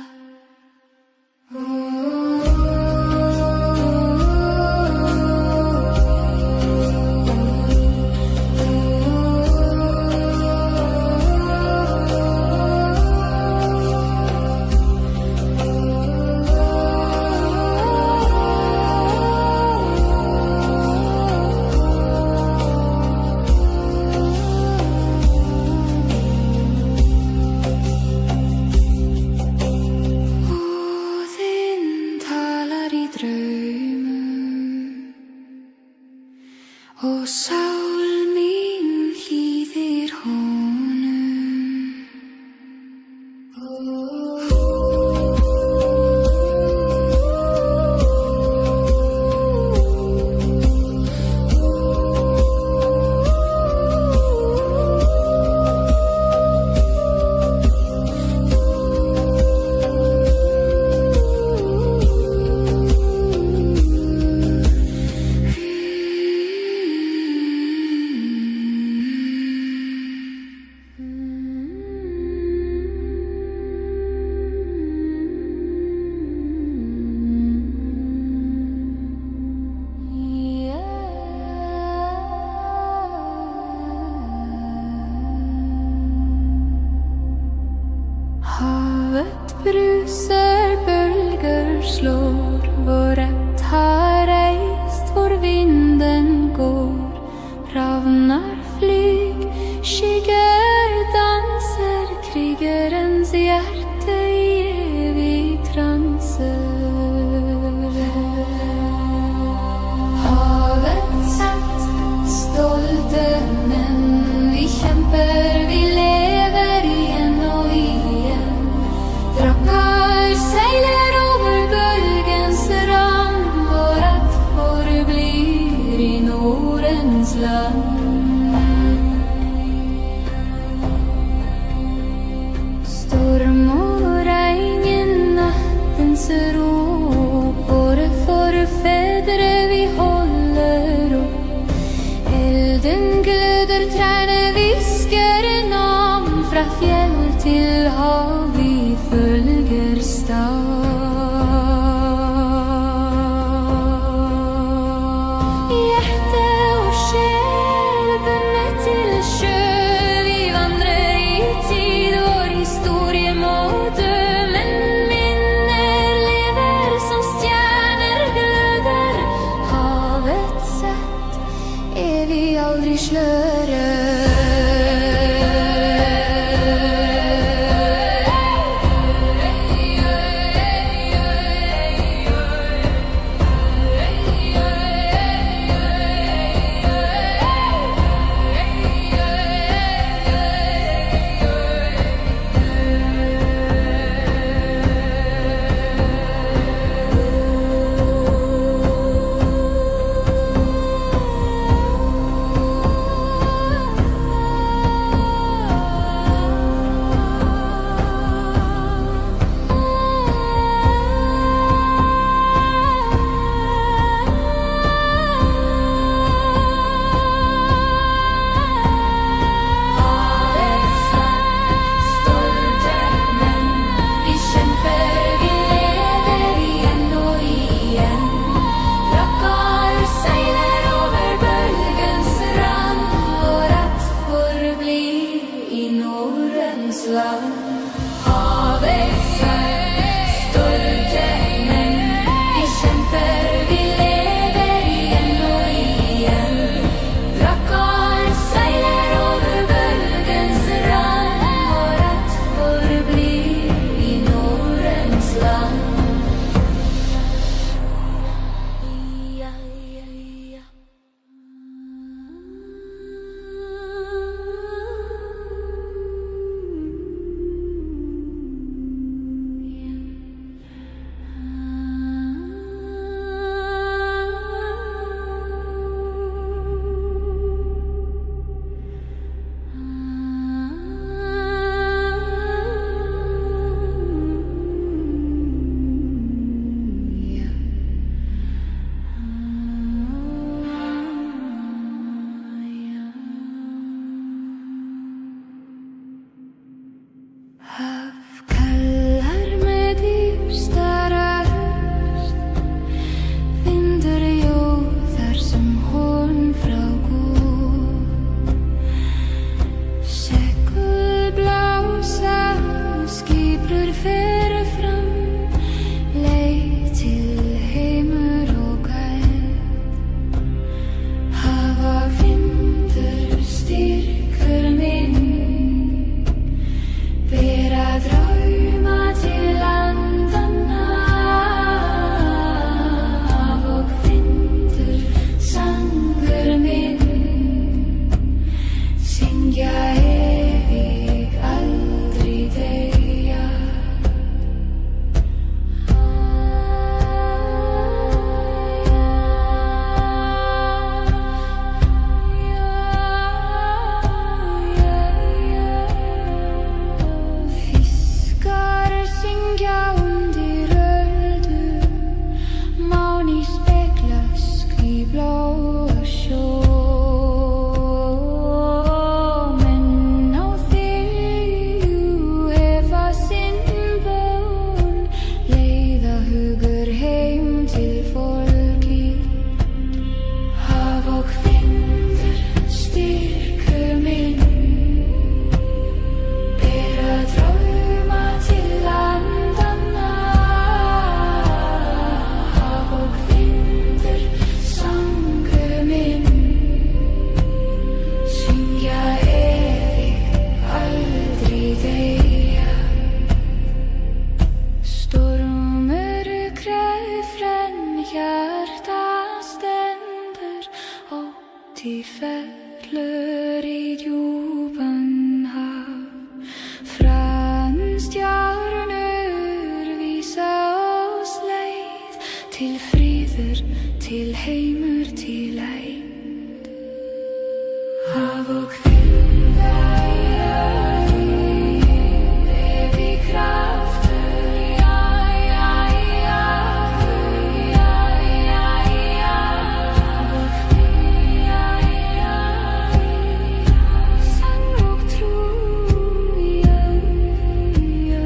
Óðinn talar í draumum og sál mín hlýðir honum. Havet brusar, bölger slår, vår rätt har reist, vår vinden går, ravnar flyg, skyggar danser, krigerens hjärta i evig transe. Havet satt, stolte menn, vi kämpar, vi lever igen och igen. Drakkar seiler over bølgens rand, vårat forblir i Nordens land. Storm og regn i nattens ro, våre forfedre vi holder opp. Elden gløder, trærne visker navn, fra fjell til hav vi følger stad. Hjerte og sjel bundet til sjø, vi vandrer i tid, vår historie må dø, men minner lever í fellur í djúpan haf. Frannstjörnur vísa oss leið til fríður, til heimur, til eind. Haf og hvilda jörðin, evig kraftur, ja, ja, ja, ja, ja, ja. Haf og hvilda jörðin, sann og trú, ja, ja, ja.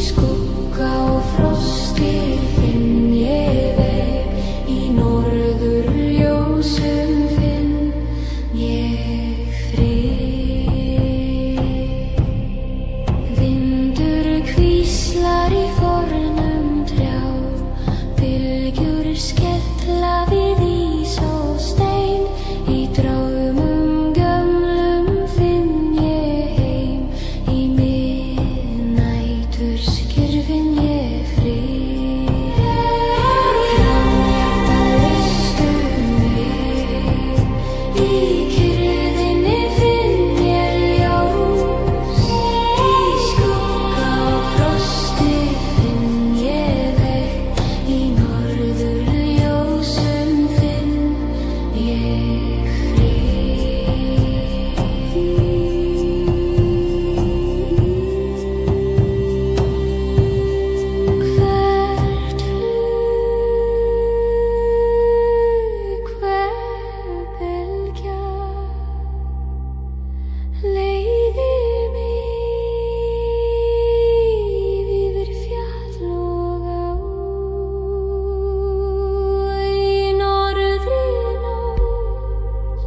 skugga og frosti finn ég veg, í norðurljósum finn ég frið. Vindur hvíslar í fornum trjá, bylgjur skella við ís og stein, í draumum gömlum finn ég heim, í miðnæturskir finn ég frið. Hjarta leystu mig, í kyrrðinni finn ég ljós, í skugga og frosti finn ég veg, í norðurljósum finn ég Hvert flug, hver bylgja leiðir mig yfir fjall og á, í norðri nótt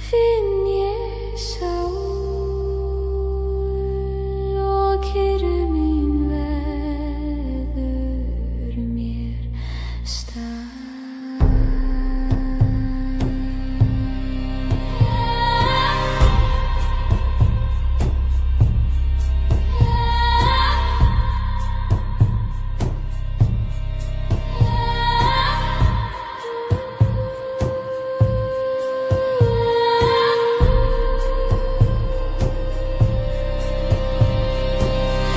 finn ég sál og kyrrð mín veður mér stað.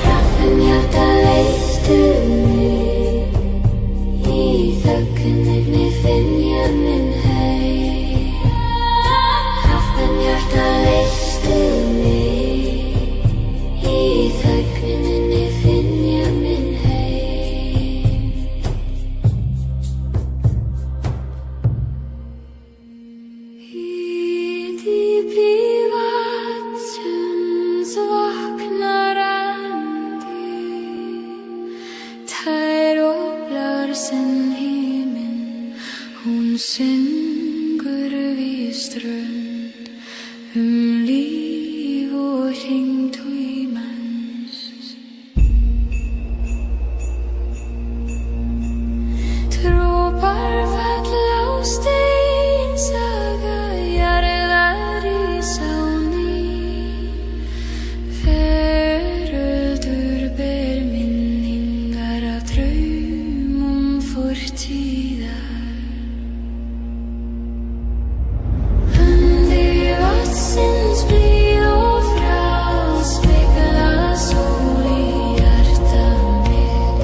Raffin hjarta leystu mig, í þögninni finn ég minn heim. Raffin hjarta leystu mig, í þögninni finn ég minn heim. Í dýpi vatnsins vaknar andi, tær og blár sinn himinn, hún syngur við strönd, líf og hring tímans. Dropar falla á stein, saga jarðar rís á ný, veröldur ber minningar af draumum fortíðar. Andi vatnsins blíð og frjáls, spegla sól í hjarta mitt.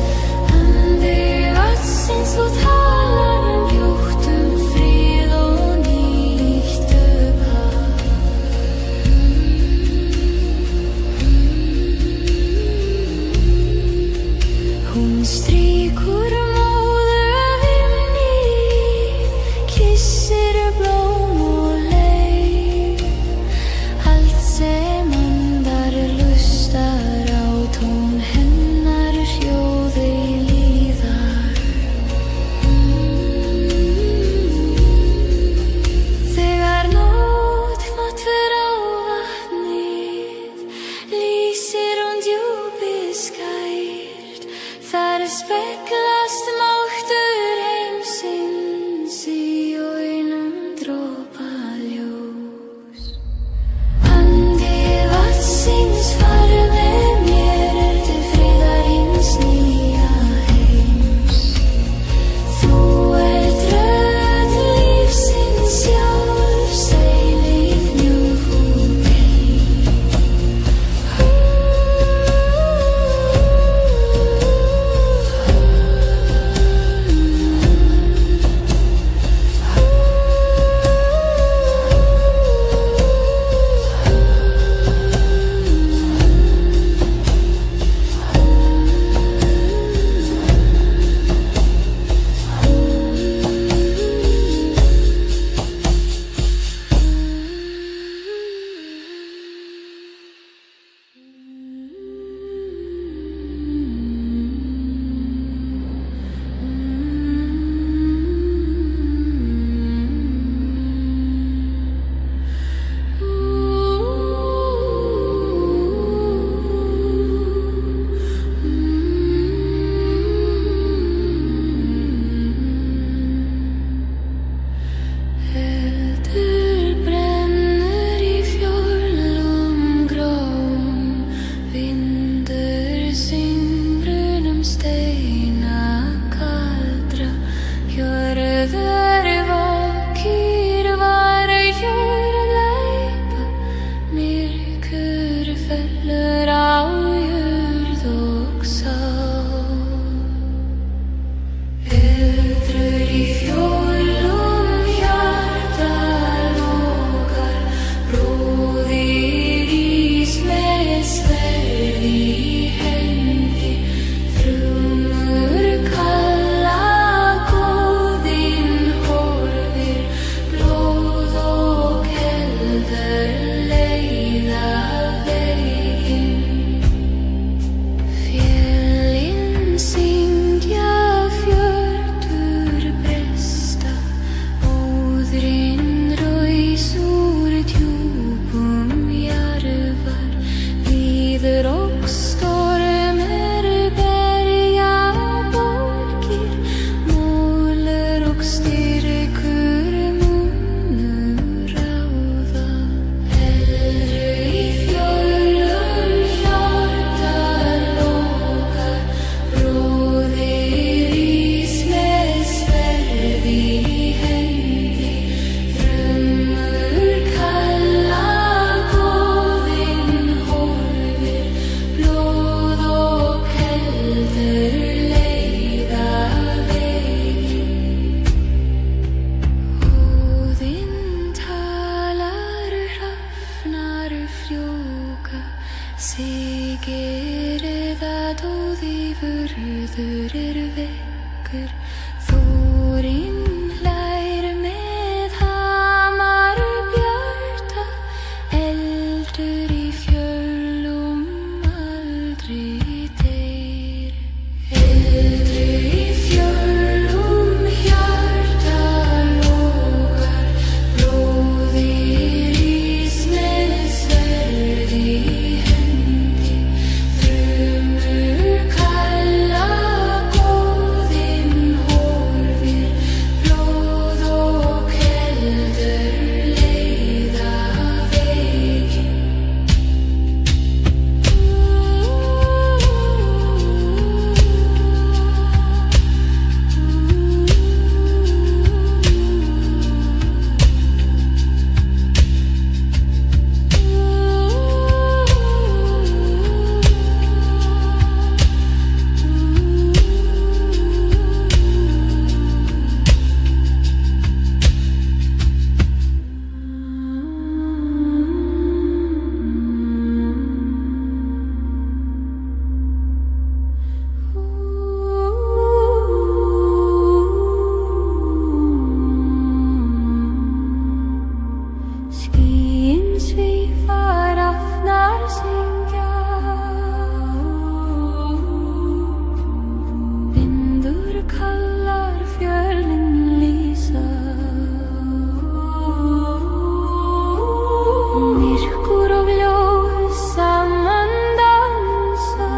Andi vatnsins, þú talar mjúkt frið og nýtt upphaf. Hún strýkur móðu af himni, kissir blóm og leif, allt sem andar lustar á tón hennar hljóði líðar. Þegar nótt hnattver á vatnið, lýsir hún djúpið skært, þar speglast máttur heimsins í augum dropa ljós. Andi vatnsins, far með mér til friðar hins nýja heims. Þú ert rödd lífsins sjálf, seilíf mjúk og bein. Njörður veikur, þórinn hlær með hamar bjarta, eldur í fjöllum aldrei deyr. Eldur í fjöllum hjarta lokar, bróðir ís með sverð í hendi, þrumur kalla góðinn horfir, blóð og keldur leiða veginn. Skýin svífa, rafnar syngja, vindur kallar, fjöllin lýsa, myrkur og ljós saman dansa,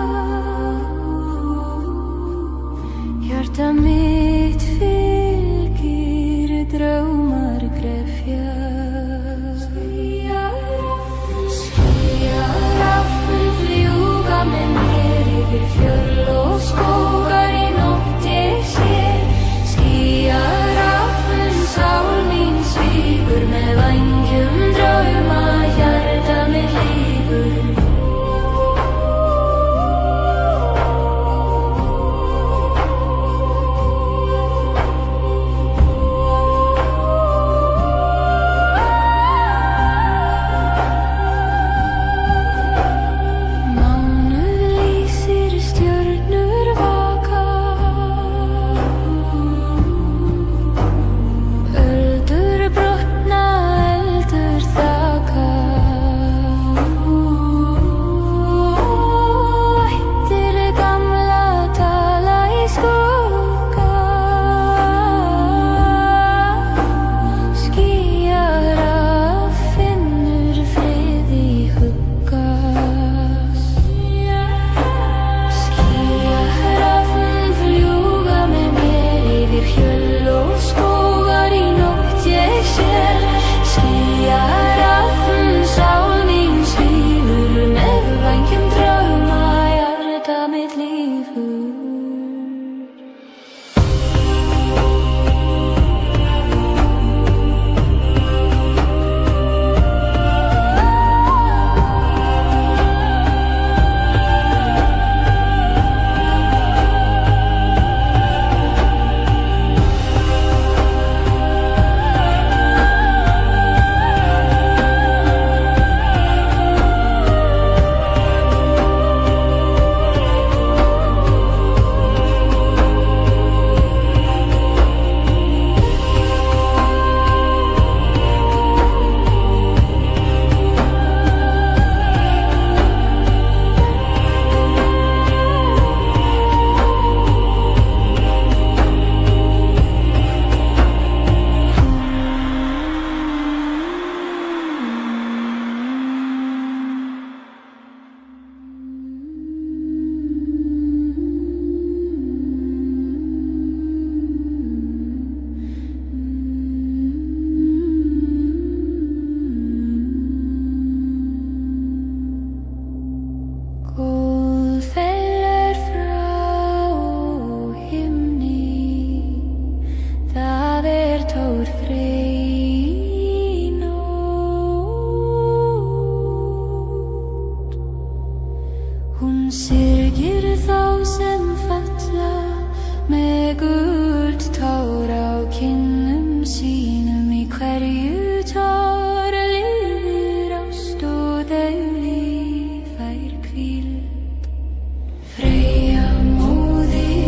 hjarta mitt fylgir draumar grefja. Skýjaraffinn fljúga með mér yfir fjöll og skógar í nótt ég sé. Skýjaraffinn sál mín svífur með vængjum drauma, hjarta mitt lífur. Mánuð lýsir, stjörnur vaka, öldur brotna, eldur þaka, ættir gamla tala í skugga, skýjarafinnur frið í hugga. Skýjarafinn fljúga með mér yfir fjöll og skógar í nótt ég sé. Skýjarafinn sál mín svífur með vængjum drauma, hjarta mitt lífur. Góð fellur frá himni, það tár frey nótt. Hún syrgir þá sem falla með gult tár á kinnum sínum, í hverju tár lifir ást og dauli fær hvíld. Freyja móðir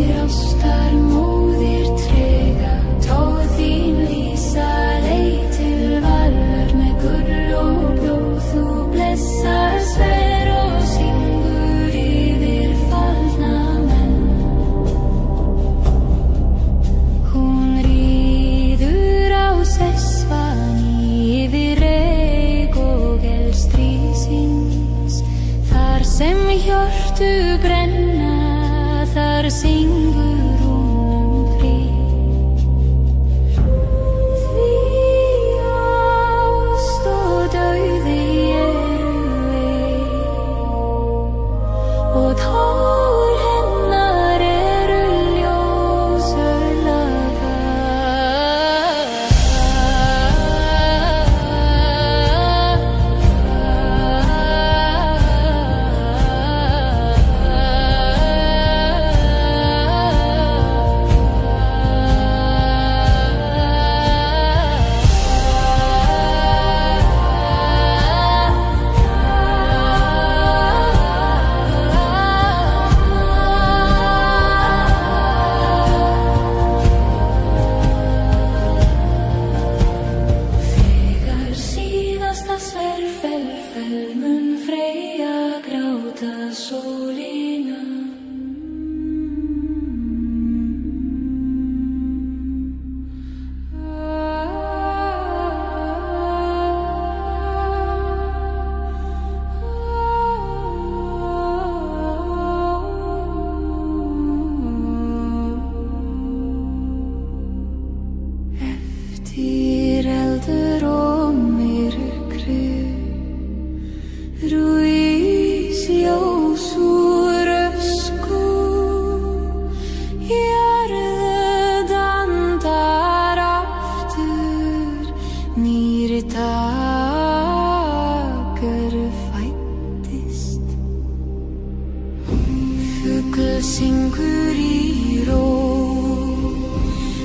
syngur í ró.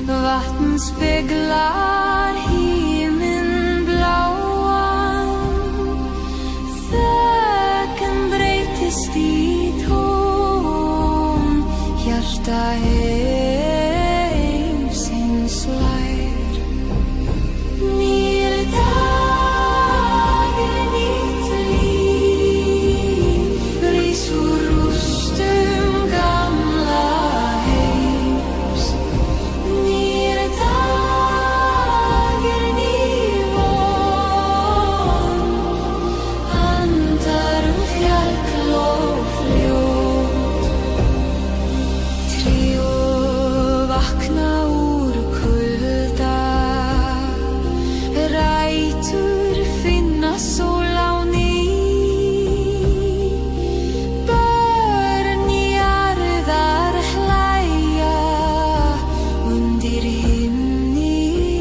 Vatn speglar himinn bláan, þögn breytist í tón, hjarta heimsins slær. Nýr dagur, nýtt líf, rís úr rústum gamla heims. Nýr dagur, ný von, andar fjall og fljót. Tré og vakna úr kulda, rætur finna sól á ný. Börn jarðar hlæja undir himni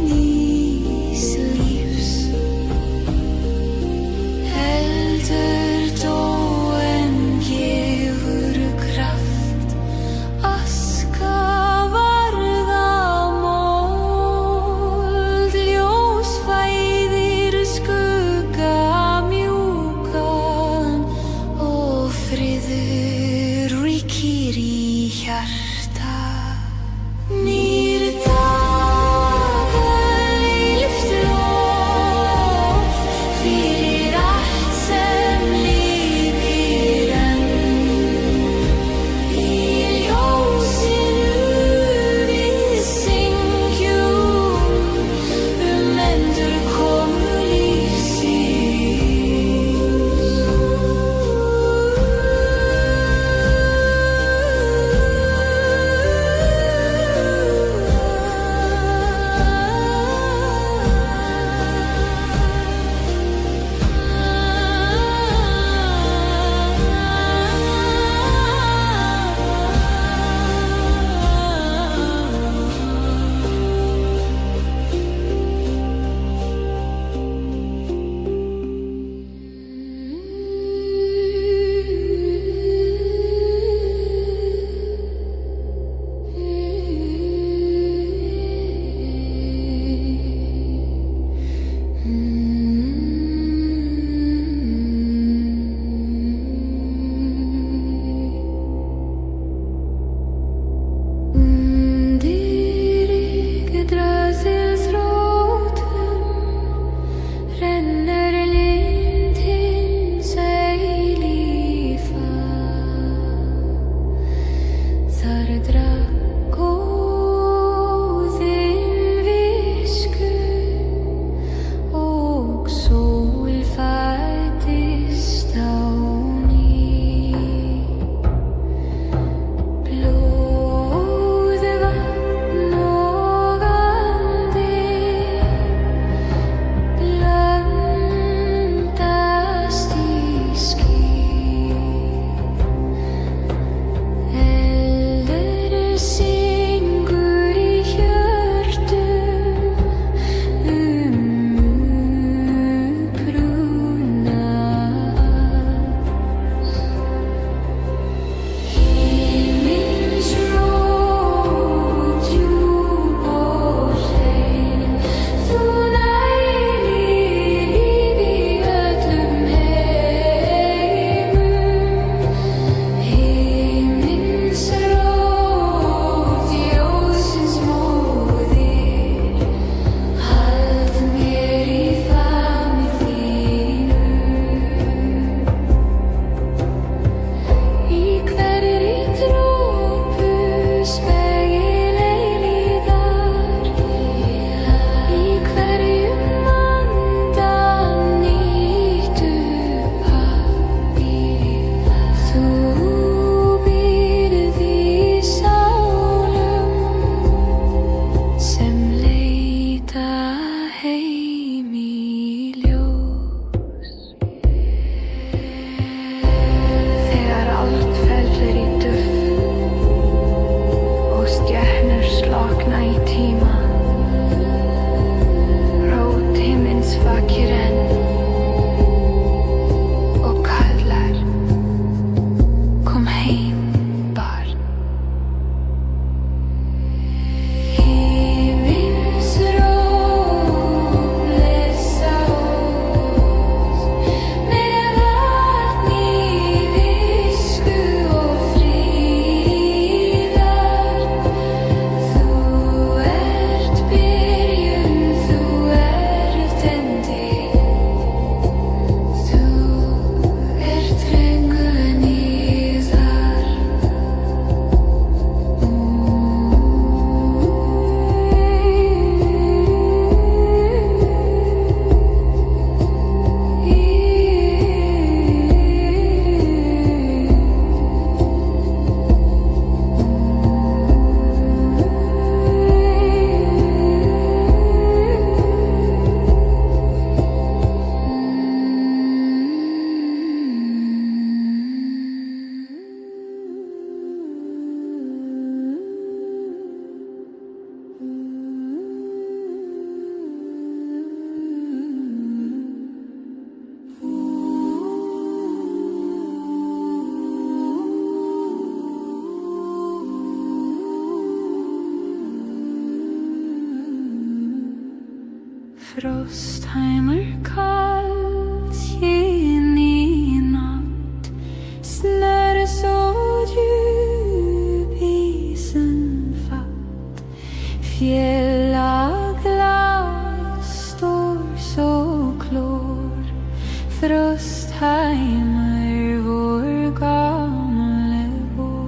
nýs lífs. Eldur dó en gefur kraft, aska varða mold. Ljós fæðir skugga mjúkan og friður ríkir í hjarta. Nýr dagur, eilíft lof fyrir allt sem lifir enn. Í ljósinu við syngjum endurkomu lífsins. Frostheimer kallt in i natt. Snöre så djup isen fatt. Fjällaglas står så klår. Frostheimer vår gamle vår.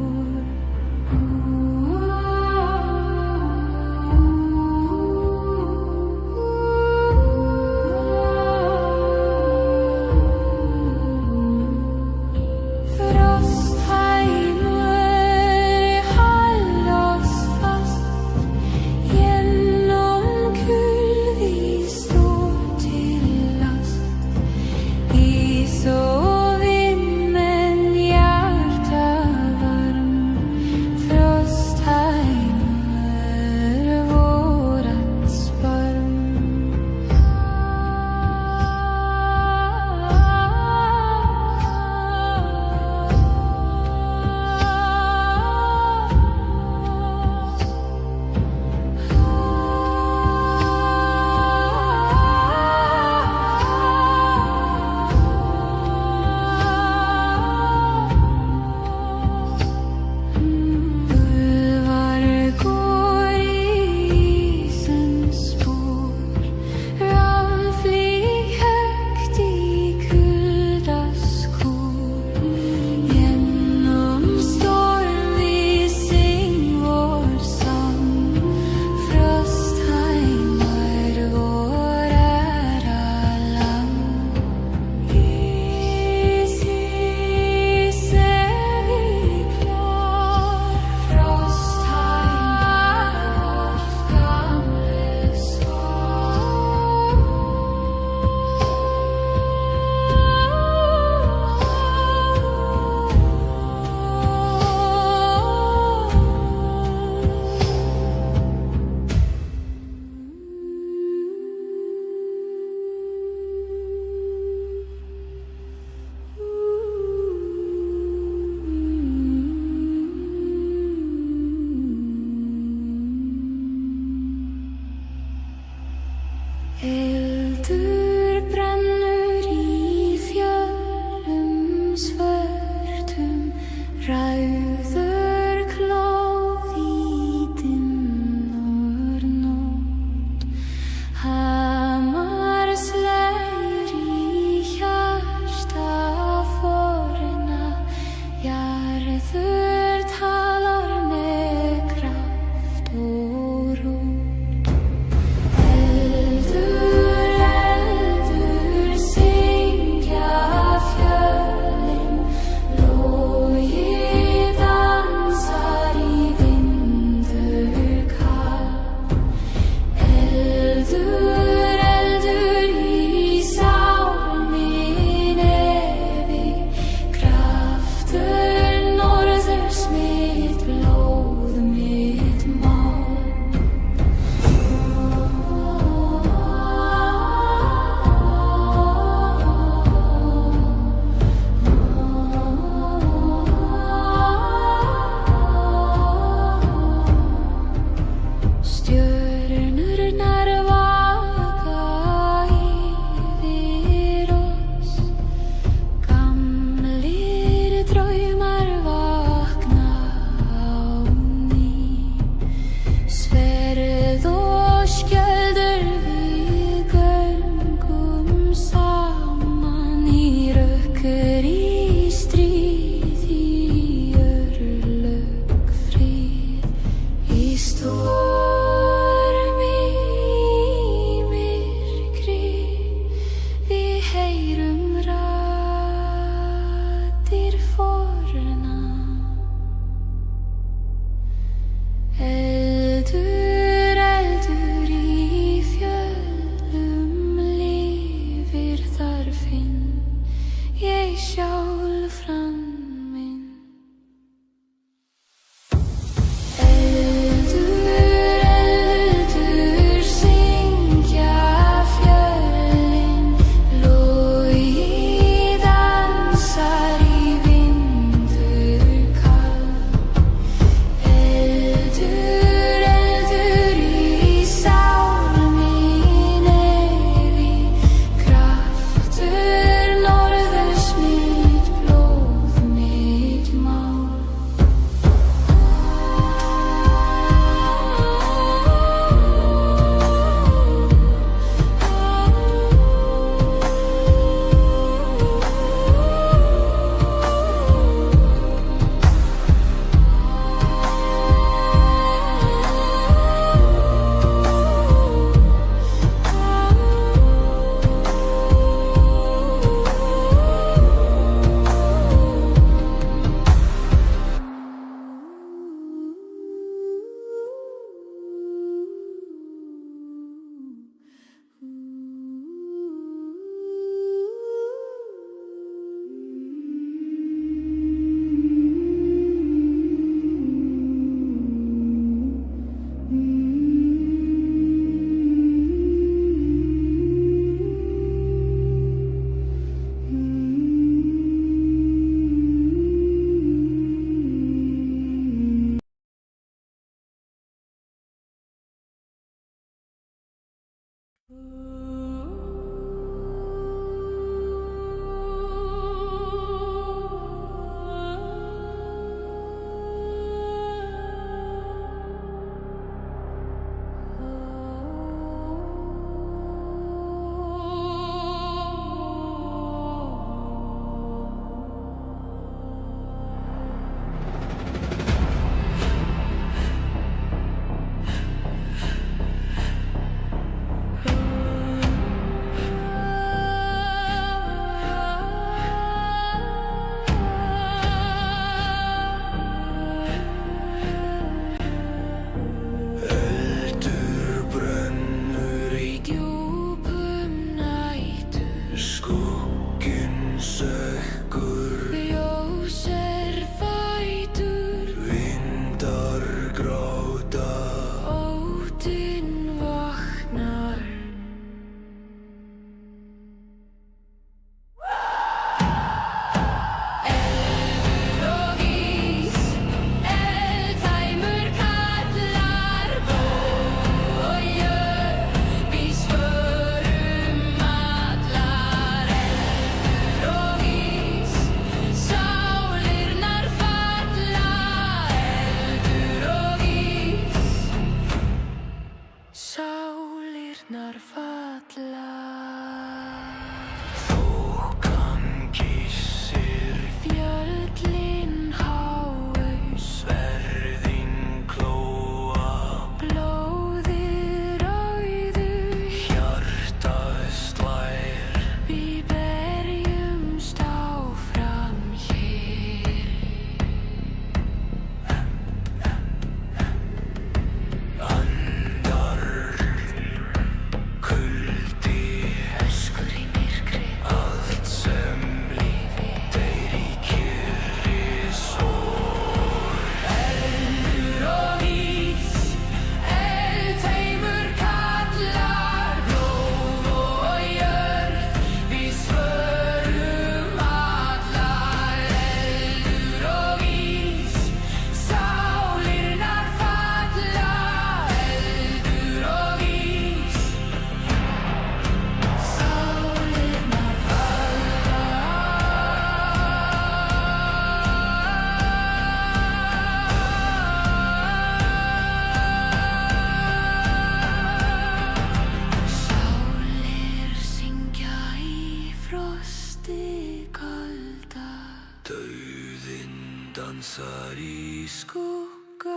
dansar í skuggafalda.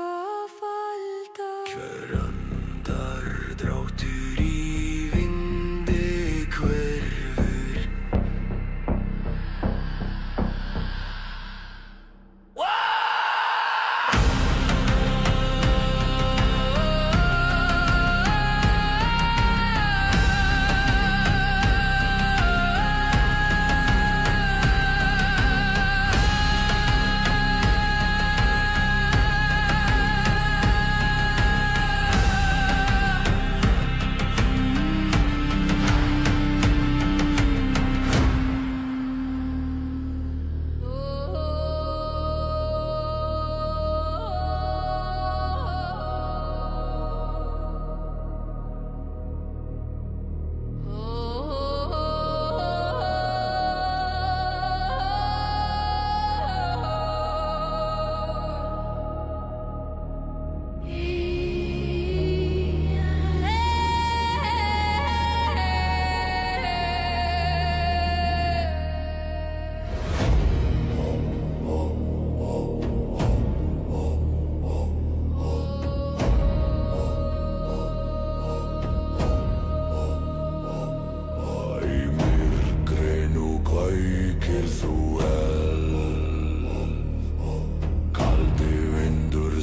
Hver andar dráttur í vindi hverfur.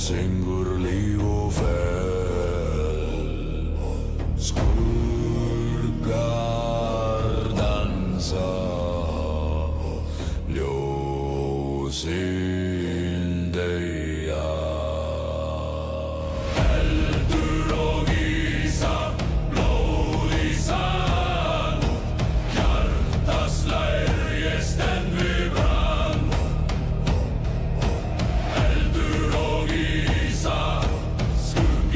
Syngur líf og fel, skuggar dansa, ljósin deyja. Eldur og ísa, blóð í sand, hjarta slær, ég stend við brand. Eldur og ísa, skuggar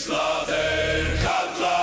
vísla þeir kalla.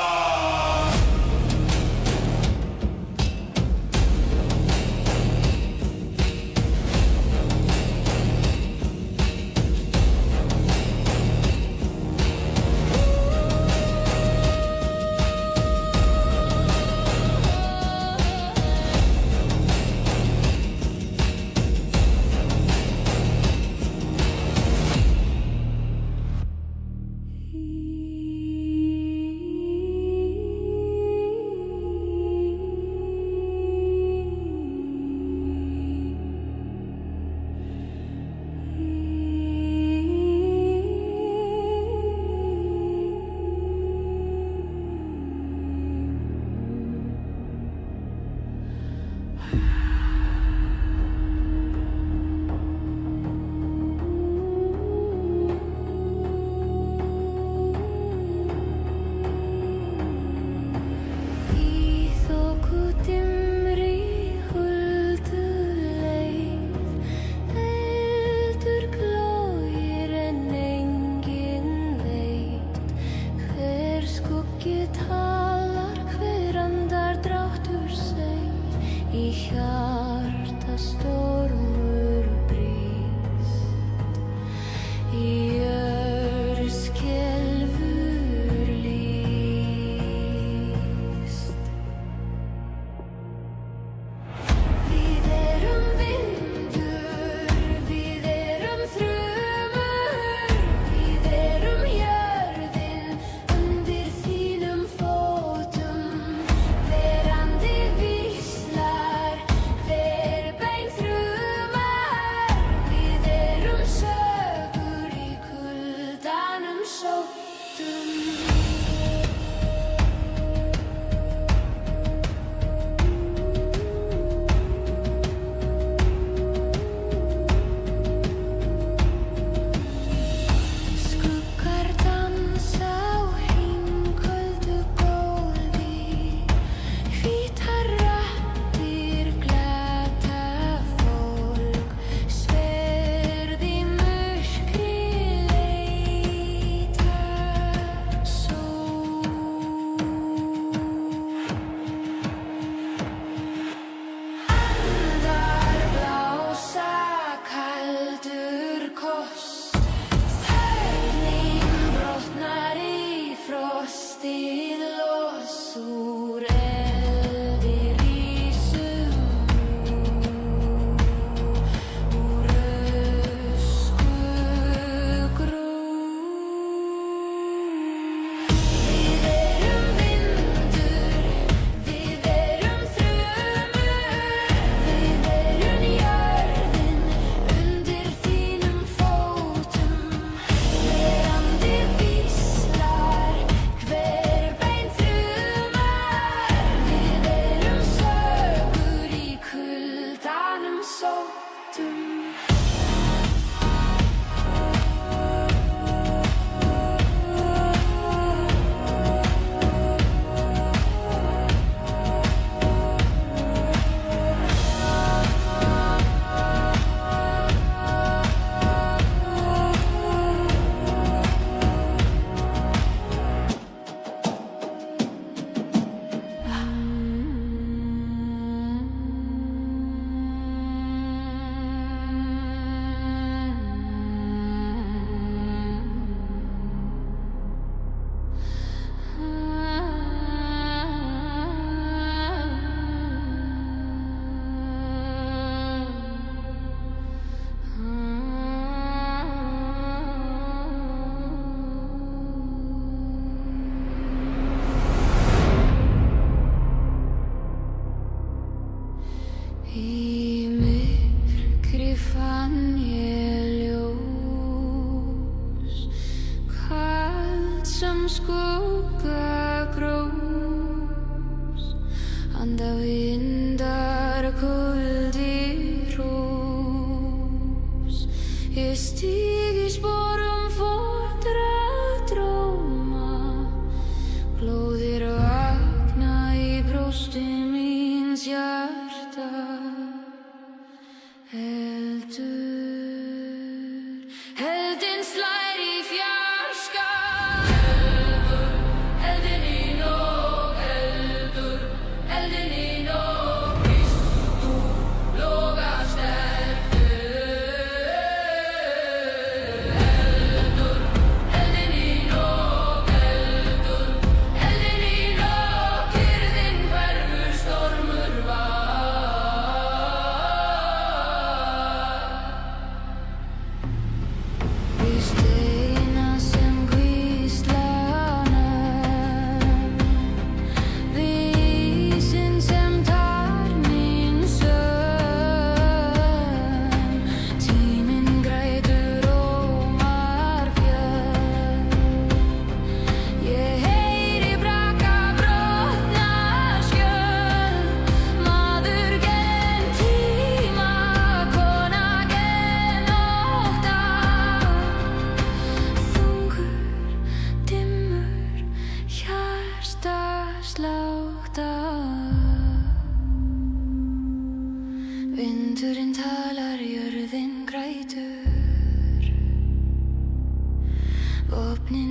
Heldinn slær í fjarska.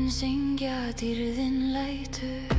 syngja, dýrðin lætur.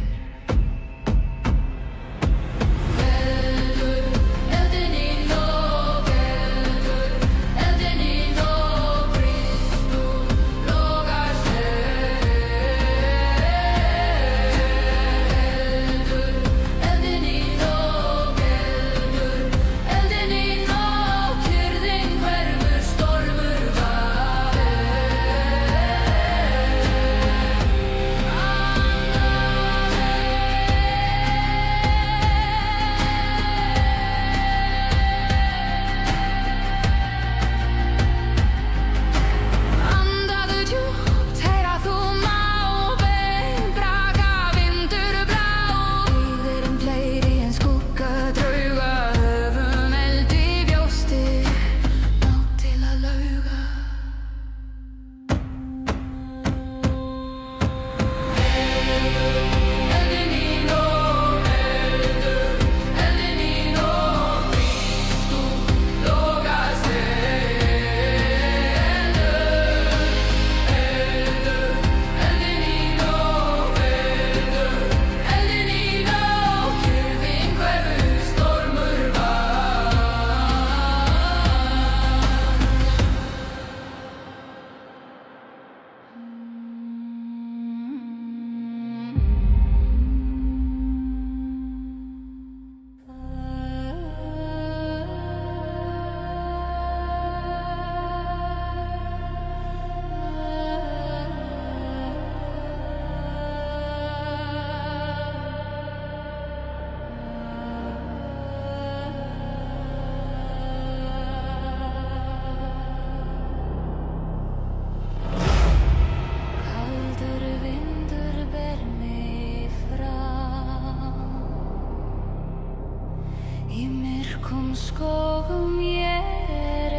Skogum ég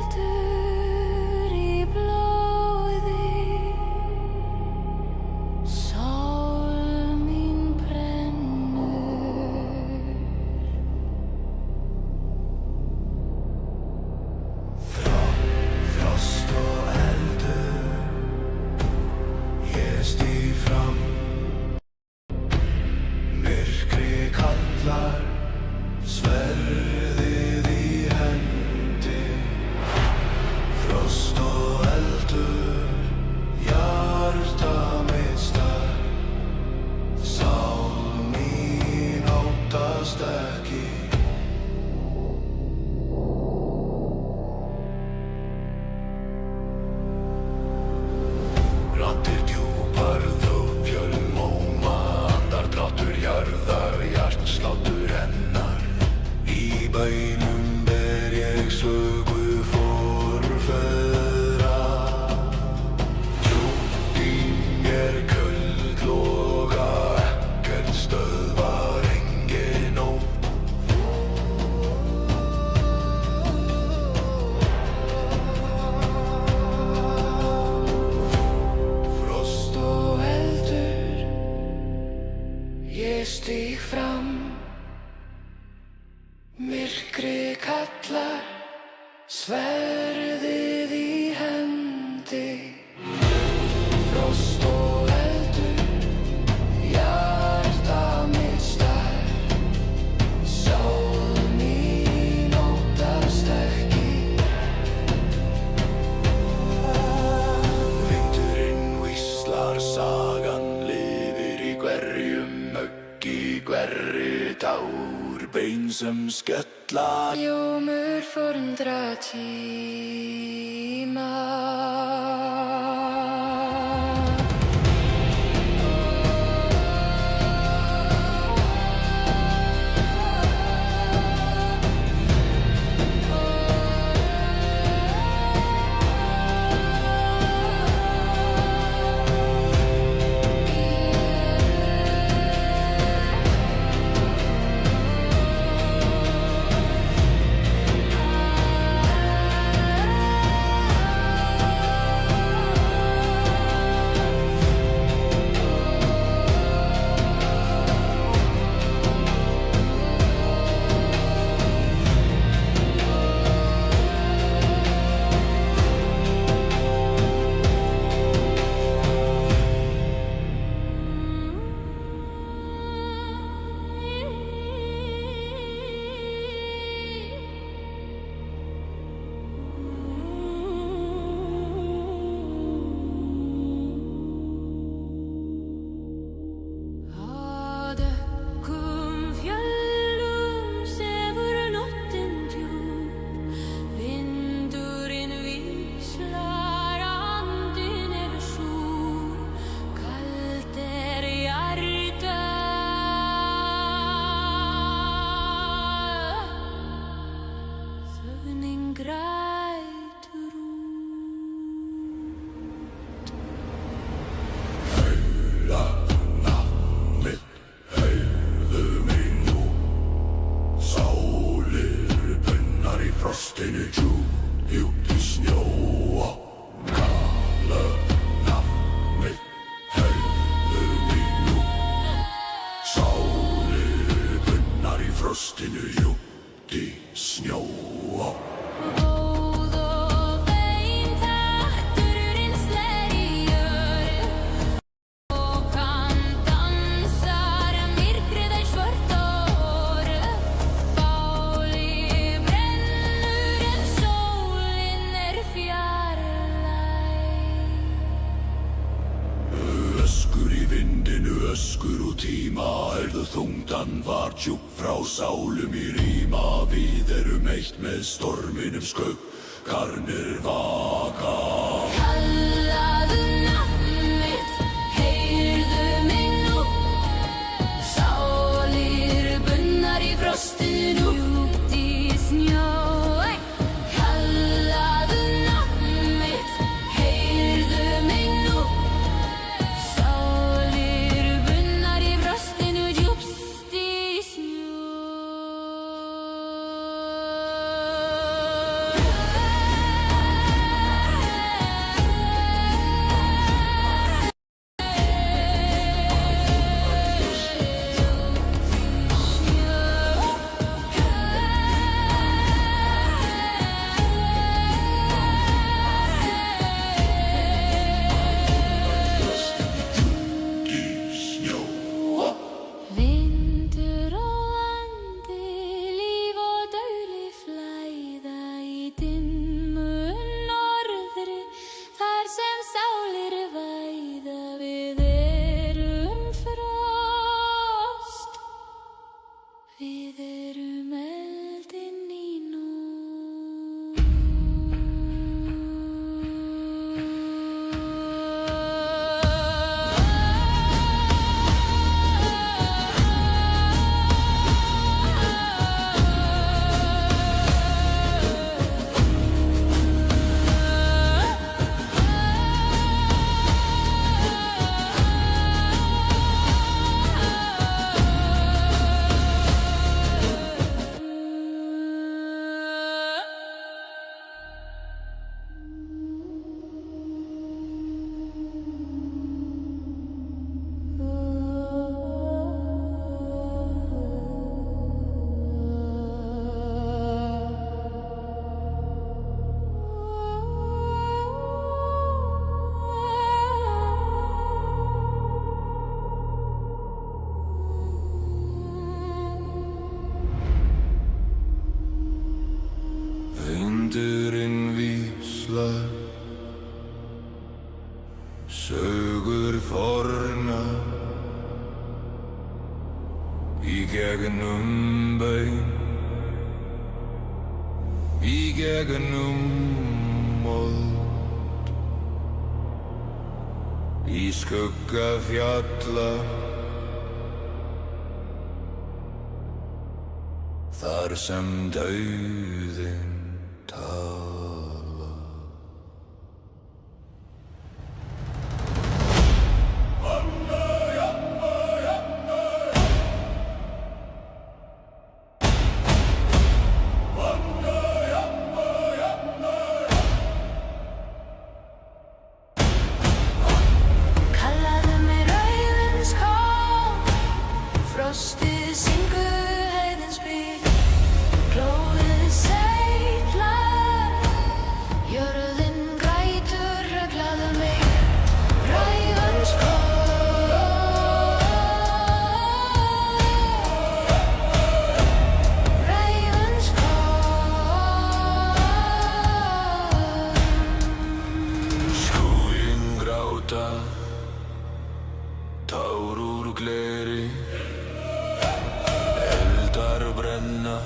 eldur í blóði, sál mín brennur. Frost og eldur, ég stíg fram. Sverðið í hendi, frost og eldur, hjarta mitt star, sál mín óttast ekki. Raddir djúpar þó fjölmóma, andardráttur jarðar, hjartsláttur hennar. Í bænum ber ég sögu forfeðra, djúpt í mér köld loga, ekkert stöðvar engin ógn. Frost og eldur, ég stíg fram. Myrkrið kallar, sverðið í hendi, frost og eldur, hjarta mitt star, sál mín óttast ekki. Vindurinn hvíslar, sagan lifir í hverjum mögg, í hverri tár. Bein sem skella, Ljómur forundra tíma. öskur og tíma, heyrðu þungdan var djúp frá sálum í ríma. Við erum eitt með storminum skaut, karnir vaka. Kallaðu nafn mitt, heyrðu mig nú. Sálir bundnar í frostinu, djúpt í snjó. Kallaðu nafn mitt, heyrðu mig nú. Sálir bundnar í frostinu, djúpt í snjó. Vindur og andi, líf og dauði flæða í dimmu norðri, þar sem sálir væða. Við erum frost, við erum eldinn í Vindurinn víslar sögur forna í gegnum baun, í gegnum mold, í skugga fjalla, þar sem dauðinn tala. Kallaðu mig rauðinskál, frostið syngur heiðins bíl. Blóðið seytlar, jörðin grætur, reglaðu mig rauðinskál. Skúin gráta, tár úr gleri, eldar brenna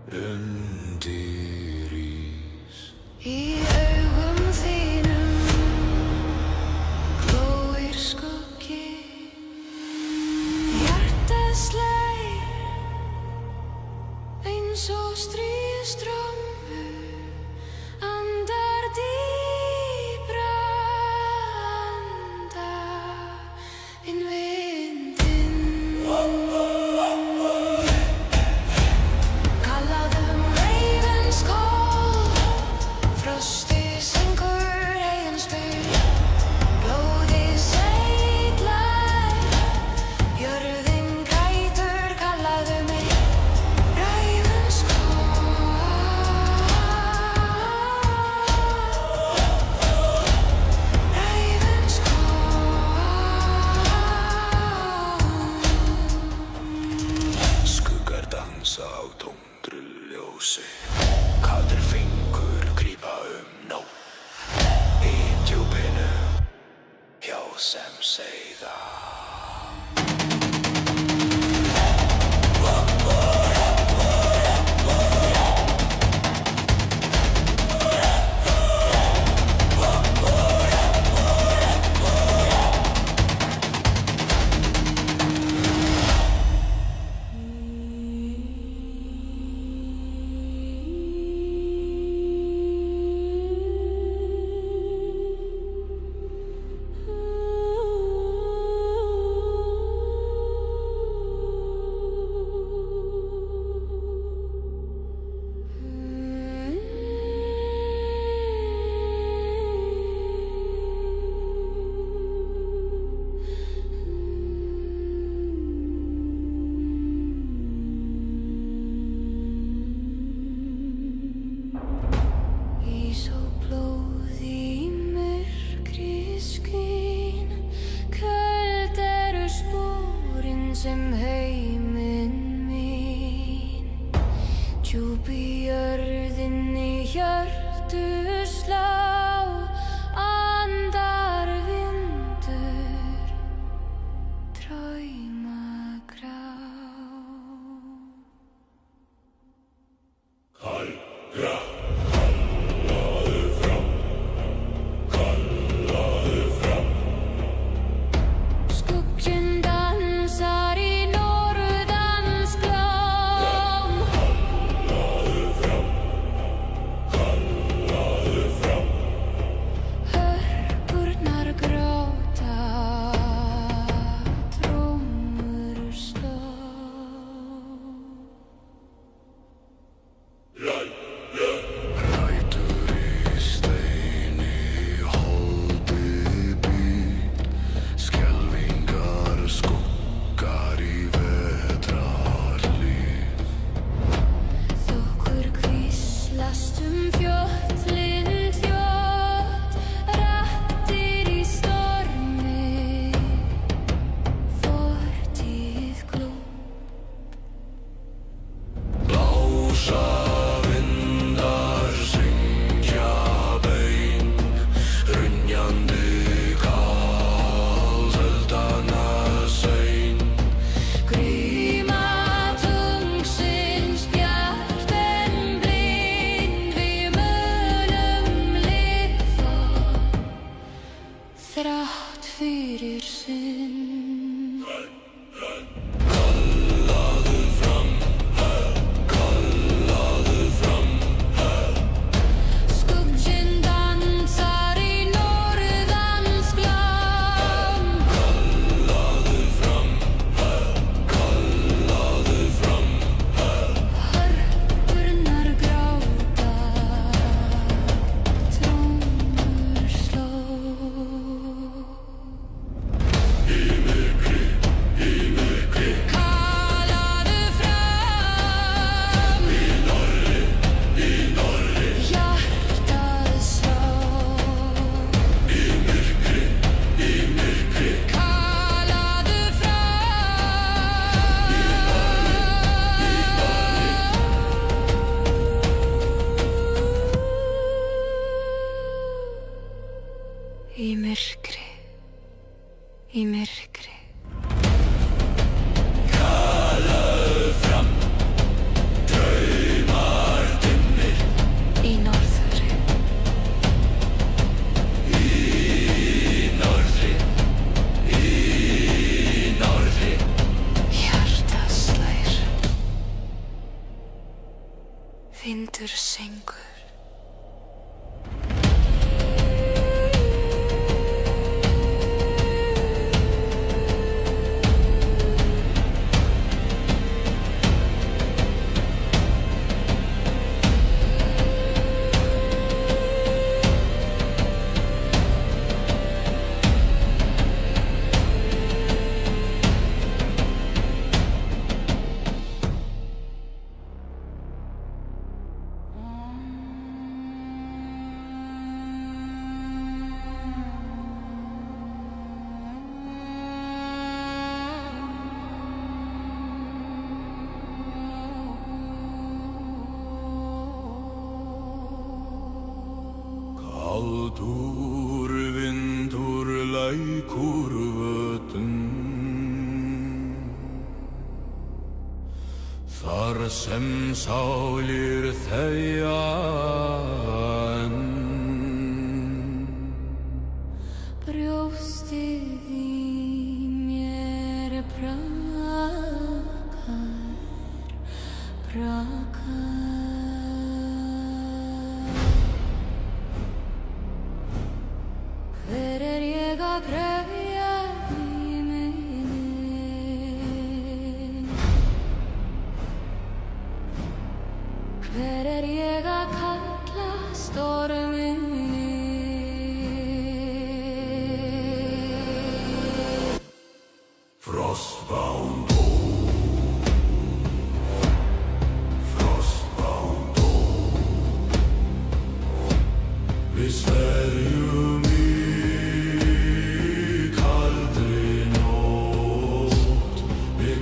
undir ís. Í augum þínum glóir skuggi, hjartað slær eins og stríðstrommur, andar dýpra anda inn vindinn. Kallaðu mig rauðinskál, frost sem heiminn mín, djúp í jörðinni hjörtu slá, andar vindur, draumagrá. Skugginn dansar í norðans glám. Hörpurnar gráta, trommur slá. Rætur í steini holdi být, skelfingar skuggar í vetrarlíf. Þokur hvíslast fjöllin þjótt, raddir í stormi, fortíð glúm. Blása vindar syngja bein, hrynjandi kalseldana sein. Gríma tungsins bjart en blind, við munum lifa þrátt fyrir synd. Skugginn dansar í norðans glám. Hörpurnar gráta, trommur slá. Kalaðu fram, hjartað slá. Kalaðu fram, í myrkri, í myrkri. Í norðri, hjartað slær, vindur syngur. Kaldur vindur lækur vötn, þar sem sálir þegja enn. Brjóstið í mér brakar. Hver ég að krefja í minni? Hver ég að kalla storminn? Frostbound við sverjum í kaldri nótt, við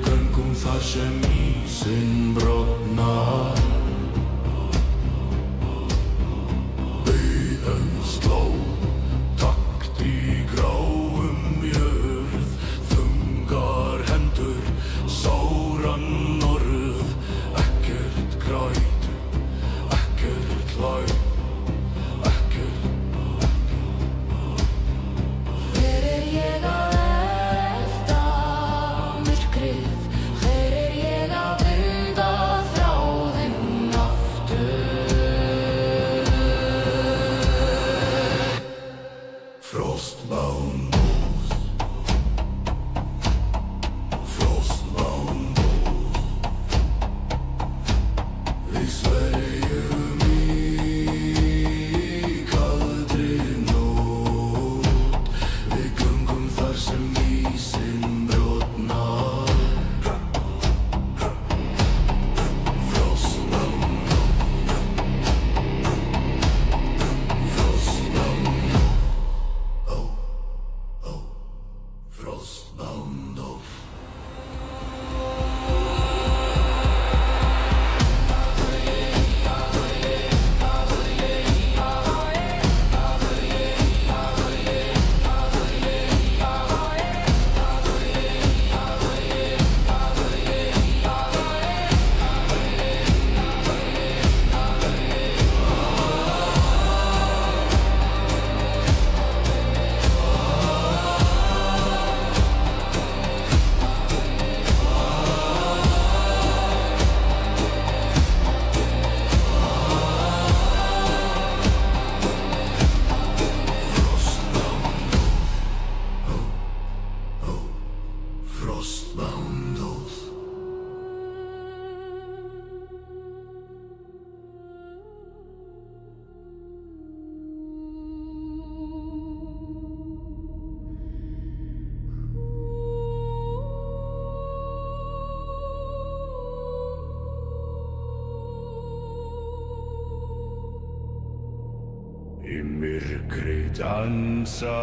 Í myrkri dansa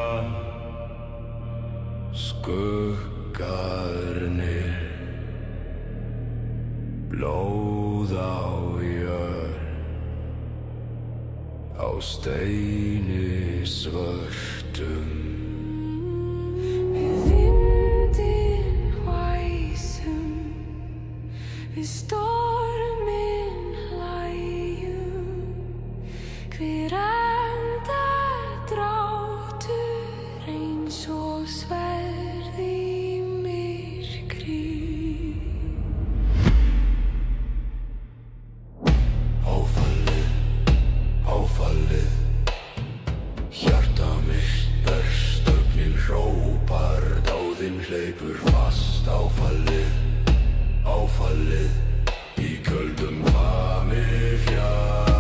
skuggarnir, blóð á jörð, á steini svörtum. Við vindinn hvæsum, við storminn hlæjum, hver andardráttur eins og sverð í myrkri. Áfallið, áfallið, hjarta mitt berst, ögnin hrópar, dáðinn hleypur fast. Áfallið, áfallið, í köldum fami fjalls.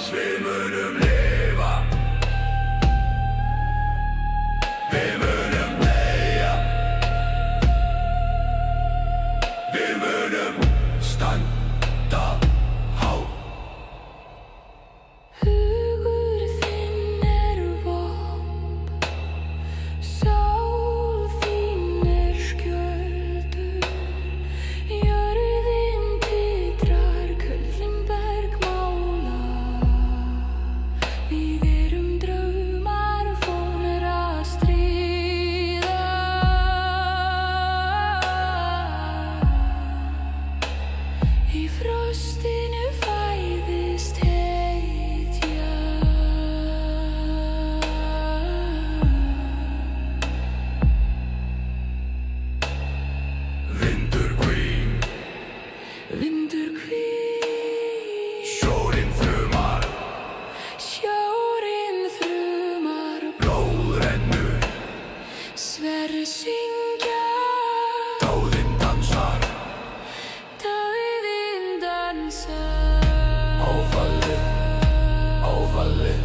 Við munum lifa, við munum deyja, við munum standa hátt. Hugur þinn vopn, sál þín skjöldur, jörðin titrar, kuldinn bergmála. Við erum draumar fónir að stríða. Í frostinu fæðist hetja. Vindur hvín, Vindur hvín, sjórinn þrumar, sjórinn þrumar, blóð rennur, sverð syngja, dáðinn dansar. dauðinn dansar. Áfallið, áfallið,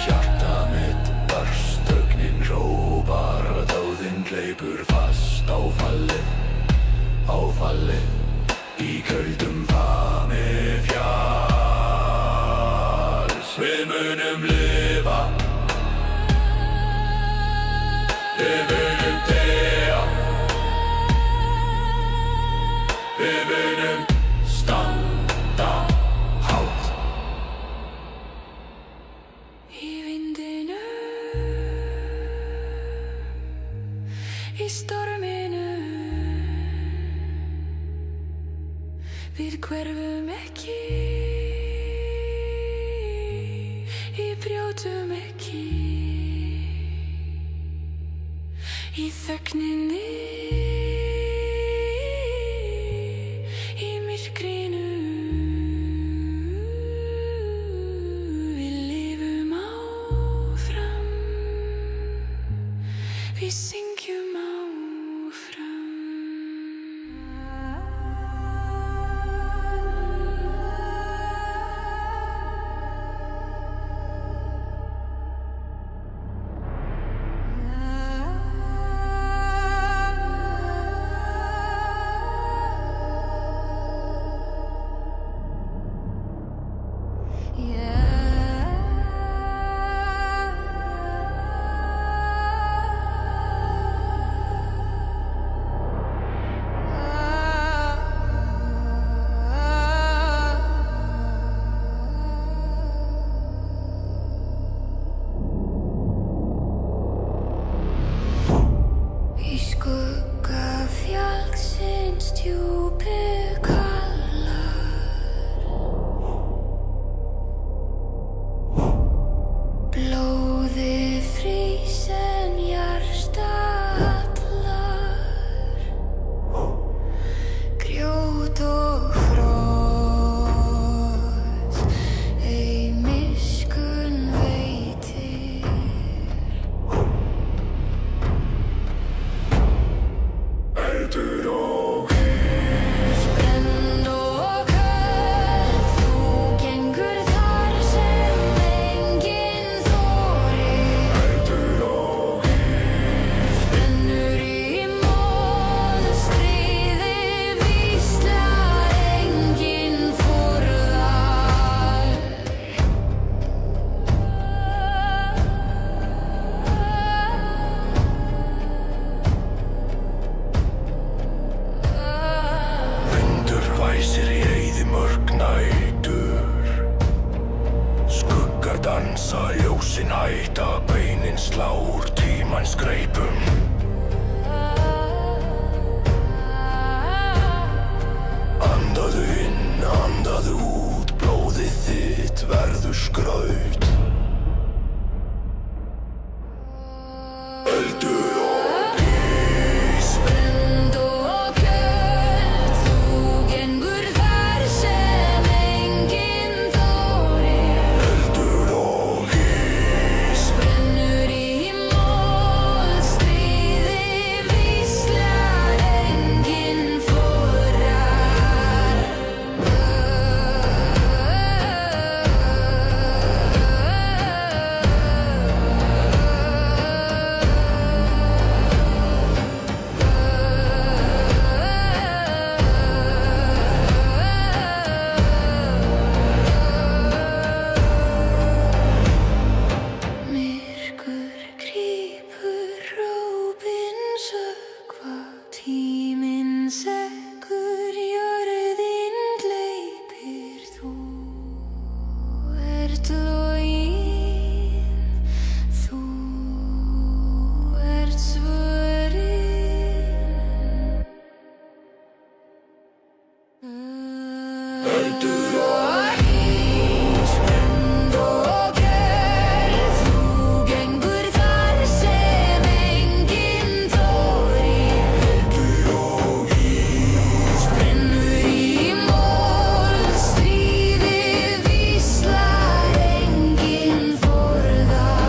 hjarta mitt barst, ögnin hrópar, dáðinn hleypur fast. Áfallið, áfallið, í köldum fami fjalls. Við munum lifa, við munum deyja, við munum standa hátt. Í vindinum, í storminum, við hverfum ekki, brjótum ekki. Í þögninni, í myrkrinu, við lifum áfram, við syngjum áfram. Púlsinn hætta, beinin slá úr tímans greipum. Andaðu inn, andaðu út, blóðið þitt verður skraut. Eldur og ís, Brennd og köld, þú gengur þar sem enginn þorir. eldur og ís, Brennur í mold, stríðið víslar, enginn forar. Myrkur grípur, rópin sökkva, tíminn sekkur, jörðin gleypir. Þú ert loginn, þú ert svörin. eldur og ís, brennd og köld, þú gengur þar sem enginn þorir. eldur og ís, Brennur í mold, stríðið víslar, enginn forðar.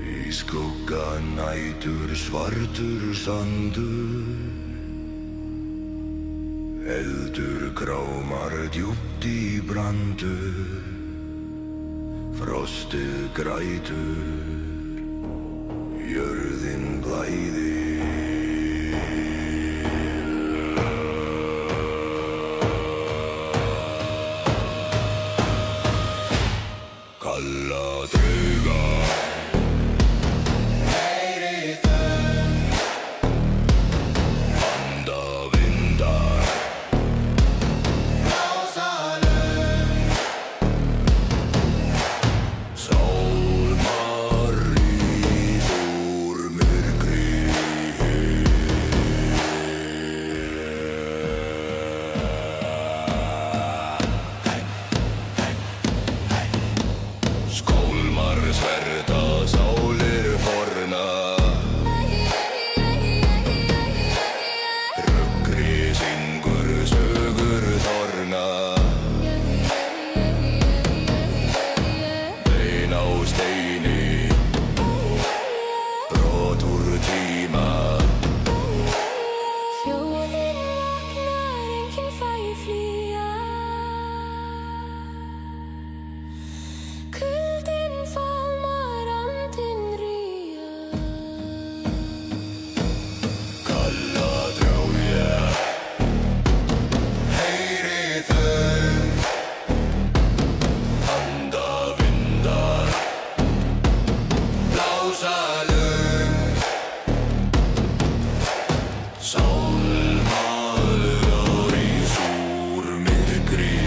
Í skugga nætur svartur sandur, eldur grámar djúpt í brandur, frostið grætur, jörðin blæðir. Kalla drauga, anda vindar, sálmar rís úr myrkri. Skólmar sverta, sálir forna, röggri syngur sögur þorna. Bein á steini, brot úr tíma. Þjóðin vaknar, enginn fær flýja. Kuldinn faðmar, andinn rýja. Kalla drauga, heyri þau, anda vindar, blása lög, sálmar rís úr myrkri.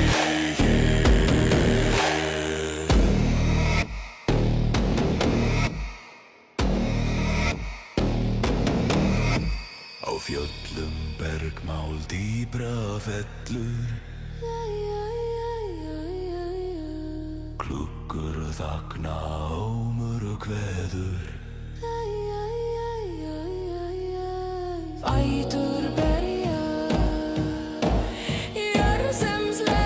Á fjöllum bergmál dýpra fellur, klukkur þagna, ómur kveður. Fætur berja, jörð sem slepp.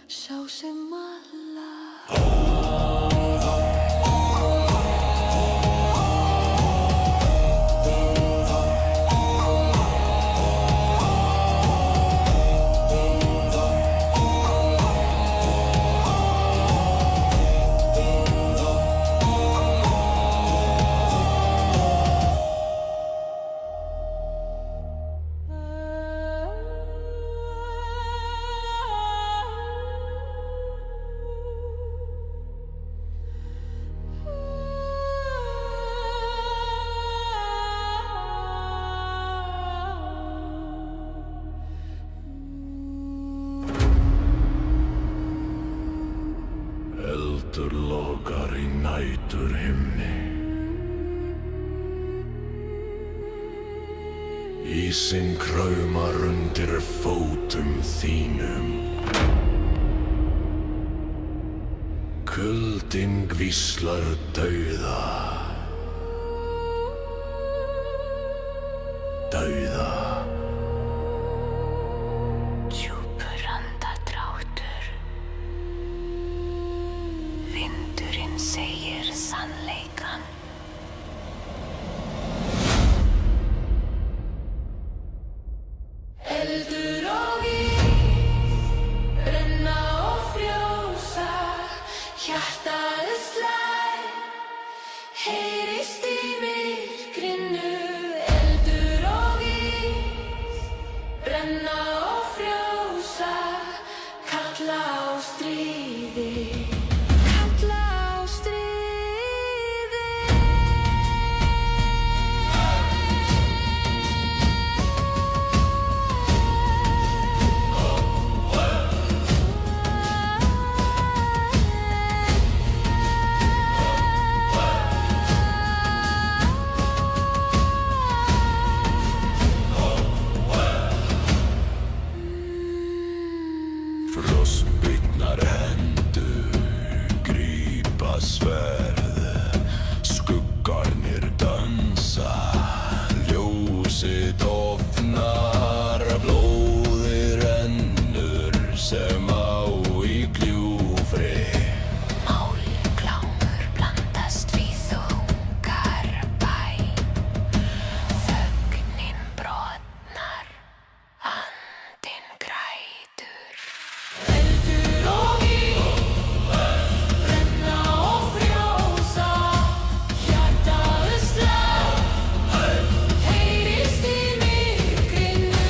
sá sem alla. Eldur logar í næturhimni. Ísinn kraumar undir fótum þínum. Kuldinn hvíslar dauða. Dauða. Djúpur andardráttur. Vindurinn segir sannleikann. Eldur og ís, brenna og frjósa, hjartað slær, heyrist í myrkrinu. Eldur og ís, brenna og frjósa, kalla á stríði. Kalla á stríði. Frostbitnar hendur grípa sverð. Skuggarnir dansa, ljósið dofnar, blóðið rennur sem á í gljúfri. Málglámur blandast við þungar bæn. Þögnin brotnar, andinn grætur. Eldur og ís, brenna og frjósa, hjartað slær, heyrist í myrkrinu.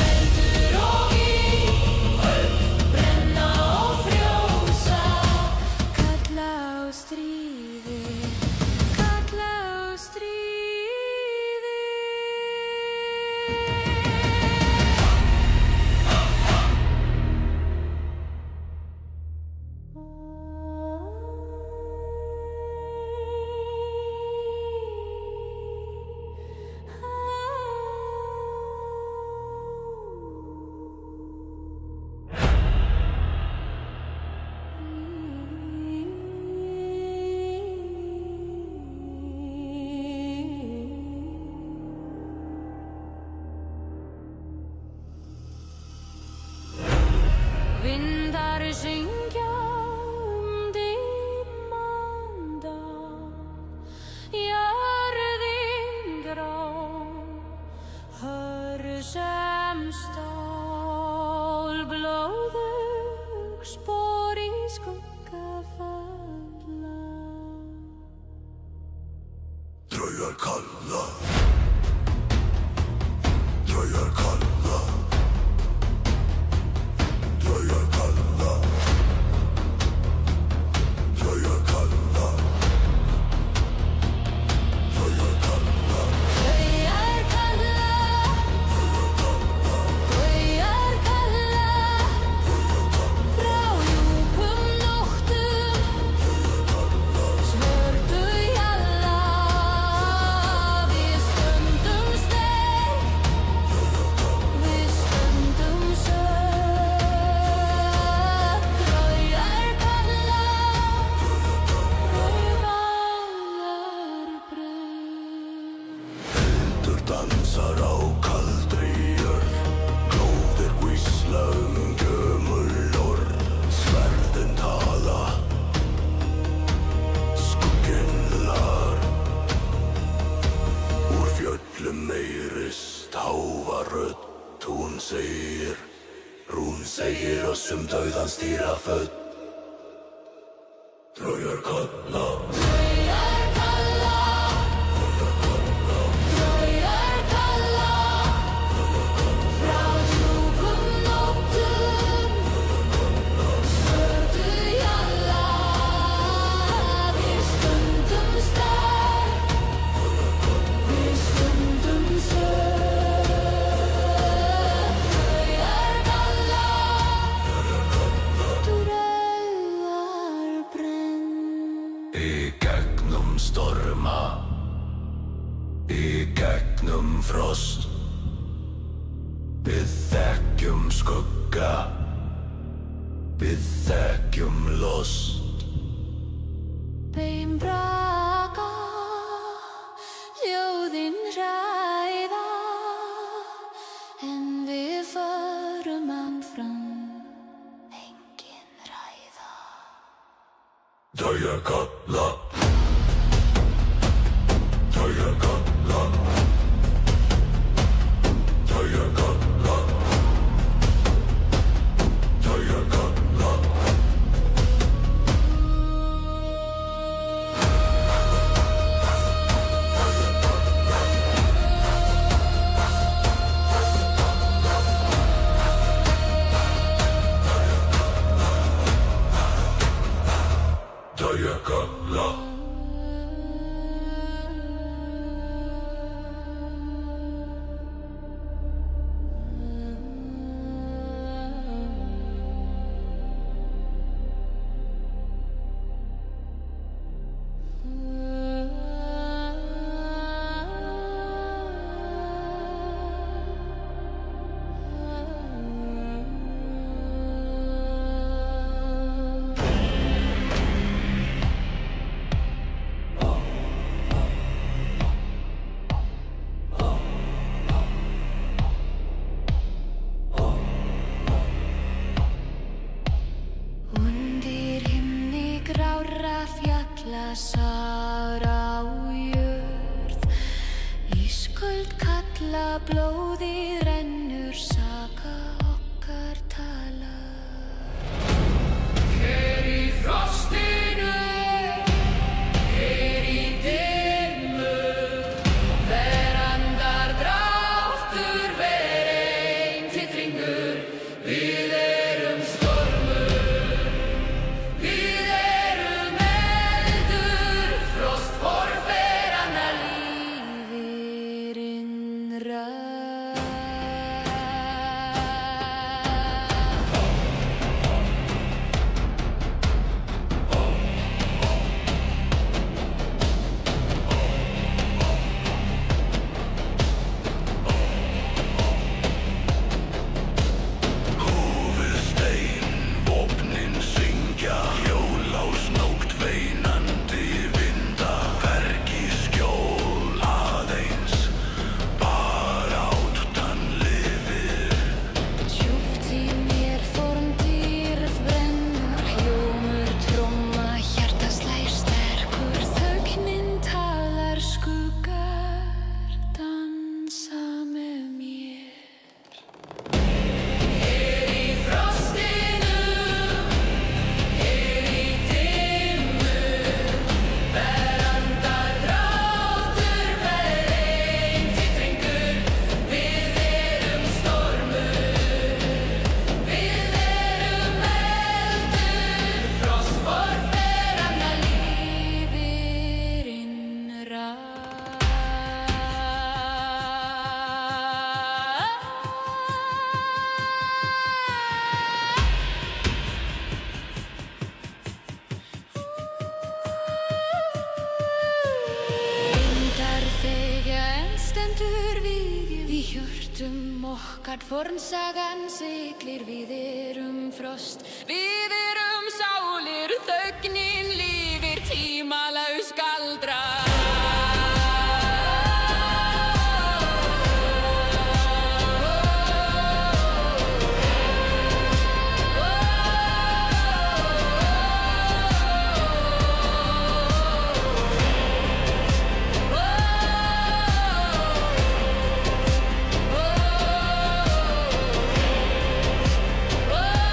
Eldur og ís, brenna og frjósa, kalla á stríði. Kalla á stríði. Vindar syngja dimman dag, jörðin grá, hör sem stál, blóðug spor í skugga falla. Draugar kalla. Draugar kalla. Draugar kalla. Draugar kalla. Draugar kalla. Draugar kalla. Draugar kalla. Frá djúpum nóttum. Svörtu jalla. Við stöndum sterk. segir oss dauðans dýra född. Draugar kalla. Draugar kalla. Draugar kalla. Frá djúpum nóttum. Svörtu jalla. Við stundum sterk. Við stundum sög. Draugar kalla. Draugar brenn. Í gegnum storma, í gegnum frost, við þekkjum skugga, við þekkjum lost. Bein braka, ljóðin hræða, en við förum áfram, engin ræða. Draugar kalla. Draugar kalla. Draugar kalla. Draugar kalla. Draugar kalla. Undir himni grárra fjalla sár á jörð. Ísköld kalla blóðið rennur saka okkar talar. Hér í frostinu, hér í dimmu, verandar dráttur ver ein titringur. Við erum stormur, við erum eldur, frost forfeðranna lífið innra. Húfustein, vopnin syngja, jólásnótt veinandi vinda, hvergi skjól aðeins, bara áttan lifir. Djúpt í mér formdýrð brennur, hljómur tromma, hjarta slær sterkur. Þögnin talar, skuggar dansa með mér. Hér í frostinu, hér í dimmu, verandar dráttur ver ein titringur. Við erum stormur, við erum eldur, frost forfeðranna lífið innra. Vindar þegja en stendur vígið í hjörtum okkar. Fornsagan siglir, við erum frost, við erum sálir, þögnin lifir, tímalaus galdra. Oh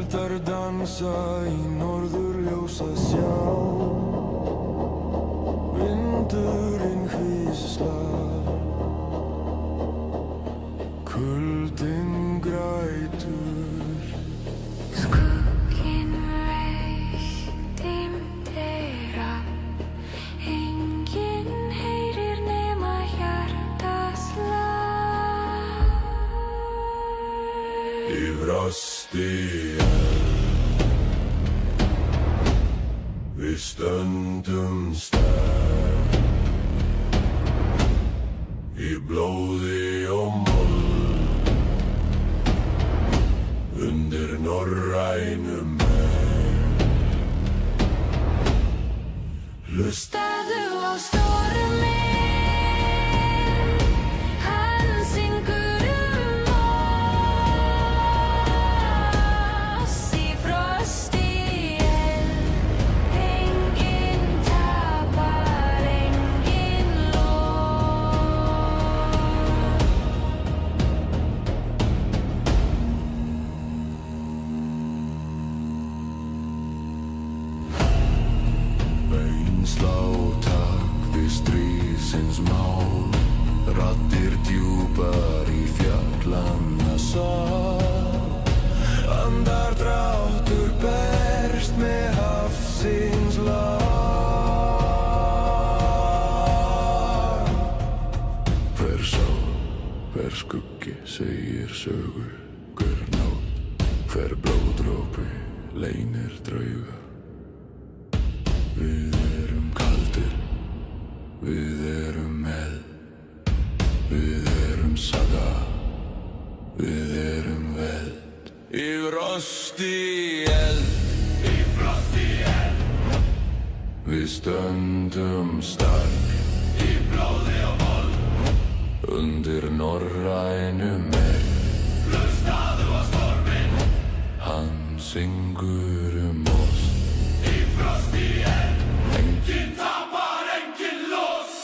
Hundar dansa í norðurljósa sjá. Vindurinn hvíslar, kuldinn grætur. Skugginn veikt dimdera, enginn heyrir nema hjartaslag. Í frosti við stöndum sterk, í blóði og mold, undir norrænum megn. Hlustaðu á storminn, hann syngur oss í frosti eld. Enginn tapar, enginn lof. Bein slá takk við stríðsins mál, raddir djúpar í fjallanna sal. Andardráttur berst með hafsins lag. Hver sál, hver skuggi segir sögu, hver nótt, hver blóðdropi leynir drauga. Við erum kaldir, við erum eld, við erum saga, við erum veld. Í frosti eld, við stöndum stark, í blóði og mold, undir norrænum megn. Hlustaðu á storminn, hann syngur oss. Í frosti eld, enginn tapar, enginn loss.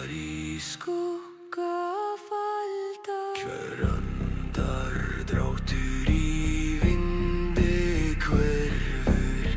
Andar í skugga falda. hver andardráttur í vindi hverfur.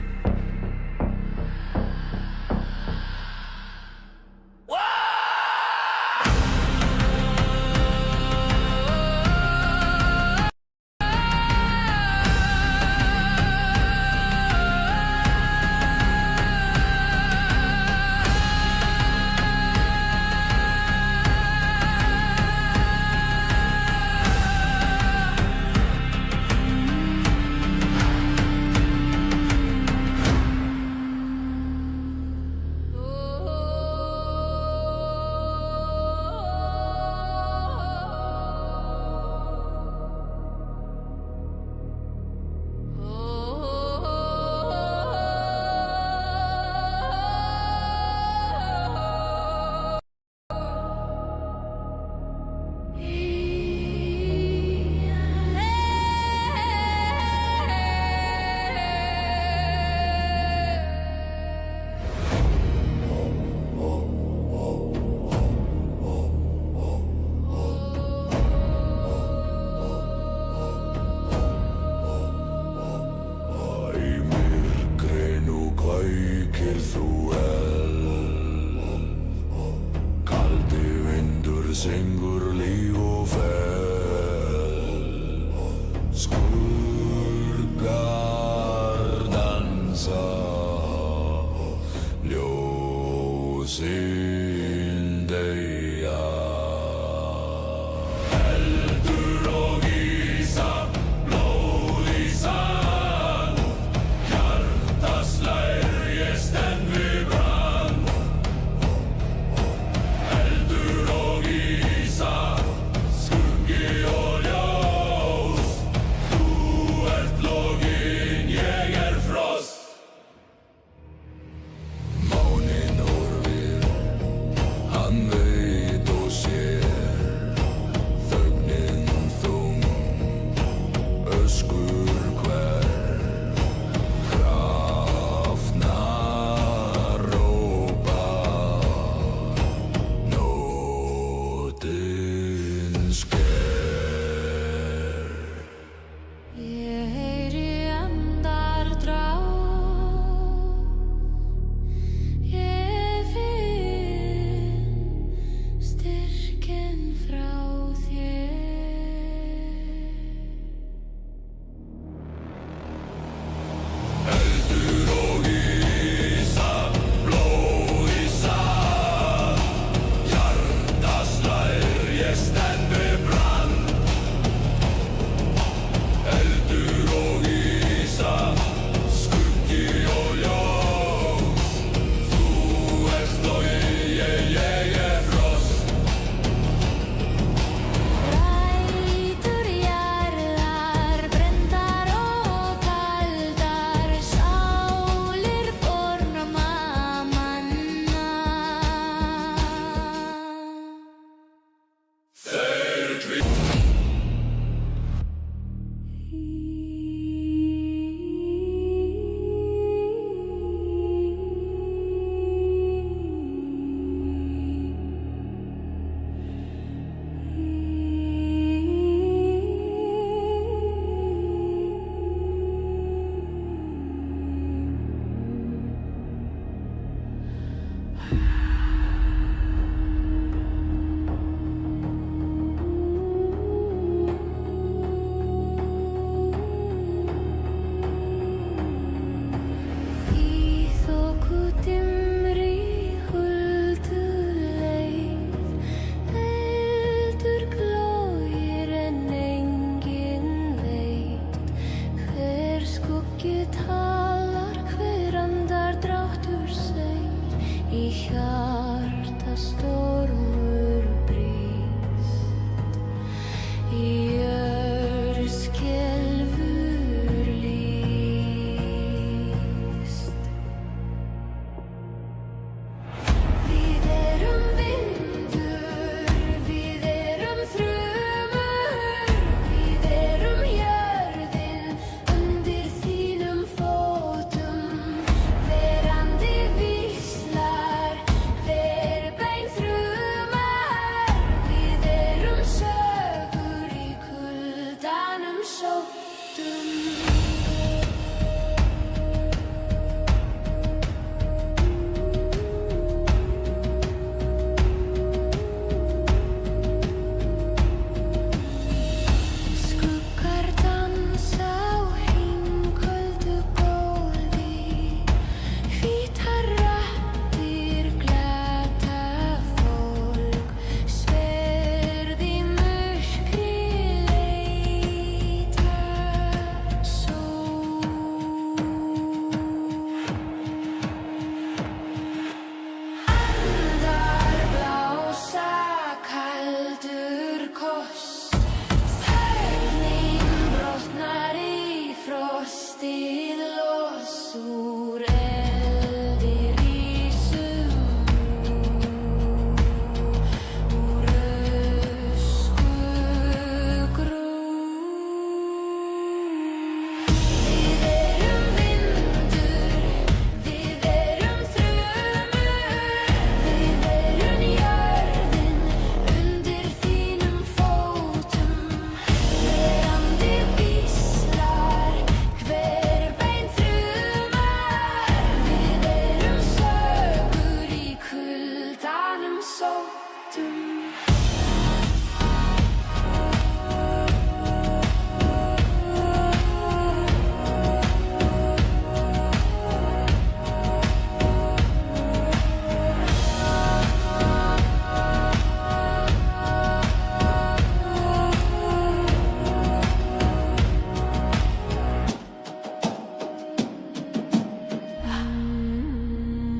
Kveikir þú eld, kaldi vindur syngur líf og fel, skuggar dansa, ljósin deyja. Eldur og ísa, blóð í sand, hjarta slær, ég stend við brand. Eldur og ísa, skuggi og ljós, þú ert loginn, ég frost. Máninn horfir, hann